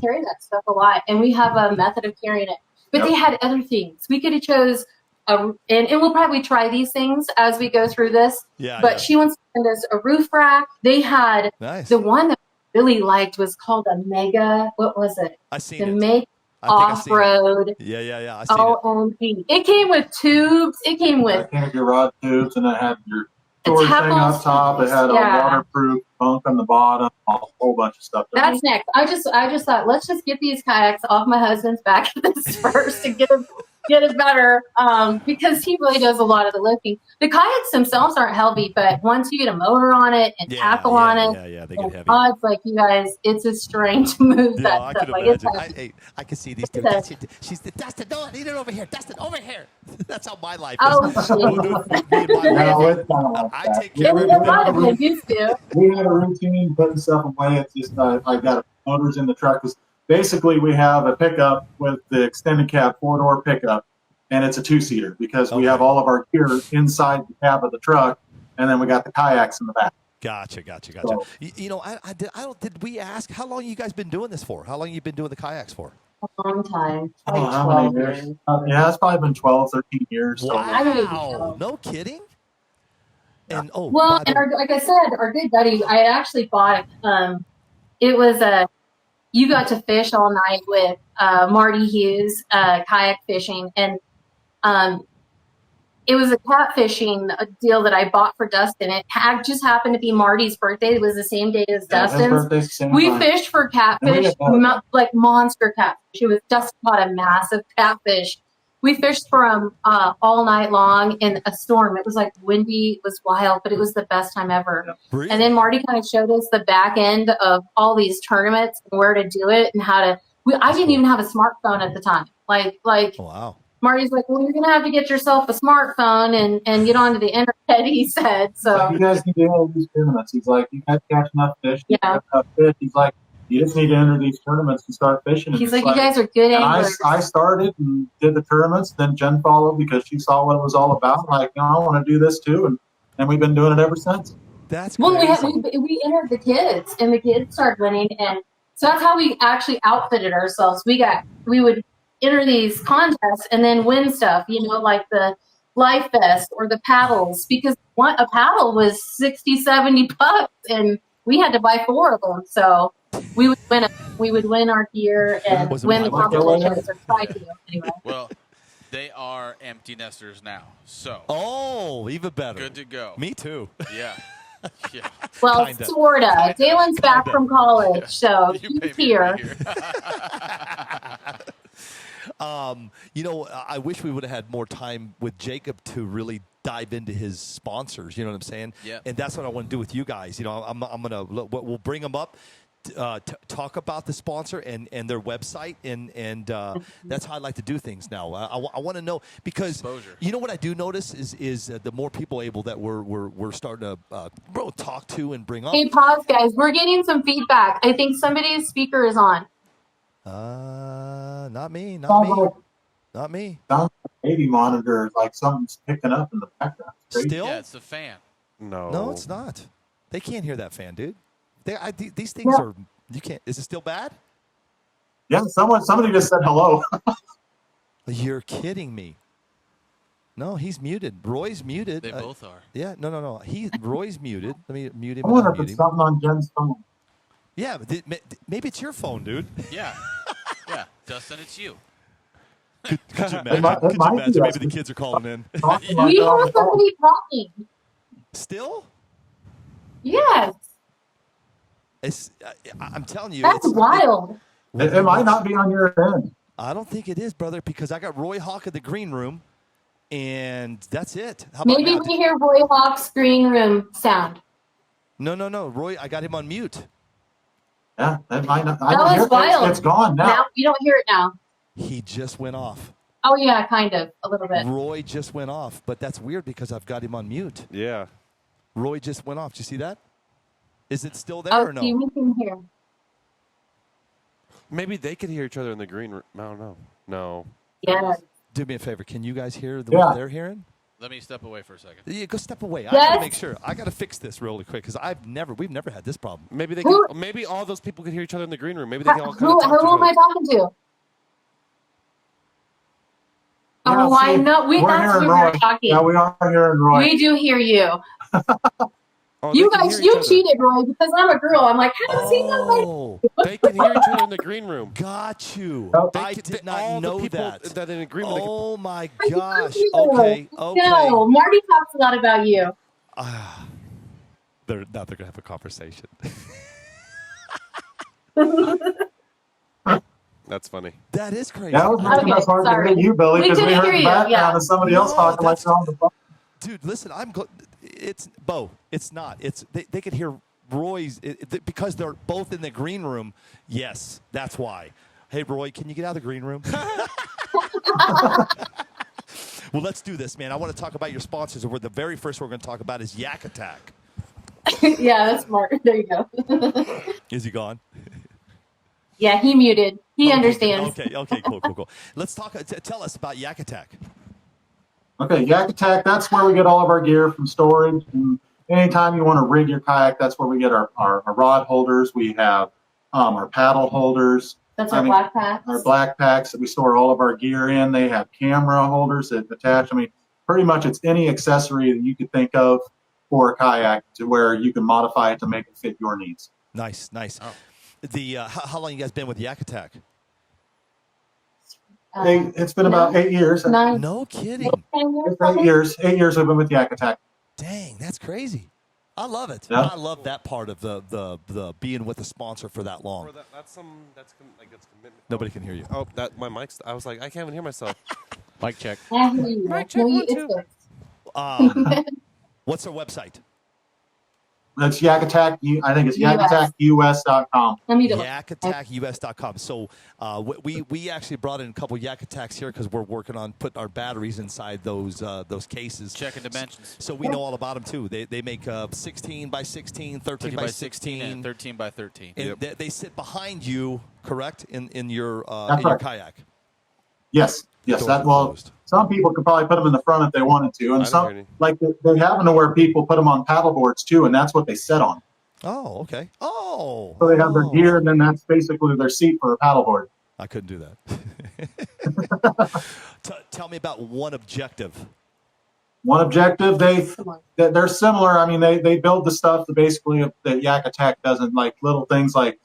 Speaker 6: carry that stuff a lot, and we have a method of carrying it. But
Speaker 7: Yep.
Speaker 6: they had other things. We could have chose, and we'll probably try these things as we go through this.
Speaker 2: Yeah.
Speaker 6: But she wants to send us a roof rack. They had
Speaker 2: Nice.
Speaker 6: the one that I really liked was called a Mega. What was it?
Speaker 2: I seen
Speaker 6: The
Speaker 2: it.
Speaker 6: Make
Speaker 2: I think I
Speaker 6: Off
Speaker 2: seen it.
Speaker 6: Road.
Speaker 2: Yeah. I seen it.
Speaker 6: OMG. It came with tubes. It came with
Speaker 7: It came with your rod tubes, and it had your storage thing
Speaker 6: tackles.
Speaker 7: up top. It had
Speaker 6: Yeah.
Speaker 7: a waterproof bunk on the bottom, a whole bunch of stuff.
Speaker 6: That's next. I just thought, let's just get these kayaks off my husband's back this first and get it better, because he really does a lot of the lifting. The kayaks themselves aren't heavy, but once you get a motor on it and tackle on it,
Speaker 2: Yeah, they get
Speaker 6: and
Speaker 2: heavy.
Speaker 6: odds, like, you guys, it's a strain to move
Speaker 2: Yeah,
Speaker 6: that
Speaker 2: I
Speaker 6: stuff.
Speaker 2: could
Speaker 6: Like, it's
Speaker 2: imagine.
Speaker 6: heavy.
Speaker 2: I can see these two.
Speaker 6: It's
Speaker 2: She's the Dustin. No, I need it over here. Dustin, over here. That's how my life is.
Speaker 6: Oh,
Speaker 2: Me
Speaker 6: shit.
Speaker 2: and my
Speaker 7: No,
Speaker 2: wife,
Speaker 7: it's kind of like
Speaker 2: I
Speaker 7: that.
Speaker 2: take care of
Speaker 6: It
Speaker 2: everything.
Speaker 6: might have been used to.
Speaker 7: We have a routine putting stuff away. It's just I got motors in the truck. 'Cause basically, we have a pickup with the extended cab 4-door pickup, and it's a 2-seater because we have all of our gear inside the cab of the truck, and then we got the kayaks in the back.
Speaker 2: Gotcha.
Speaker 7: So-
Speaker 2: Did we ask how long you guys been doing this for? How long you been doing the kayaks for?
Speaker 6: A long time.
Speaker 7: I
Speaker 6: Like
Speaker 7: don't know how many
Speaker 6: 12
Speaker 7: years.
Speaker 6: years.
Speaker 7: Yeah, it's probably been 12, 13 years. So
Speaker 6: I don't even
Speaker 2: Wow.
Speaker 6: know.
Speaker 2: No kidding. And
Speaker 6: Well,
Speaker 2: by
Speaker 6: and
Speaker 2: the-
Speaker 6: like I said, our good buddy, I actually bought, it was you got to fish all night with Marty Hughes, kayak fishing. And it was a catfishing deal that I bought for Dustin. It just happened to be Marty's birthday. It was the same day as
Speaker 7: yeah, his
Speaker 6: Dustin's.
Speaker 7: birthday's the same
Speaker 6: We
Speaker 7: time.
Speaker 6: fished for
Speaker 7: And we
Speaker 6: catfish,
Speaker 7: had another
Speaker 6: like monster catfish. It was Dustin caught a massive catfish. We fished for him all night long in a storm. It was like windy, it was wild, but it was the best time ever.
Speaker 2: Really?
Speaker 6: And then Marty kind of showed us the back end of all these tournaments and where to do it and how to. I didn't even have a smartphone at the time. Like
Speaker 2: Oh, wow.
Speaker 6: Marty's like, well, you're gonna have to get yourself a smartphone and get onto the internet. He said so.
Speaker 7: You guys need to enter these tournaments. He's like, you guys catch enough fish. You
Speaker 6: Yeah.
Speaker 7: catch enough fish. He's like, you just need to enter these tournaments and start fishing. And
Speaker 6: He's
Speaker 7: it's
Speaker 6: like, you guys are good
Speaker 7: and
Speaker 6: anglers.
Speaker 7: I started and did the tournaments. Then Jen followed because she saw what it was all about. Like, I want to do this too. And we've been doing it ever since.
Speaker 2: That's
Speaker 6: Well,
Speaker 2: crazy.
Speaker 6: we entered the kids, and the kids started winning, and so that's how we actually outfitted ourselves. We would enter these contests and then win stuff, like the life vest or the paddles, because a paddle was $60-$70, and we had to buy 4 of them. So we would win our gear and
Speaker 2: Was it
Speaker 6: win the
Speaker 2: my luck?
Speaker 6: competitions or try to anyway.
Speaker 4: Well, they are empty nesters now, so
Speaker 2: Oh, even better.
Speaker 4: good to go.
Speaker 2: Me too.
Speaker 4: Yeah. Yeah.
Speaker 6: Well,
Speaker 2: Kinda.
Speaker 6: sorta. Dalen's back from college, so
Speaker 4: You pay
Speaker 6: he's
Speaker 4: me
Speaker 6: here.
Speaker 4: to be
Speaker 2: I wish we would have had more time with Jacob to really dive into his sponsors. You know what I'm saying?
Speaker 4: Yeah.
Speaker 2: And that's what I want to do with you guys. You know, I'm gonna we'll bring them up. Talk about the sponsor and their website, and that's how I like to do things now. I want to know, because
Speaker 4: Exposure.
Speaker 2: you know what I do notice is the more people able that we're starting to talk to and bring up.
Speaker 6: Hey, pause, guys. We're getting some feedback. I think somebody's speaker is on.
Speaker 2: Not me,
Speaker 7: Sounds like,
Speaker 2: not me.
Speaker 7: sounds like a baby monitor, like something's picking up in the background. It's crazy.
Speaker 2: Still?
Speaker 4: Yeah, it's the fan.
Speaker 2: No, it's not. They can't hear that fan, dude. These things are, you can't. Is it still bad?
Speaker 7: Yeah, somebody just said hello.
Speaker 2: You're kidding me. No, he's muted. Roy's muted.
Speaker 4: They both are.
Speaker 2: Yeah, no. Roy's muted. Let me mute him.
Speaker 7: I wonder
Speaker 2: and
Speaker 7: if
Speaker 2: unmute
Speaker 7: it's
Speaker 2: him.
Speaker 7: something on Jen's phone.
Speaker 2: Yeah, but maybe it's your phone, dude.
Speaker 4: Yeah. Yeah. Dustin, it's you.
Speaker 2: Could you
Speaker 7: It
Speaker 2: imagine?
Speaker 7: might
Speaker 2: Could you
Speaker 7: be
Speaker 2: imagine? Maybe
Speaker 7: us.
Speaker 2: the kids are calling in.
Speaker 7: Talking like
Speaker 6: We
Speaker 7: they're on
Speaker 6: have
Speaker 7: the phone.
Speaker 6: somebody talking.
Speaker 2: Still?
Speaker 6: Yes,
Speaker 2: I'm telling you,
Speaker 6: that's wild.
Speaker 7: It might not be on your end.
Speaker 2: I don't think it is, brother, because I got Roy Hawk in the green room, and that's it. How about
Speaker 6: Maybe
Speaker 2: now?
Speaker 6: we hear Roy Hawk's green room sound.
Speaker 2: No. Roy, I got him on mute.
Speaker 7: Yeah, that might not. I
Speaker 6: That
Speaker 7: don't
Speaker 6: was
Speaker 7: hear it.
Speaker 6: wild.
Speaker 7: It's gone now.
Speaker 6: Now you don't hear it now.
Speaker 2: He just went off.
Speaker 6: Oh yeah, kind of a little bit.
Speaker 2: Roy just went off, but that's weird because I've got him on mute.
Speaker 3: Yeah.
Speaker 2: Roy just went off. Did you see that? Is it still there
Speaker 6: Oh,
Speaker 2: or no?
Speaker 6: see, we can hear.
Speaker 3: Maybe they could hear each other in the green room. I don't know. No.
Speaker 6: Yeah.
Speaker 2: Do me a favor. Can you guys hear
Speaker 7: Yeah.
Speaker 2: what they're hearing?
Speaker 4: Let me step away for a second.
Speaker 2: Yeah, go step away. I
Speaker 6: Yes.
Speaker 2: gotta make sure. I gotta fix this really quick because we've never had this problem.
Speaker 3: Maybe they
Speaker 6: Who-
Speaker 3: could, maybe all those people could hear each other in the green room. Maybe they can all kind
Speaker 6: Who
Speaker 3: of talk to
Speaker 6: am I
Speaker 3: each
Speaker 6: talking to?
Speaker 7: Yeah,
Speaker 6: Oh, I
Speaker 7: see,
Speaker 6: know.
Speaker 7: we're
Speaker 6: That's
Speaker 7: hearing
Speaker 6: who we're
Speaker 7: Roy.
Speaker 6: talking.
Speaker 7: Yeah, we are hearing Roy.
Speaker 6: We do hear you.
Speaker 3: Oh,
Speaker 6: You
Speaker 3: they can
Speaker 6: guys,
Speaker 3: hear each
Speaker 6: you
Speaker 3: other.
Speaker 6: cheated, Roy, because I'm a girl. I'm like, I don't see nobody.
Speaker 2: Oh,
Speaker 3: They can hear each other in the green room.
Speaker 2: got you.
Speaker 7: Oh.
Speaker 2: I
Speaker 3: They-
Speaker 2: did
Speaker 3: all
Speaker 2: not
Speaker 3: the
Speaker 2: know
Speaker 3: people
Speaker 2: that.
Speaker 3: in agreement. they could-
Speaker 2: Oh my
Speaker 6: I know
Speaker 2: gosh.
Speaker 6: you.
Speaker 2: Okay.
Speaker 6: No, Marty talks a lot about you.
Speaker 2: They're gonna have a conversation.
Speaker 3: That's funny.
Speaker 2: That is crazy.
Speaker 7: That was making
Speaker 6: Okay,
Speaker 7: us hard
Speaker 6: sorry.
Speaker 7: to hear you, Billy,
Speaker 6: We
Speaker 7: because we
Speaker 6: couldn't
Speaker 7: heard
Speaker 6: hear
Speaker 7: the
Speaker 6: you,
Speaker 7: background
Speaker 6: yeah.
Speaker 7: of somebody else
Speaker 2: No,
Speaker 7: talking like
Speaker 2: that's-
Speaker 7: they're on the phone.
Speaker 2: Dude, listen, it's Bo. It's not. It's they could hear Roy's because they're both in the green room. Yes, that's why. Hey, Roy, can you get out of the green room? Well, let's do this, man. I want to talk about your sponsors. The very first we're going to talk about is Yak Attack.
Speaker 6: Yeah, that's smart. There you go.
Speaker 2: Is he gone?
Speaker 6: Yeah, he muted. He
Speaker 2: Okay,
Speaker 6: understands.
Speaker 2: Okay, cool. Let's talk. Tell us about Yak Attack.
Speaker 7: Okay, Yak Attack, that's where we get all of our gear from storage. And anytime you want to rig your kayak, that's where we get our rod holders. We have our paddle holders.
Speaker 6: That's
Speaker 7: I
Speaker 6: our
Speaker 7: mean,
Speaker 6: black packs.
Speaker 7: Our black packs that we store all of our gear in. They have camera holders that attach. I mean, pretty much it's any accessory that you could think of for a kayak to where you can modify it to make it fit your needs.
Speaker 2: Nice.
Speaker 4: Oh.
Speaker 2: The how long you guys been with Yak Attack?
Speaker 7: It's been about 8 years.
Speaker 6: 9,
Speaker 2: No kidding.
Speaker 6: 10 years.
Speaker 7: It's 8
Speaker 6: probably.
Speaker 7: years. 8 years we've been with Yak Attack.
Speaker 2: Dang, that's crazy. I love it.
Speaker 7: Yeah.
Speaker 2: I love that part of the being with the sponsor for that long.
Speaker 3: That's commitment.
Speaker 2: Nobody can hear you.
Speaker 3: Oh, that my mic's. I was like, I can't even hear myself.
Speaker 4: Mic check.
Speaker 6: I hear you.
Speaker 3: Mic check,
Speaker 6: No,
Speaker 3: 1,
Speaker 6: it's
Speaker 3: 2.
Speaker 6: good.
Speaker 2: What's their website?
Speaker 7: That's Yak Attack. I think it's
Speaker 6: US.
Speaker 7: yakattackus.com.
Speaker 6: Let me do it.
Speaker 2: YakAttackUS.com. So we actually brought in a couple Yak Attacks here because we're working on putting our batteries inside those cases.
Speaker 4: Checking dimensions.
Speaker 2: So we know all about them too. They make 16 by 16, 13 by
Speaker 4: 16 and 13 by 13.
Speaker 2: And they sit behind you, correct, in your
Speaker 7: That's
Speaker 2: in your
Speaker 7: right.
Speaker 2: kayak.
Speaker 7: Yes.
Speaker 2: Doors
Speaker 7: That
Speaker 2: are
Speaker 7: well.
Speaker 2: closed.
Speaker 7: Some people could probably put them in the front if they wanted to,
Speaker 3: I
Speaker 7: and
Speaker 3: don't
Speaker 7: some
Speaker 3: hear any.
Speaker 7: like they happen to where people put them on paddle boards too, and that's what they set on.
Speaker 2: Oh, okay. Oh.
Speaker 7: So they have their
Speaker 2: oh.
Speaker 7: gear, and then that's basically their seat for a paddleboard.
Speaker 2: I couldn't do that. Tell me about One Objective.
Speaker 7: One Objective, they're similar. I mean, they build the stuff that basically that Yak Attack doesn't, like little things like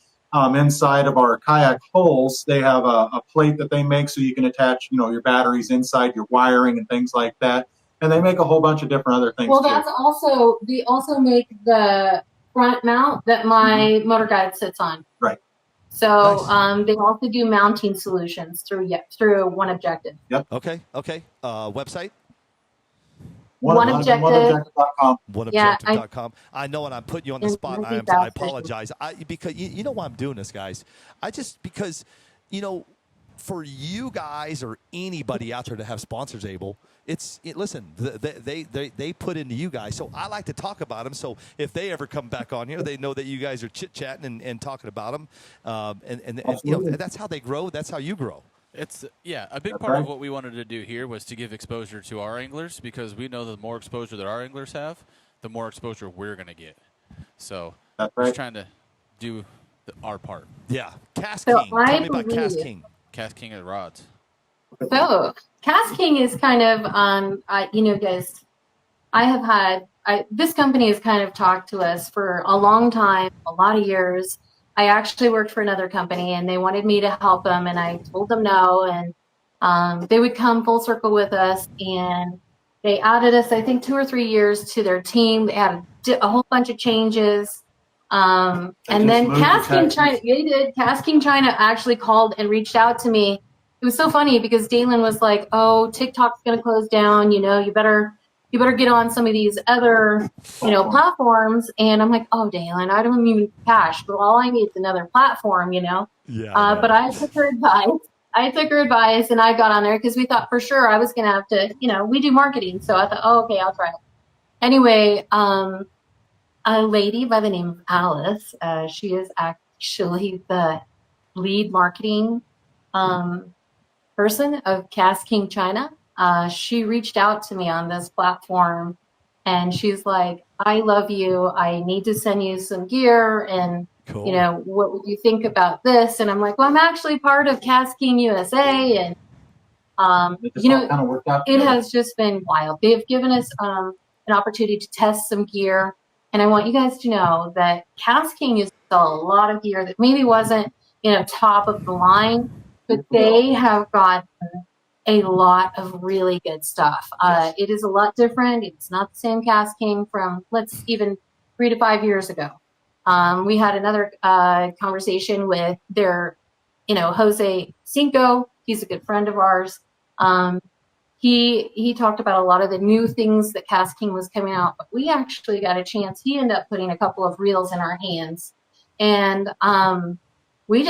Speaker 7: inside of our kayak holes, they have a plate that they make so you can attach, your batteries inside your wiring and things like that. And they make a whole bunch of different other things.
Speaker 6: Well,
Speaker 7: too.
Speaker 6: that's also, we also make the front mount that my motor guide sits on.
Speaker 7: Right.
Speaker 6: So
Speaker 2: Nice.
Speaker 6: they also do mounting solutions through One Objective.
Speaker 2: Okay. Website?
Speaker 7: OneObjective.com.
Speaker 2: OneObjective.com. I know, and I'm putting you on the spot. I apologize. Because you know why I'm doing this, guys. Because, for you guys or anybody out there to have sponsors, Abel, listen, they put into you guys. So I like to talk about them. So if they ever come back on here, they know that you guys are chit-chatting and talking about them. And that's how they grow. That's how you grow.
Speaker 4: It's a big part of what we wanted to do here was to give exposure to our anglers, because we know the more exposure that our anglers have, the more exposure we're going to get. So just trying to do our part.
Speaker 2: Yeah. Cast King. Tell me about Cast King.
Speaker 4: Cast King of rods.
Speaker 6: So Cast King is kind of, guys, this company has kind of talked to us for a long time, a lot of years. I actually worked for another company, and they wanted me to help them, and I told them no, and they would come full circle with us, and they added us, I think, 2 or 3 years to their team. They had a whole bunch of changes, and then Cast King China, Cast King China actually called and reached out to me. It was so funny because Dalen was like, "Oh, TikTok's going to close down. You better get on some of these other, platforms." And I'm like, "Oh, Dalen, I don't even cash, but all I need is another platform, Yeah. But I took her advice. And I got on there because we thought for sure I was going to have to, we do marketing. So I thought, oh, okay, I'll try it. Anyway, a lady by the name of Alice, she is actually the lead marketing person of Cast King China. She reached out to me on this platform, and she's like, "I love you. I need to send you some gear, and
Speaker 2: cool.
Speaker 6: What would you think about this?" And I'm like, "Well, I'm actually part of Cast King USA, and it has just been wild. They've given us an opportunity to test some gear, and I want you guys to know that Cast King used to sell a lot of gear that maybe wasn't top of the line, but they have gotten a lot of really good stuff. It is a lot different. It's not the same Cast King from even 3 to 5 years ago. We had another conversation with their, Jose Cinco. He's a good friend of ours. He talked about a lot of the new things that Cast King was coming out, but we actually got a chance. He ended up putting a couple of reels in our hands, and we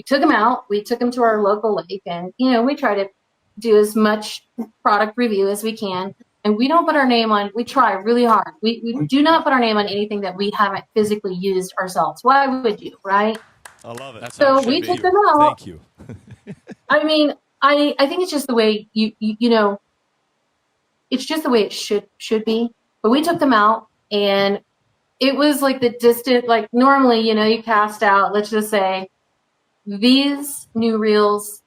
Speaker 6: took him out. We took him to our local lake, and we try to do as much product review as we can. And we don't put our name on. We try really hard. We do not put our name on anything that we haven't physically used ourselves. Why would you, right?
Speaker 2: I love it.
Speaker 6: So we took them out.
Speaker 2: Thank you.
Speaker 6: I mean, I think it's just the way it's just the way it should be. But we took them out, and it was like the distant, like normally, you cast out, let's just say, these new reels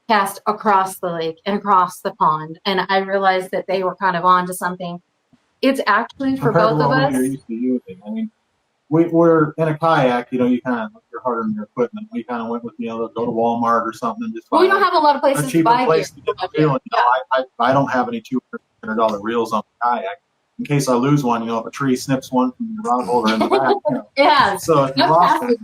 Speaker 6: cast across the lake and across the pond. And I realized that they were kind of on to something. It's actually for both of us.
Speaker 7: I mean, we're in a kayak, you kind of look harder in your equipment. We kind of went with, go to Walmart or something. And just
Speaker 6: we don't have a lot of places to buy
Speaker 7: place to get the reel. I don't have any $200 reels on the kayak. In case I lose one, if a tree snips one from the rod holder in the back.
Speaker 6: Yeah.
Speaker 7: So if you lost it.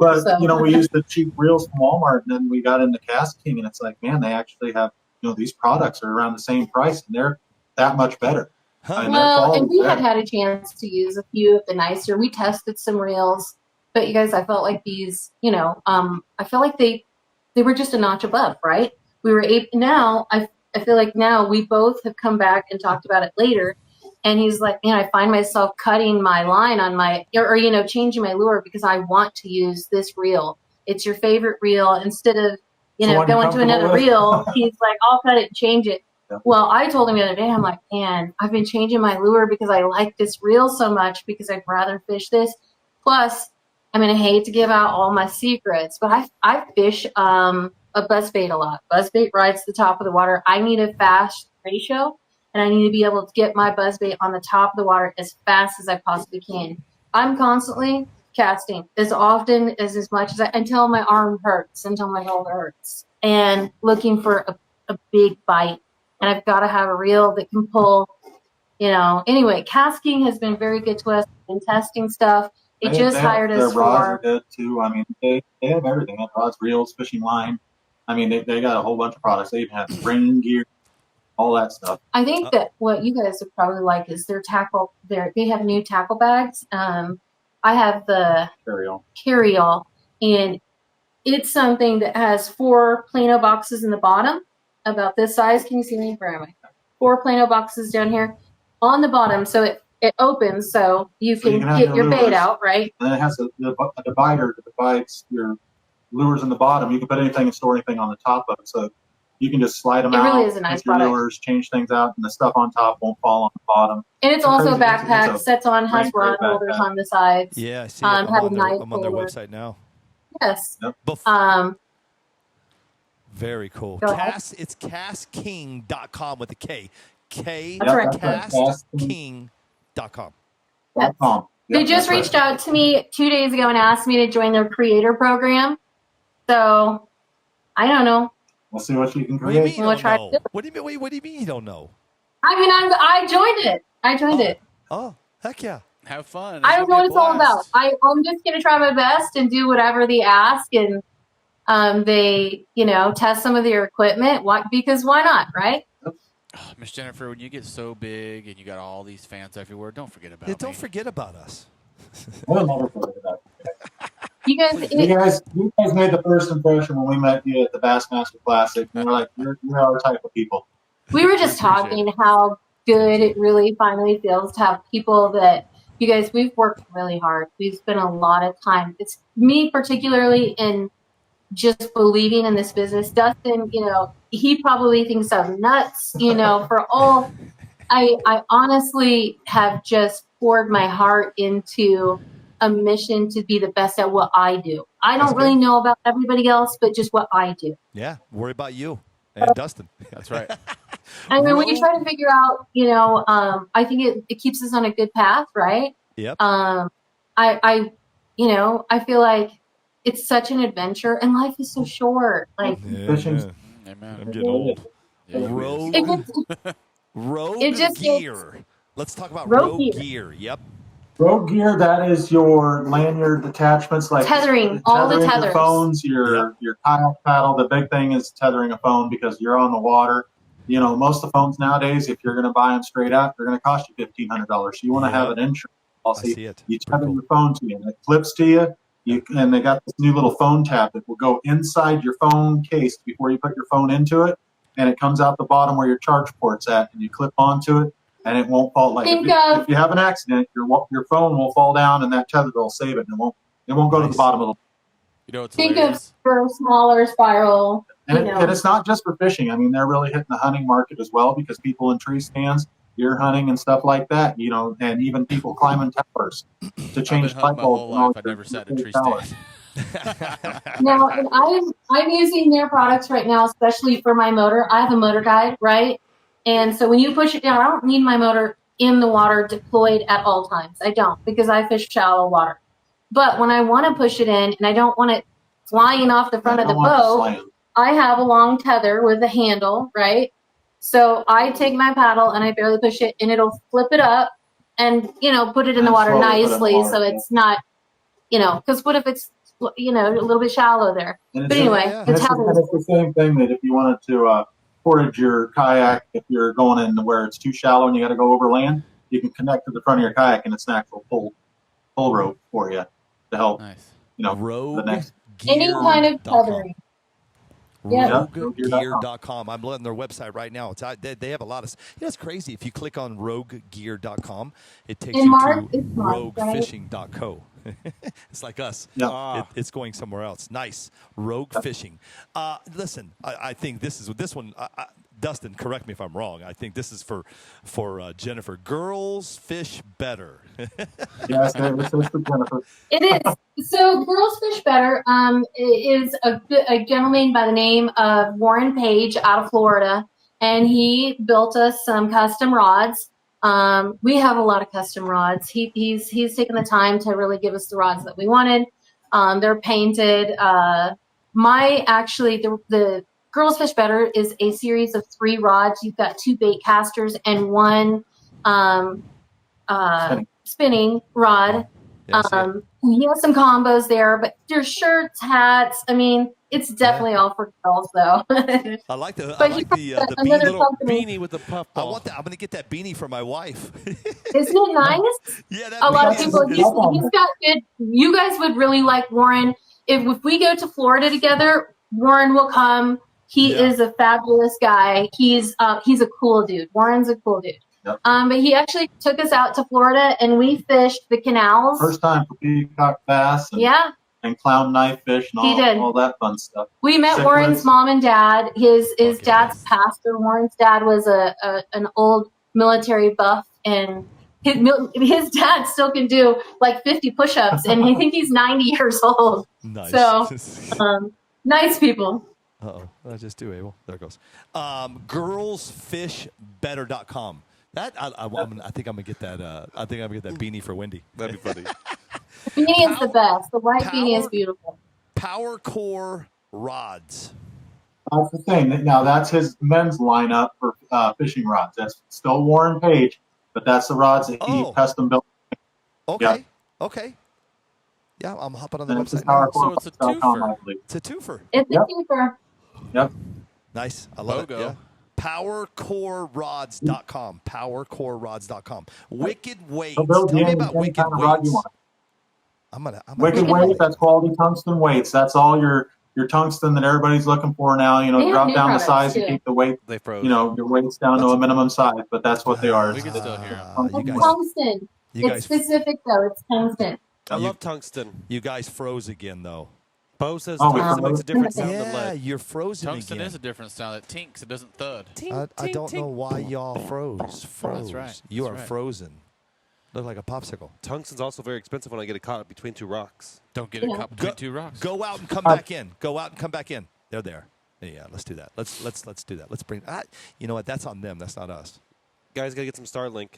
Speaker 7: But, we used the cheap reels from Walmart, and then we got into Cast King, and it's like, man, they actually have, these products are around the same price, and they're that much better.
Speaker 6: Well, and we had a chance to use a few of the nicer. We tested some reels, but you guys, I felt like these, I feel like they were just a notch above, right? We were able, now, I feel like now we both have come back and talked about it later. And he's like, man, I find myself cutting my line on my, or changing my lure because I want to use this reel. It's your favorite reel. Instead of, going to another reel, he's like, I'll cut it and change it. Yeah. Well, I told him the other day, I'm like, man, I've been changing my lure because I like this reel so much because I'd rather fish this. Plus, I hate to give out all my secrets, but I fish a buzzbait a lot. Buzzbait rides the top of the water. I need a fast ratio. And I need to be able to get my buzzbait on the top of the water as fast as I possibly can. I'm constantly casting as often as much as until my arm hurts, until my shoulder hurts, and looking for a big bite. And I've got to have a reel that can pull, Anyway, Cast King has been very good to us in testing stuff. They hired us
Speaker 7: for. Their rods are good too. They have everything. They have rods, reels, fishing line. They got a whole bunch of products. They even have rain gear. all that stuff.
Speaker 6: I think that what you guys would probably like is their tackle. They have new tackle bags. I have the carry-all, and it's something that has 4 Plano boxes in the bottom, about this size. Can you see me? Where am I? 4 Plano boxes down here on the bottom, so it opens so you can get your bait out, right?
Speaker 7: And then it has a divider that divides your lures in the bottom. You can put anything and store anything on the top of it, so you can just slide them out.
Speaker 6: It really is a nice product.
Speaker 7: Lures, change things out, and the stuff on top won't fall on the bottom.
Speaker 6: And it's also a backpack, sets on, has rod holders on the sides.
Speaker 2: Yeah, I see it. I'm on their website now.
Speaker 6: Yes.
Speaker 7: Yep.
Speaker 2: Very cool. It's CastKing.com with a K.
Speaker 6: That's right.
Speaker 2: CastKing.com.
Speaker 6: Yes. They just reached out to me 2 days ago and asked me to join their creator program. So, I don't know.
Speaker 7: We'll see what you can
Speaker 2: create.
Speaker 7: What
Speaker 2: do you mean you don't know?
Speaker 6: I mean, I joined it.
Speaker 2: Oh, heck yeah.
Speaker 4: Have fun.
Speaker 6: I don't know what it's all about. I'm just going to try my best and do whatever they ask. And they, test some of their equipment. Because why not, right?
Speaker 4: Miss Jennifer, when you get so big and you got all these fans everywhere, don't forget about me.
Speaker 2: Don't forget about us.
Speaker 7: We'll never forget about
Speaker 6: you. You
Speaker 7: guys made the first impression when we met you at the Bassmaster Classic. We were like, you're our type of people.
Speaker 6: We were just talking how good it really finally feels to have people that, you guys, we've worked really hard. We've spent a lot of time. It's me particularly in just believing in this business. Dustin, he probably thinks I'm nuts, for all. I honestly have just poured my heart into a mission to be the best at what I do. I don't really know about everybody else, but just what I do.
Speaker 2: Yeah, worry about you and Dustin.
Speaker 4: That's right.
Speaker 6: I mean, when you try to figure out, I think it keeps us on a good path, right?
Speaker 2: Yep.
Speaker 6: I feel like it's such an adventure, and life is so short. Like,
Speaker 4: Amen.
Speaker 2: I'm getting old. Rogue gear. Let's talk about Rogue gear. Yep.
Speaker 7: Rogue gear, that is your lanyard attachments, like
Speaker 6: tethering all the tethers.
Speaker 7: Your phones, your kayak paddle. The big thing is tethering a phone because you're on the water. Most of the phones nowadays, if you're going to buy them straight out, they're going to cost you $1,500. So you want to have an insurance policy.
Speaker 2: I see it.
Speaker 7: You tether your phone to you, and it flips to you. And they got this new little phone tab that will go inside your phone case before you put your phone into it, and it comes out the bottom where your charge port's at, and you clip onto it, and it won't fall. Like if you have an accident, your phone will fall down, and that tether will save it, and it won't go to the bottom of the.
Speaker 4: It's
Speaker 6: think
Speaker 4: hilarious.
Speaker 6: of for a smaller spiral.
Speaker 7: And it's not just for fishing. I mean, they're really hitting the hunting market as well, because people in tree stands, deer hunting and stuff like that, and even people climbing towers to change pipe bulbs.
Speaker 4: I've never sat in a tree stand.
Speaker 6: Now, and I'm using their products right now, especially for my motor. I have a motor guide, right? And so when you push it down, I don't need my motor in the water deployed at all times. I don't, because I fish shallow water. But when I want to push it in and I don't want it flying off the front of the boat, I have a long tether with a handle, right? So I take my paddle and I barely push it, and it'll flip it up and, put it in the water nicely. So it's not, because what if it's, a little bit shallow there. But anyway,
Speaker 7: it's the same thing that if you wanted to portage your kayak, if you're going in where it's too shallow and you got to go over land, you can connect to the front of your kayak, and it's an actual pull rope for you to help.
Speaker 4: Nice.
Speaker 2: Rogue
Speaker 7: the next
Speaker 6: any kind of tethering.
Speaker 2: RogueGear.com. I'm on their website right now. They have a lot of. It's crazy. If you click on RogueGear.com, it takes you to RogueFishing.co. It's like us.
Speaker 7: Yeah.
Speaker 2: It's going somewhere else. Nice. Rogue Fishing. Listen, I think this one. Dustin, correct me if I'm wrong. I think this is for Jennifer. Girls fish better.
Speaker 7: Yes, this is for Jennifer.
Speaker 6: It is. So Girls Fish Better is a gentleman by the name of Warren Page out of Florida, and he built us some custom rods. We have a lot of custom rods. He's taken the time to really give us the rods that we wanted. They're painted. The Girls Fish Better is a series of 3 rods. You've got 2 bait casters and 1 spinning rod. He has some combos there, but there's shirts, hats. I mean, It's definitely all for girls, though.
Speaker 2: I like the
Speaker 6: But
Speaker 2: the
Speaker 6: another
Speaker 2: beanie.
Speaker 6: company.
Speaker 3: Beanie with the puff
Speaker 2: I
Speaker 3: ball.
Speaker 2: want that. I'm gonna get that beanie for my wife.
Speaker 6: Isn't it nice?
Speaker 2: Yeah, that
Speaker 6: A lot of
Speaker 2: beanie
Speaker 6: people.
Speaker 2: is-
Speaker 6: He's got good. You guys would really like Warren. If we go to Florida together, Warren will come. He
Speaker 2: Yeah.
Speaker 6: is a fabulous guy. He's a cool dude. Warren's a cool dude.
Speaker 7: Yep.
Speaker 6: But he actually took us out to Florida and we fished the canals.
Speaker 7: First time for peacock bass and clown knife fish and
Speaker 6: He did.
Speaker 7: all that fun stuff.
Speaker 6: We met
Speaker 7: Cichlids.
Speaker 6: Warren's mom and dad. His
Speaker 2: Okay.
Speaker 6: dad's pastor. Warren's dad was an old military buff, and his dad still can do like 50 push-ups, and I think he's 90 years old.
Speaker 2: Nice.
Speaker 6: So, nice people.
Speaker 2: Uh-oh. I just do, Abel. There it goes. Girlsfishbetter.com. That I think I'm gonna get that. I think I'm gonna get that beanie for Wendy.
Speaker 3: That'd be funny.
Speaker 6: The beanie is the best. The white beanie is beautiful.
Speaker 2: Power Core rods.
Speaker 7: That's the thing. Now that's his men's lineup for fishing rods. That's still Warren Page, but that's the rods that he
Speaker 2: Oh.
Speaker 7: custom built.
Speaker 2: Okay.
Speaker 7: Yeah.
Speaker 2: Okay. Yeah, I'm hopping on the
Speaker 7: And it's
Speaker 2: website now.
Speaker 4: So it's a
Speaker 7: powercore.com,
Speaker 4: twofer.
Speaker 7: I believe.
Speaker 2: It's a twofer.
Speaker 6: It's
Speaker 7: Yep.
Speaker 6: a keeper.
Speaker 7: Yep.
Speaker 2: Nice. I love
Speaker 4: Logo.
Speaker 2: it. Yeah. PowerCoreRods.com. PowerCoreRods.com. Wicked Weights.
Speaker 7: So build
Speaker 2: Tell me
Speaker 7: any
Speaker 2: about Wicked
Speaker 7: kind of rod you
Speaker 2: Weights.
Speaker 7: want.
Speaker 2: I'm gonna
Speaker 7: Wicked weights, that's quality tungsten weights. That's all your tungsten that everybody's looking for now. You know,
Speaker 6: They have
Speaker 7: drop
Speaker 6: new
Speaker 7: down the
Speaker 6: products,
Speaker 7: size and
Speaker 6: too.
Speaker 7: keep the weight,
Speaker 3: They froze.
Speaker 7: you know, your weights down to a minimum size, but that's what they are.
Speaker 4: We can still hear 'em.
Speaker 2: You
Speaker 6: It's
Speaker 2: guys,
Speaker 6: tungsten.
Speaker 2: you
Speaker 6: It's
Speaker 2: guys,
Speaker 6: specific though. It's tungsten.
Speaker 3: I
Speaker 2: you-
Speaker 3: love tungsten.
Speaker 2: you guys froze again though.
Speaker 3: Bo says
Speaker 7: Oh, we
Speaker 3: tungsten
Speaker 7: froze?
Speaker 3: makes a different sound than
Speaker 2: Yeah,
Speaker 3: lead.
Speaker 2: you're frozen
Speaker 4: Tungsten
Speaker 2: again.
Speaker 4: is a different sound. It tinks. It doesn't thud.
Speaker 2: I don't know why y'all froze. Froze.
Speaker 4: right.
Speaker 2: You
Speaker 4: That's
Speaker 2: are
Speaker 4: right.
Speaker 2: frozen. Look like a popsicle.
Speaker 3: Tungsten's also very expensive when I get it caught between two rocks.
Speaker 4: Don't get it caught between two rocks.
Speaker 2: Go out and come back in. Go out and come back in. They're there. Yeah, let's do that. Let's do that. Let's bring. You know what? That's on them. That's not us.
Speaker 3: Guys, gotta get some Starlink.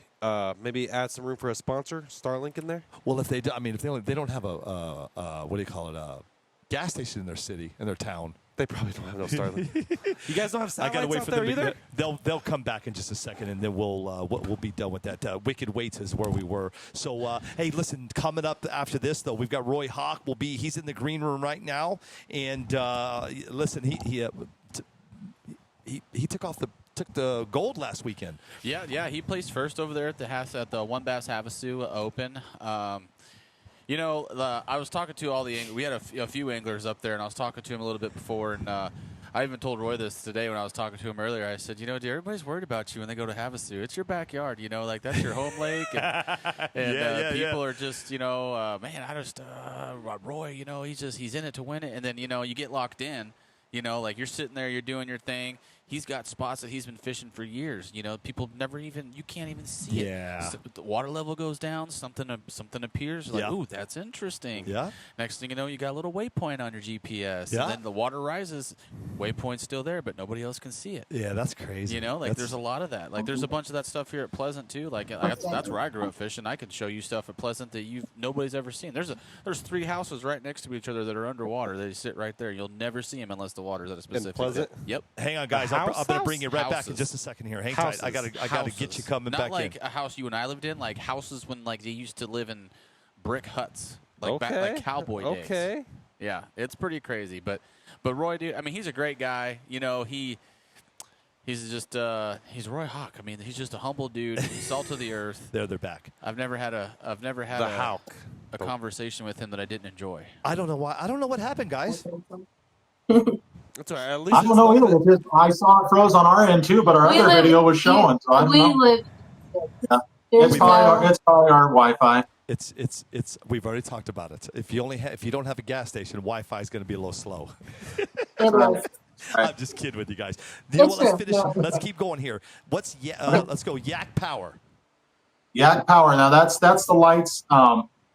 Speaker 3: Maybe add some room for a sponsor. Starlink in there.
Speaker 2: Well, if they do, I mean, if they don't have a what do you call it? A gas station in their city, in their town.
Speaker 3: They probably don't have no Starlink. You guys don't have
Speaker 2: I gotta
Speaker 3: satellites
Speaker 2: wait
Speaker 3: out
Speaker 2: for
Speaker 3: there
Speaker 2: them.
Speaker 3: either.
Speaker 2: They'll come back in just a second, and then we'll be done with that. Wicked Weights is where we were. So hey, listen, coming up after this though, we've got Roy Hawk. He's in the green room right now, and listen, he took the gold last weekend.
Speaker 4: Yeah. He placed first over there at the OneBass Havasu Open. You know, I was talking to all the we had a few anglers up there, and I was talking to him a little bit before, and I even told Roy this today when I was talking to him earlier. I said, you know, dude, everybody's worried about you when they go to Havasu. It's your backyard, you know, like that's your home lake, and people are just, you know, man, Roy, you know, he's in it to win it, and then you know you get locked in, you know, like you're sitting there, you're doing your thing. He's got spots that he's been fishing for years. You know, people you can't even see
Speaker 2: Yeah.
Speaker 4: it. So the water level goes down, something appears. Like,
Speaker 2: Yeah.
Speaker 4: ooh, that's interesting.
Speaker 2: Yeah.
Speaker 4: Next thing you know, you got a little waypoint on your GPS.
Speaker 2: Yeah.
Speaker 4: And then the water rises, waypoint's still there, but nobody else can see it.
Speaker 2: Yeah, that's crazy.
Speaker 4: You know, like there's a lot of that. Like there's a bunch of that stuff here at Pleasant too. Like that's where I grew up fishing. I can show you stuff at Pleasant that nobody's ever seen. There's 3 houses right next to each other that are underwater. They sit right there. You'll never see them unless the water's at a specific
Speaker 3: Pleasant?
Speaker 4: depth. Yep.
Speaker 2: Hang on, guys. I'm going to bring you right back in
Speaker 4: Houses.
Speaker 2: just a second here. Hang
Speaker 3: Houses.
Speaker 2: tight. I got to get you coming
Speaker 4: Not
Speaker 2: back
Speaker 4: like
Speaker 2: in.
Speaker 4: a house you and I lived in, like houses when like they used to live in brick huts, like back
Speaker 3: Okay.
Speaker 4: like cowboy days.
Speaker 3: Okay.
Speaker 4: Yeah, it's pretty crazy. But Roy, dude, I mean, he's a great guy. You know, he's just he's Roy Hawk. I mean, he's just a humble dude. He's salt of the earth.
Speaker 2: They're back.
Speaker 4: I've never had
Speaker 3: The
Speaker 4: a
Speaker 3: Hawk.
Speaker 4: conversation with him that I didn't enjoy.
Speaker 2: I don't know why. I don't know what happened, guys.
Speaker 3: That's all right. At least
Speaker 7: I don't know either. It's just, I saw it froze on our end too, but our
Speaker 6: We
Speaker 7: other
Speaker 6: live-
Speaker 7: video was showing, so I don't
Speaker 6: We
Speaker 7: know.
Speaker 6: live.
Speaker 7: Yeah.
Speaker 6: There's
Speaker 7: It's probably our Wi-Fi.
Speaker 2: It's. We've already talked about it. If you don't have a gas station, Wi-Fi is going to be a little slow.
Speaker 6: It was.
Speaker 7: Right.
Speaker 2: I'm just kidding with you guys. You know
Speaker 6: It's
Speaker 2: what, let's
Speaker 6: true.
Speaker 2: finish.
Speaker 6: No.
Speaker 2: Let's keep going here. Let's go. Yak Power.
Speaker 7: Yak Power. Now that's the lights.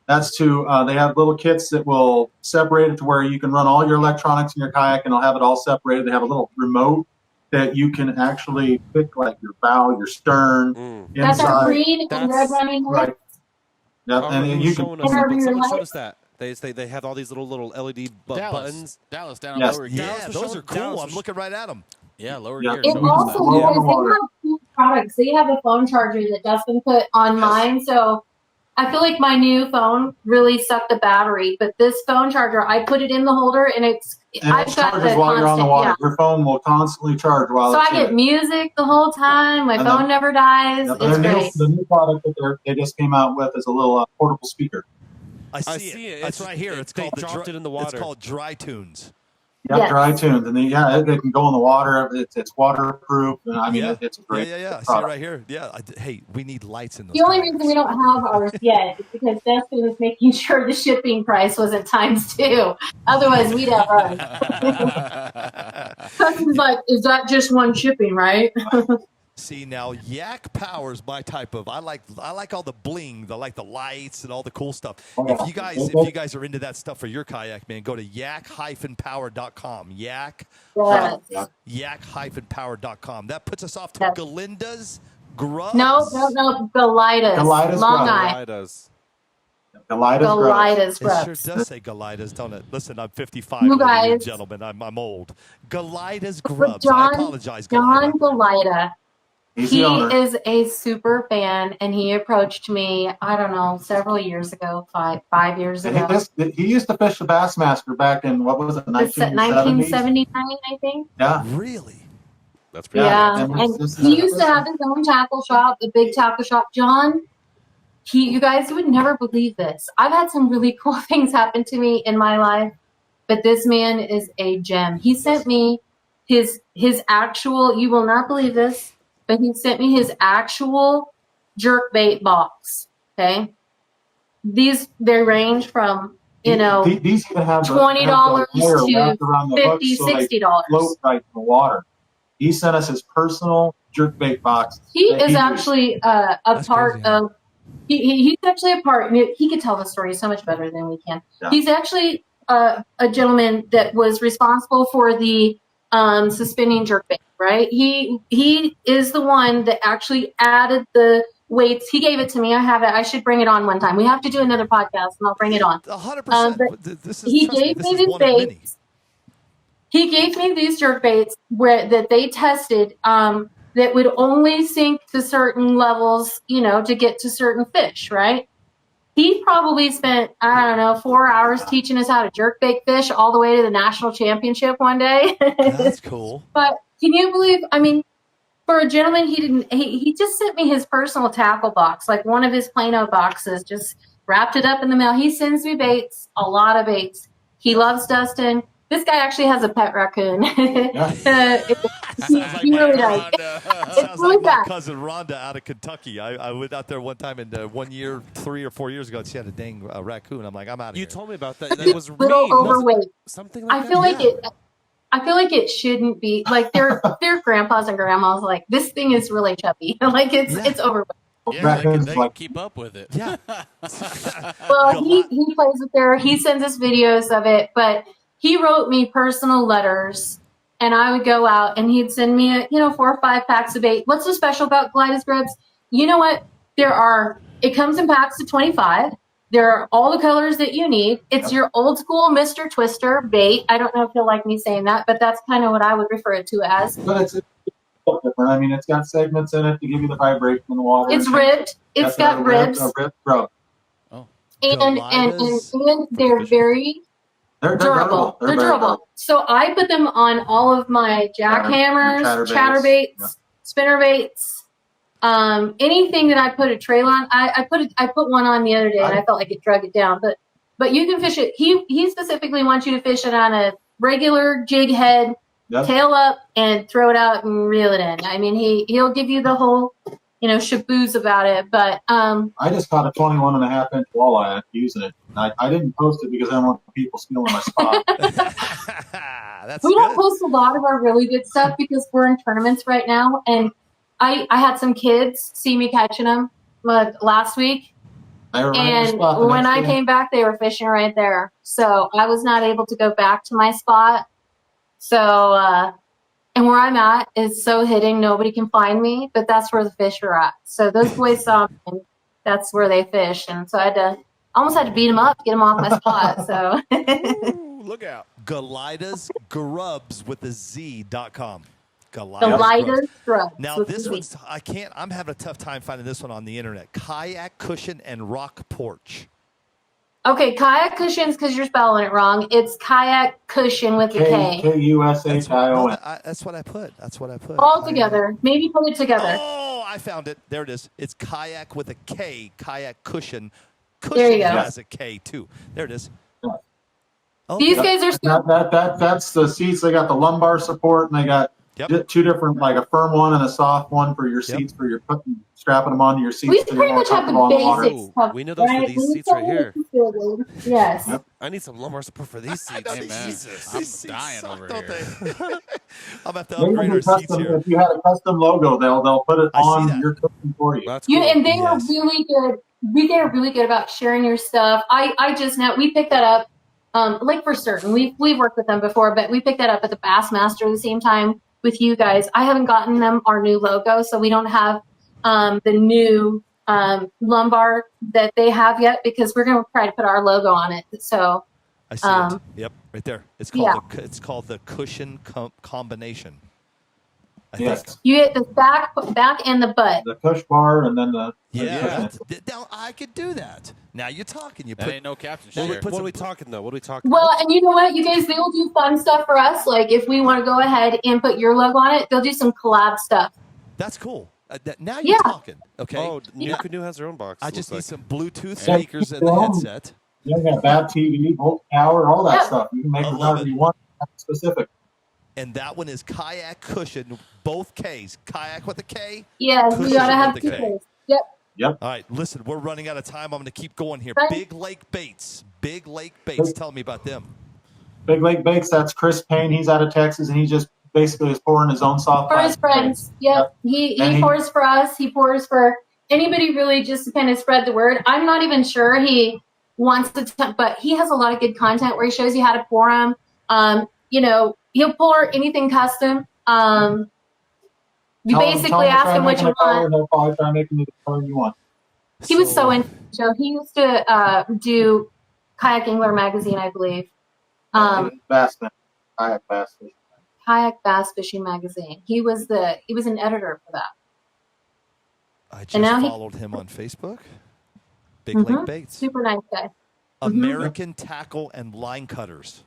Speaker 7: That's to they have little kits that will separate it to where you can run all your electronics in your kayak, and they'll have it all separated. They have a little remote that you can actually pick, like your bow, your stern,
Speaker 6: That's our
Speaker 7: inside.
Speaker 6: green and red running light.
Speaker 7: Right. Yeah,
Speaker 3: Oh,
Speaker 7: and
Speaker 3: who's
Speaker 7: you can.
Speaker 3: showing us
Speaker 6: Whatever
Speaker 3: that?
Speaker 6: your
Speaker 3: Someone
Speaker 6: light-
Speaker 3: showed us that. They have all these little LED buttons.
Speaker 4: Dallas down
Speaker 7: Yes.
Speaker 4: lower
Speaker 2: Yeah,
Speaker 4: gear.
Speaker 2: those are cool.
Speaker 3: Dallas
Speaker 2: I'm
Speaker 3: was-
Speaker 2: looking right at them.
Speaker 4: Yeah, lower
Speaker 7: Yeah.
Speaker 4: gear.
Speaker 6: It
Speaker 4: showing us
Speaker 6: also
Speaker 4: that.
Speaker 7: Yeah.
Speaker 6: because they have cool products. They have a phone charger that Dustin put on mine, so I feel like my new phone really sucked the battery, but this phone charger, I put it in the holder and I've got
Speaker 7: charges
Speaker 6: the
Speaker 7: while you're on the
Speaker 6: constant,
Speaker 7: water.
Speaker 6: yeah.
Speaker 7: Your phone will constantly charge while
Speaker 6: So
Speaker 7: it's
Speaker 6: I get
Speaker 7: in.
Speaker 6: music the whole time. My
Speaker 7: And
Speaker 6: phone never dies.
Speaker 7: Yeah,
Speaker 6: It's great.
Speaker 7: the new product that they just came out with is a little portable speaker.
Speaker 2: I see it. It's right here. It's
Speaker 3: they
Speaker 2: called
Speaker 3: dropped it in the water.
Speaker 2: It's called Dry Tunes.
Speaker 7: Yeah,
Speaker 6: Yes.
Speaker 7: Dry Tunes, and then it can go in the water. It's waterproof, and I mean it's a great.
Speaker 2: Yeah. See it
Speaker 7: product.
Speaker 2: right here. Yeah. Hey, we need lights in those.
Speaker 6: The only
Speaker 2: kayaks.
Speaker 6: reason we don't have ours yet is because Dustin was making sure the shipping price wasn't ×2. Otherwise, we'd have ours. Dustin's like, is that just one shipping, right?
Speaker 2: See, now Yak Power's my type of. I like all the bling, the lights and all the cool stuff. If you guys are into that stuff for your kayak, man, go to yak-power.com. Yak-power.com. That puts us off to Galinda's Grubs.
Speaker 6: No, Golitas. Long Eye. Golitas
Speaker 2: It
Speaker 6: Grubs.
Speaker 2: sure does say Golitas, don't it? Listen, I'm 55,
Speaker 6: You
Speaker 2: ladies and
Speaker 6: guys.
Speaker 2: gentlemen. I'm old. Golitas
Speaker 6: But
Speaker 2: Grubs. I apologize,
Speaker 6: John
Speaker 2: Galita.
Speaker 6: Golita. He is a super fan, and he approached me, I don't know, several years ago, five years ago.
Speaker 7: He used to fish the Bassmaster back in, what was it,
Speaker 6: 1979, I think.
Speaker 7: Yeah.
Speaker 2: Really?
Speaker 3: That's pretty
Speaker 6: Yeah,
Speaker 3: cool.
Speaker 6: and he used to have his own tackle shop, a big tackle shop. John, you guys would never believe this. I've had some really cool things happen to me in my life, but this man is a gem. He sent me his actual, you will not believe this, but he sent me his actual jerkbait box. Okay, they range from
Speaker 7: these even have
Speaker 6: $20
Speaker 7: the wire
Speaker 6: to
Speaker 7: wrapped around the hook
Speaker 6: $50,
Speaker 7: so they
Speaker 6: $60.
Speaker 7: float right in the water. He sent us his personal jerkbait box.
Speaker 6: He
Speaker 7: that
Speaker 6: is
Speaker 7: he
Speaker 6: actually a part
Speaker 2: crazy,
Speaker 6: of. He's actually a part. He could tell the story so much better than we can.
Speaker 7: Yeah.
Speaker 6: He's actually a gentleman that was responsible for the suspending jerkbait. Right? He is the one that actually added the weights. He gave it to me. I have it. I should bring it on one time. We have to do another podcast, and I'll bring it on.
Speaker 2: 100%.
Speaker 6: He gave me these baits. He gave me these jerk baits that they tested that would only sink to certain levels, to get to certain fish, right? He probably spent, 4 hours teaching us how to jerk bait fish all the way to the national championship one day.
Speaker 2: That's cool.
Speaker 6: But can you believe, for a gentleman, he just sent me his personal tackle box, like one of his Plano boxes, just wrapped it up in the mail. He sends me baits, a lot of baits. He loves Dustin. This guy actually has a pet raccoon. He really does.
Speaker 2: Sounds
Speaker 6: really
Speaker 2: like my
Speaker 6: bad.
Speaker 2: cousin Rhonda out of Kentucky. I went out there one time, and 1 year, 3 or 4 years ago, she had a dang raccoon. I'm like, I'm out of here.
Speaker 3: You told me about that. It was
Speaker 6: Little
Speaker 3: mean.
Speaker 6: overweight.
Speaker 3: Something like
Speaker 6: I feel like it shouldn't be like their grandpas and grandmas like this thing is really chubby. Like it's overweight.
Speaker 4: Yeah, they can keep up with it.
Speaker 2: Yeah.
Speaker 6: Well, he plays with there. He sends us videos of it, but he wrote me personal letters, and I would go out, and he'd send me 4 or 5 packs of bait. What's so special about Golitas Grubs? You know what? It comes in packs of 25. There are all the colors that you need. It's your old school Mr. Twister bait. I don't know if you'll like me saying that, but that's kind of what I would refer it to as.
Speaker 7: But it's different. It's got segments in it to give you the vibration in the water.
Speaker 6: It's ribbed. It's got ribs.
Speaker 7: A ribbed grub.
Speaker 2: Oh.
Speaker 6: And they're very
Speaker 7: They're
Speaker 6: durable. They're durable. So I put them on all of my jackhammers, chatterbaits, spinnerbaits, anything that I put a trail on. I put one on the other day, and I felt like it drug it down. But you can fish it. He specifically wants you to fish it on a regular jig head, tail up, and throw it out and reel it in. He'll give you the whole shaboos about it. But
Speaker 7: I just caught a 21.5-inch walleye using it. I didn't post it because I don't want people stealing my spot.
Speaker 6: We don't post a lot of our really good stuff because we're in tournaments right now, and I had some kids see me catching them last week, and when I came back, they were fishing right there. So I was not able to go back to my spot. So, and where I'm at is so hidden, nobody can find me, but that's where the fish are at. So those boys saw me, and that's where they fish. And so I almost had to beat them up, get them off my spot. So
Speaker 4: Look out.
Speaker 2: Golitas Grubs with a Z.com.
Speaker 6: lighter strokes.
Speaker 2: Now
Speaker 6: with
Speaker 2: this
Speaker 6: the
Speaker 2: one's I'm having a tough time finding this one on the internet. Kayak cushion and rock porch.
Speaker 6: Okay, kayak cushions because you're spelling it wrong. It's kayak cushion with a K.
Speaker 7: K-U-S-H-I-O-N.
Speaker 2: That's what I put.
Speaker 6: All together. Maybe put it together.
Speaker 2: Oh, I found it. There it is. It's kayak with a K. Kayak cushion.
Speaker 6: There you go.
Speaker 2: Has a K too. There it is. Oh,
Speaker 6: These guys are so
Speaker 7: That's the seats. They got the lumbar support, and they got two different, like a firm one and a soft one for your seats, for your strapping them onto your seats.
Speaker 6: we pretty much have the basics covered.
Speaker 3: We know those for these seats right here.
Speaker 6: Yes.
Speaker 3: I need some lumbar support for these seats.
Speaker 4: Hey, man. I'm dying over here.
Speaker 2: I'm about to upgrade our seats here.
Speaker 7: If you had a custom logo, they'll put it on your custom for you.
Speaker 3: That's cool.
Speaker 6: And they are really good. They're really good about sharing your stuff. I just now we picked that up. Like for certain, we've worked with them before, but we picked that up at the Bassmaster at the same time with you guys. I haven't gotten them our new logo, so we don't have the new lumbar that they have yet because we're going to try to put our logo on it. So
Speaker 2: I see it. Yep, right there. It's called the cushion combination. I think.
Speaker 6: You get the back and the butt.
Speaker 7: The push bar and then the
Speaker 2: Now I could do that. Now you're talking. You
Speaker 4: That
Speaker 2: put
Speaker 4: ain't no caption
Speaker 2: Well,
Speaker 4: share.
Speaker 3: What are we talking though? What are we talking?
Speaker 6: Well, and you know what, you guys, they'll do fun stuff for us. Like if we want to go ahead and put your logo on it, they'll do some collab stuff.
Speaker 2: That's cool. Now you're talking. Okay.
Speaker 3: Oh, New Canoe has their own box.
Speaker 2: I just need
Speaker 3: looks
Speaker 2: some Bluetooth speakers in the headset.
Speaker 7: You got BABTV, Volt Power, all that stuff. You can make
Speaker 2: I
Speaker 7: it
Speaker 2: love
Speaker 7: whatever
Speaker 2: it.
Speaker 7: you want. Specific.
Speaker 2: And that one is kayak cushion, both K's. Kayak with a K.
Speaker 6: Yes, we
Speaker 2: cushion
Speaker 6: gotta have
Speaker 2: with a
Speaker 6: two
Speaker 2: K.
Speaker 6: things. Yep.
Speaker 7: Yep.
Speaker 2: All right, listen, we're running out of time. I'm going to keep going here.
Speaker 6: Right.
Speaker 2: Big Lake Baits. Big Lake Baits. Tell me about them.
Speaker 7: Big Lake Bakes, that's Chris Payne. He's out of Texas, and he just basically is pouring his own soft
Speaker 6: For his friends. Yep. He pours for us. He pours for anybody really just to kind of spread the word. I'm not even sure he wants to, but he has a lot of good content where he shows you how to pour them. He'll pour anything custom. You basically ask him what you want.
Speaker 7: He'll probably try making you the color you want.
Speaker 6: He was so into the show. He used to do Kayak Angler magazine, I believe.
Speaker 7: Bass Fishing. Kayak Bass Fishing.
Speaker 6: Kayak Bass Fishing magazine. He was an editor for that.
Speaker 2: I just followed him on Facebook. Big Lake Baits.
Speaker 6: Super nice guy.
Speaker 2: American Tackle and Line Cutters.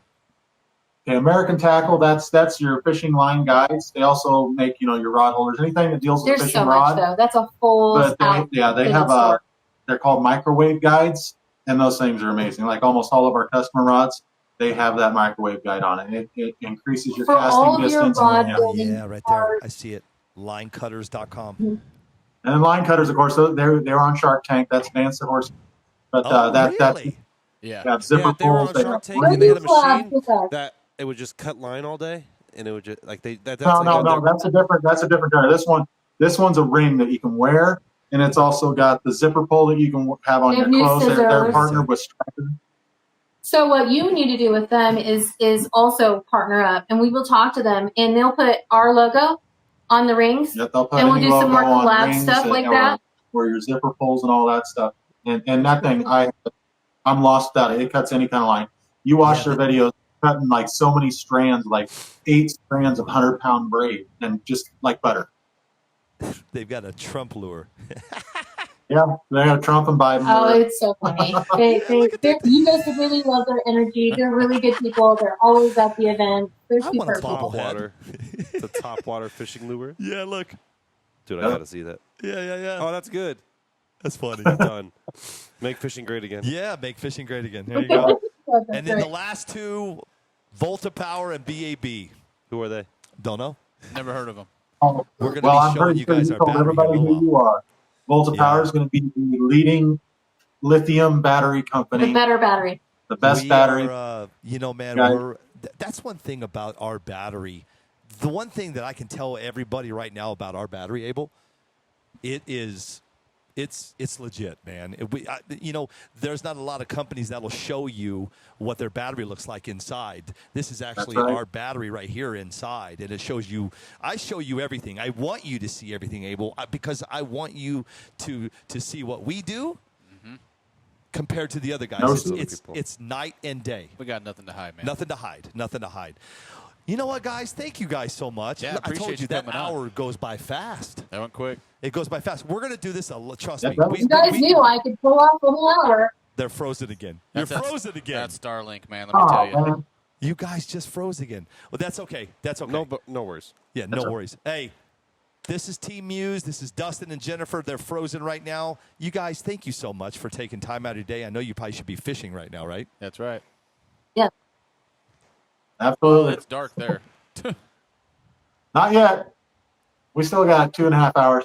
Speaker 7: Okay, American Tackle, that's your fishing line guides. They also make, your rod holders, anything that deals with
Speaker 6: There's
Speaker 7: fishing
Speaker 6: so
Speaker 7: rod.
Speaker 6: much though. That's a full.
Speaker 7: But they have they're called microwave guides, and those things are amazing. Like almost all of our customer rods, they have that microwave guide on it. It increases your casting distance.
Speaker 2: Yeah, right there. I see it. Linecutters.com.
Speaker 7: And then line cutters, of course, they're on Shark Tank. That's Vance the Horse. But
Speaker 2: really?
Speaker 7: That's zipper
Speaker 3: they were
Speaker 7: pulls.
Speaker 3: on Shark Tank, and they had a machine that it would just cut line all day, and it would just like they. That's
Speaker 7: No. That's a different guy. This one's a ring that you can wear, and it's also got the zipper pull that you can have on your clothes. They're partnered with Striker.
Speaker 6: So what you need to do with them is also partner up, and we will talk to them, and they'll put our logo on the rings,
Speaker 7: Yep, they'll put
Speaker 6: and we'll do some more
Speaker 7: on
Speaker 6: collab
Speaker 7: rings
Speaker 6: stuff like that.
Speaker 7: Where your zipper pulls and all that stuff. And that thing, I'm lost without it. It cuts any kind of line. You watch their videos, cutting like so many strands, like 8 strands of 100-pound braid, and just like butter.
Speaker 2: They've got a Trump lure.
Speaker 7: Yeah, they got Trump and Biden.
Speaker 6: Oh, it's so funny. You guys really love their energy. They're really good people. They're always at the event. They're
Speaker 2: I want
Speaker 6: super
Speaker 2: a
Speaker 6: people.
Speaker 2: top
Speaker 3: water, the top water fishing lure.
Speaker 2: Yeah, look.
Speaker 3: Dude, I gotta see that.
Speaker 2: Yeah.
Speaker 3: Oh, that's good.
Speaker 2: That's funny.
Speaker 3: Done. Make fishing great again.
Speaker 2: Yeah, make fishing great again. There you go. And then the last two, Volta Power and BAB.
Speaker 3: Who are they?
Speaker 2: Don't know.
Speaker 4: Never heard of them.
Speaker 7: Oh,
Speaker 2: We're going to be showing you guys our
Speaker 7: told
Speaker 2: battery.
Speaker 7: everybody who you are. Volta Power is going to be the leading lithium battery company.
Speaker 6: The better battery.
Speaker 7: The best battery.
Speaker 2: Man, that's one thing about our battery. The one thing that I can tell everybody right now about our battery, Abel, it's legit, man. There's not a lot of companies that will show you what their battery looks like inside. This is actually our battery right here inside, and it shows you. I show you everything. I want you to see everything, Abel, because I want you to see what we do compared to the other guys. It's night and day.
Speaker 4: We got nothing to hide, man.
Speaker 2: Nothing to hide. You know what, guys? Thank you guys so much.
Speaker 4: Yeah,
Speaker 2: I
Speaker 4: appreciate
Speaker 2: told you
Speaker 4: you
Speaker 2: that
Speaker 4: coming on.
Speaker 2: hour goes by fast.
Speaker 4: That went quick.
Speaker 2: It goes by fast. We're going to do this. Trust
Speaker 7: Yeah,
Speaker 2: me.
Speaker 7: that was-
Speaker 6: You guys knew I could pull off the whole hour.
Speaker 2: They're frozen again. You're
Speaker 4: That's-
Speaker 2: frozen again.
Speaker 4: That's Starlink, man. Let me
Speaker 7: Oh,
Speaker 4: tell you.
Speaker 7: man.
Speaker 2: You guys just froze again. Well, that's okay. That's okay.
Speaker 3: No worries.
Speaker 2: Yeah, no worries. Hey, this is Team Mues. This is Dustin and Jennifer. They're frozen right now. You guys, thank you so much for taking time out of your day. I know you probably should be fishing right now, right?
Speaker 4: That's right.
Speaker 6: Yeah.
Speaker 7: Absolutely.
Speaker 4: It's dark there.
Speaker 7: Not yet. We still got 2.5 hours.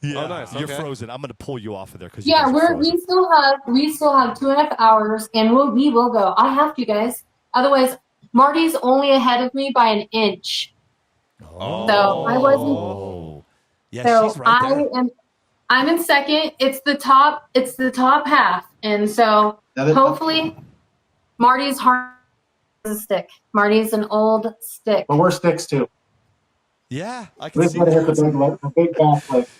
Speaker 2: Yeah.
Speaker 3: Oh, nice.
Speaker 2: You're
Speaker 3: Okay.
Speaker 2: frozen. I'm going to pull you off of there because
Speaker 6: Yeah,
Speaker 2: frozen.
Speaker 6: we still have 2.5 hours, and we will go. I have to, guys. Otherwise, Marty's only ahead of me by an inch.
Speaker 2: Oh.
Speaker 6: So I wasn't.
Speaker 2: Oh. Yeah,
Speaker 6: So
Speaker 2: she's right there.
Speaker 6: I'm in second. It's the top half, and so
Speaker 7: Now that-
Speaker 6: hopefully Marty's hard as a stick. Marty's an old stick.
Speaker 7: But we're sticks too.
Speaker 2: Yeah, I
Speaker 7: We
Speaker 2: can
Speaker 7: just
Speaker 2: see
Speaker 7: got to hit
Speaker 2: that.
Speaker 7: the big bass lift.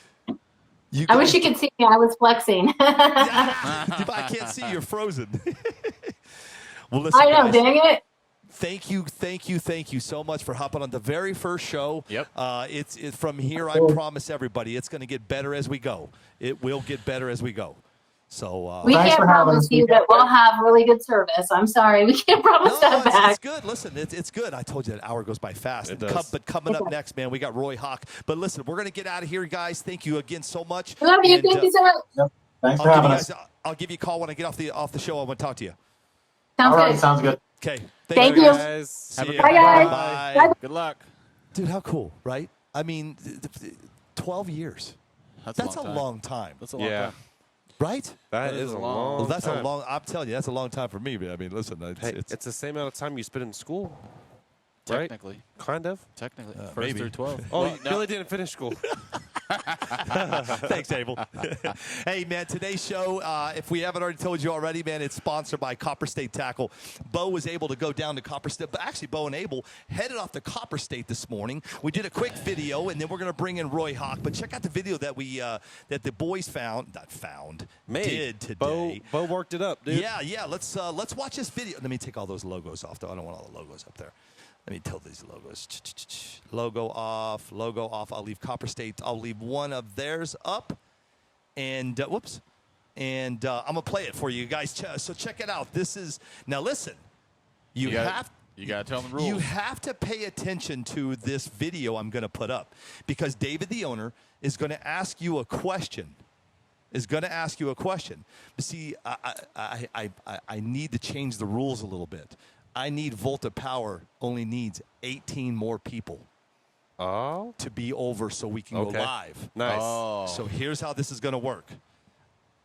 Speaker 2: You
Speaker 6: I wish
Speaker 2: guys-
Speaker 6: you could see me. I was flexing.
Speaker 2: Yeah, I can't see. You're frozen. Well, listen,
Speaker 6: I know,
Speaker 2: guys,
Speaker 6: dang it.
Speaker 2: thank you so much for hopping on the very first show.
Speaker 4: Yep.
Speaker 2: It's from here. I promise everybody, it's going to get better as we go. It will get better as we go. So
Speaker 6: We
Speaker 7: Thanks
Speaker 6: can't
Speaker 7: for having
Speaker 6: promise
Speaker 7: us.
Speaker 6: you that we'll have really good service. I'm sorry. We can't promise
Speaker 2: no,
Speaker 6: that back.
Speaker 2: it's good. Listen, it's good. I told you that hour goes by fast.
Speaker 3: It does.
Speaker 2: But coming up next, man, we got Roy Hawk. But listen, we're going to get out of here, guys. Thank you again so much.
Speaker 6: I love you.
Speaker 2: And,
Speaker 6: Thank you so much.
Speaker 7: Thanks for having us.
Speaker 2: I'll give you a call when I get off the show. I want to talk to you.
Speaker 6: Sounds
Speaker 7: All right,
Speaker 6: good.
Speaker 7: sounds good.
Speaker 2: Okay.
Speaker 6: Thank you.
Speaker 3: Guys.
Speaker 2: See ya.
Speaker 6: Bye, guys.
Speaker 2: Bye.
Speaker 6: Bye.
Speaker 4: Good luck.
Speaker 2: Dude, how cool, right? I mean, 12 years. That's a long time.
Speaker 4: That's a long
Speaker 3: Yeah.
Speaker 4: time.
Speaker 2: Right?
Speaker 3: That is a long
Speaker 2: Well, that's
Speaker 3: time.
Speaker 2: a long. I'm telling you, that's a long time for me. But I mean, listen,
Speaker 3: Hey, it's the same amount of time you spend in school. Right?
Speaker 4: Technically.
Speaker 3: Kind of.
Speaker 4: Technically. First
Speaker 2: maybe.
Speaker 4: through 12.
Speaker 3: Oh,
Speaker 4: Well,
Speaker 3: you
Speaker 4: no.
Speaker 3: really didn't finish school.
Speaker 2: Thanks, Abel. Hey, man, today's show, if we haven't already told you already, man, it's sponsored by Copper State Tackle. Bo was able to go down to Copper State, but actually, Bo and Abel headed off to Copper State this morning. We did a quick video, and then we're going to bring in Roy Hawk. But check out the video that that the boys did today.
Speaker 3: Bo worked it up, dude.
Speaker 2: Yeah. Let's watch this video. Let me take all those logos off, though. I don't want all the logos up there. Let me tell these logos. Logo off. I'll leave Copper State. I'll leave one of theirs up. And, whoops. And I'm going to play it for you guys. So check it out. This is, now listen. You got
Speaker 4: to tell them the rules.
Speaker 2: You have to pay attention to this video I'm going to put up. Because David, the owner, is going to ask you a question. But see, I need to change the rules a little bit. I need Volta Power only needs 18 more people to be over so we can go live.
Speaker 3: Nice.
Speaker 4: Oh.
Speaker 2: So here's how this is going to work.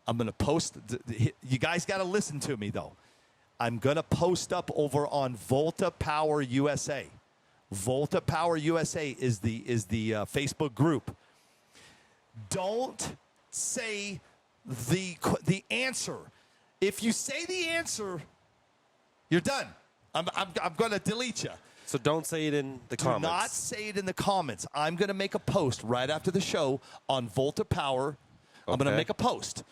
Speaker 2: I'm going to post. You guys got to listen to me, though. I'm going to post up over on Volta Power USA. Volta Power USA is the Facebook group. Don't say the answer. If you say the answer, you're done. I'm going to delete you.
Speaker 3: So don't say it in the comments.
Speaker 2: Do not say it in the comments. I'm going to make a post right after the show on Volta Power. I'm going to make a post.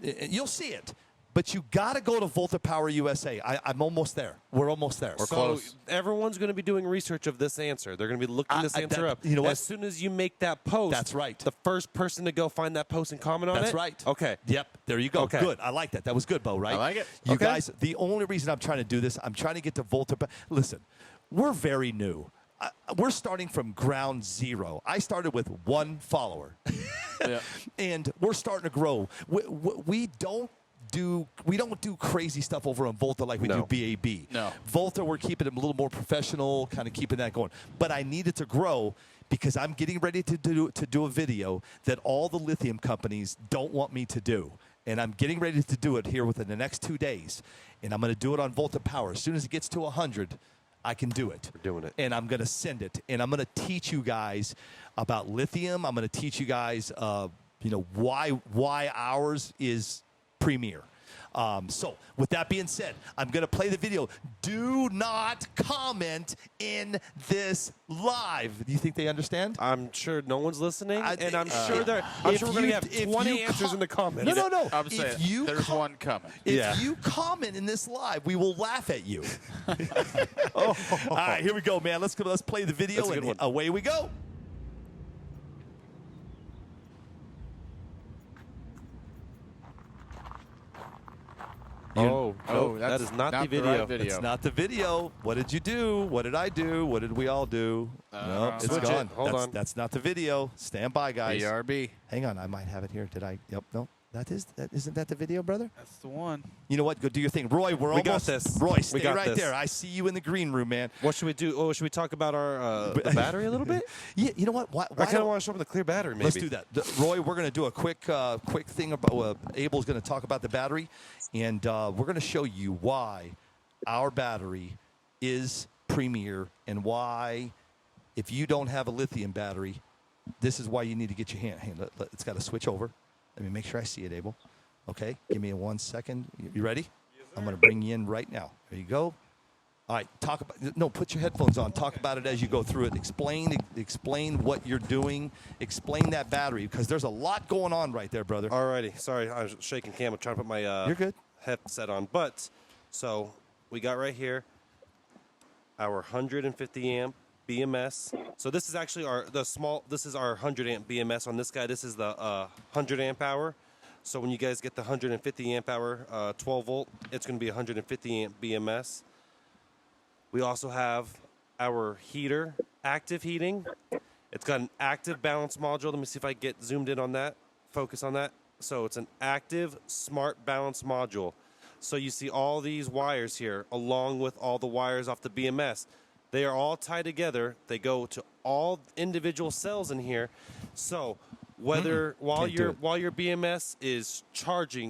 Speaker 2: You'll see it. But you got to go to Volta Power USA. I'm almost there. We're almost there.
Speaker 3: So
Speaker 2: close.
Speaker 3: everyone's going to be doing research of this answer. They're going to be looking this answer up.
Speaker 2: You know what?
Speaker 3: As soon as you make that post,
Speaker 2: That's right.
Speaker 3: The first person to go find that post and comment on it.
Speaker 2: That's right.
Speaker 3: Okay.
Speaker 2: Yep. There you go.
Speaker 3: Okay.
Speaker 2: Good. I like that. That was good, Bo, right?
Speaker 4: I like it.
Speaker 2: You
Speaker 3: Okay.
Speaker 2: guys, the only reason I'm trying to do this, I'm trying to get to Volta. Listen, we're very new. We're starting from ground zero. I started with one follower.
Speaker 4: Yeah.
Speaker 2: And we're starting to grow. We don't do crazy stuff over on Volta like we do BAB.
Speaker 4: No.
Speaker 2: Volta, we're keeping it a little more professional, kind of keeping that going. But I needed to grow because I'm getting ready to do a video that all the lithium companies don't want me to do. And I'm getting ready to do it here within the next 2 days. And I'm going to do it on Volta Power. As soon as it gets to 100, I can do it.
Speaker 3: We're doing it.
Speaker 2: And I'm going to send it. And I'm going to teach you guys about lithium. I'm going to teach you guys, why ours is premier. So with that being said, I'm going to play the video. Do not comment in this live. Do you think they understand?
Speaker 3: I'm sure no one's listening, and I'm
Speaker 2: if
Speaker 3: sure we're going to have
Speaker 2: if
Speaker 3: 20
Speaker 2: you
Speaker 3: answers in the comments.
Speaker 2: No.
Speaker 4: I'm
Speaker 2: If
Speaker 4: saying
Speaker 2: you
Speaker 4: there's one coming.
Speaker 2: If you comment in this live, we will laugh at you. All right, here we go, man. Let's play the video,
Speaker 3: That's a good
Speaker 2: and
Speaker 3: one.
Speaker 2: away we go.
Speaker 3: Oh,
Speaker 4: that's
Speaker 3: that is not the
Speaker 4: not the
Speaker 3: video.
Speaker 4: right video.
Speaker 2: It's not the video. What did you do? What did I do? What did we all do? No, it's
Speaker 3: Switch it.
Speaker 2: gone.
Speaker 3: Hold on.
Speaker 2: That's not the video. Stand by, guys.
Speaker 4: BRB.
Speaker 2: Hang on, I might have it here. Did I? Yep. No, isn't that the video, brother?
Speaker 4: That's the one.
Speaker 2: You know what? Go do your thing, Roy. We're
Speaker 3: We got
Speaker 2: almost.
Speaker 3: this.
Speaker 2: Roy,
Speaker 3: We
Speaker 2: stay
Speaker 3: got
Speaker 2: right
Speaker 3: this.
Speaker 2: there. I see you in the green room, man.
Speaker 3: What should we do? Oh, should we talk about our the battery a little bit?
Speaker 2: Yeah. You know what? Why
Speaker 3: I kind of
Speaker 2: don't-
Speaker 3: want to show them the clear battery, maybe.
Speaker 2: Let's do that. Roy, we're going to do a quick thing about Abel's going to talk about the battery, and we're going to show you why our battery is premier and why, if you don't have a lithium battery, this is why you need to get your hand. It's got to switch over. Let me make sure I see it, Abel. Okay, give me 1 second. You ready? Yes, I'm going to bring you in right now. There you go. All right, put your headphones on. Talk about it as you go through it. Explain what you're doing. Explain that battery, because there's a lot going on right there, brother.
Speaker 3: Alrighty. Sorry, I was shaking cam. I'm trying to put my
Speaker 2: You're good.
Speaker 3: headset on. But, so, we got right here our 150 amp BMS. So this is actually this is our 100 amp BMS on this guy. This is the 100 amp hour. So when you guys get the 150 amp hour 12 volt, it's going to be 150 amp BMS. We also have our heater, active heating. It's got an active balance module. Let me see if I get zoomed in on that, focus on that. So it's an active smart balance module. So you see all these wires here, along with all the wires off the BMS. They are all tied together. They go to all individual cells in here. So whether while your BMS is charging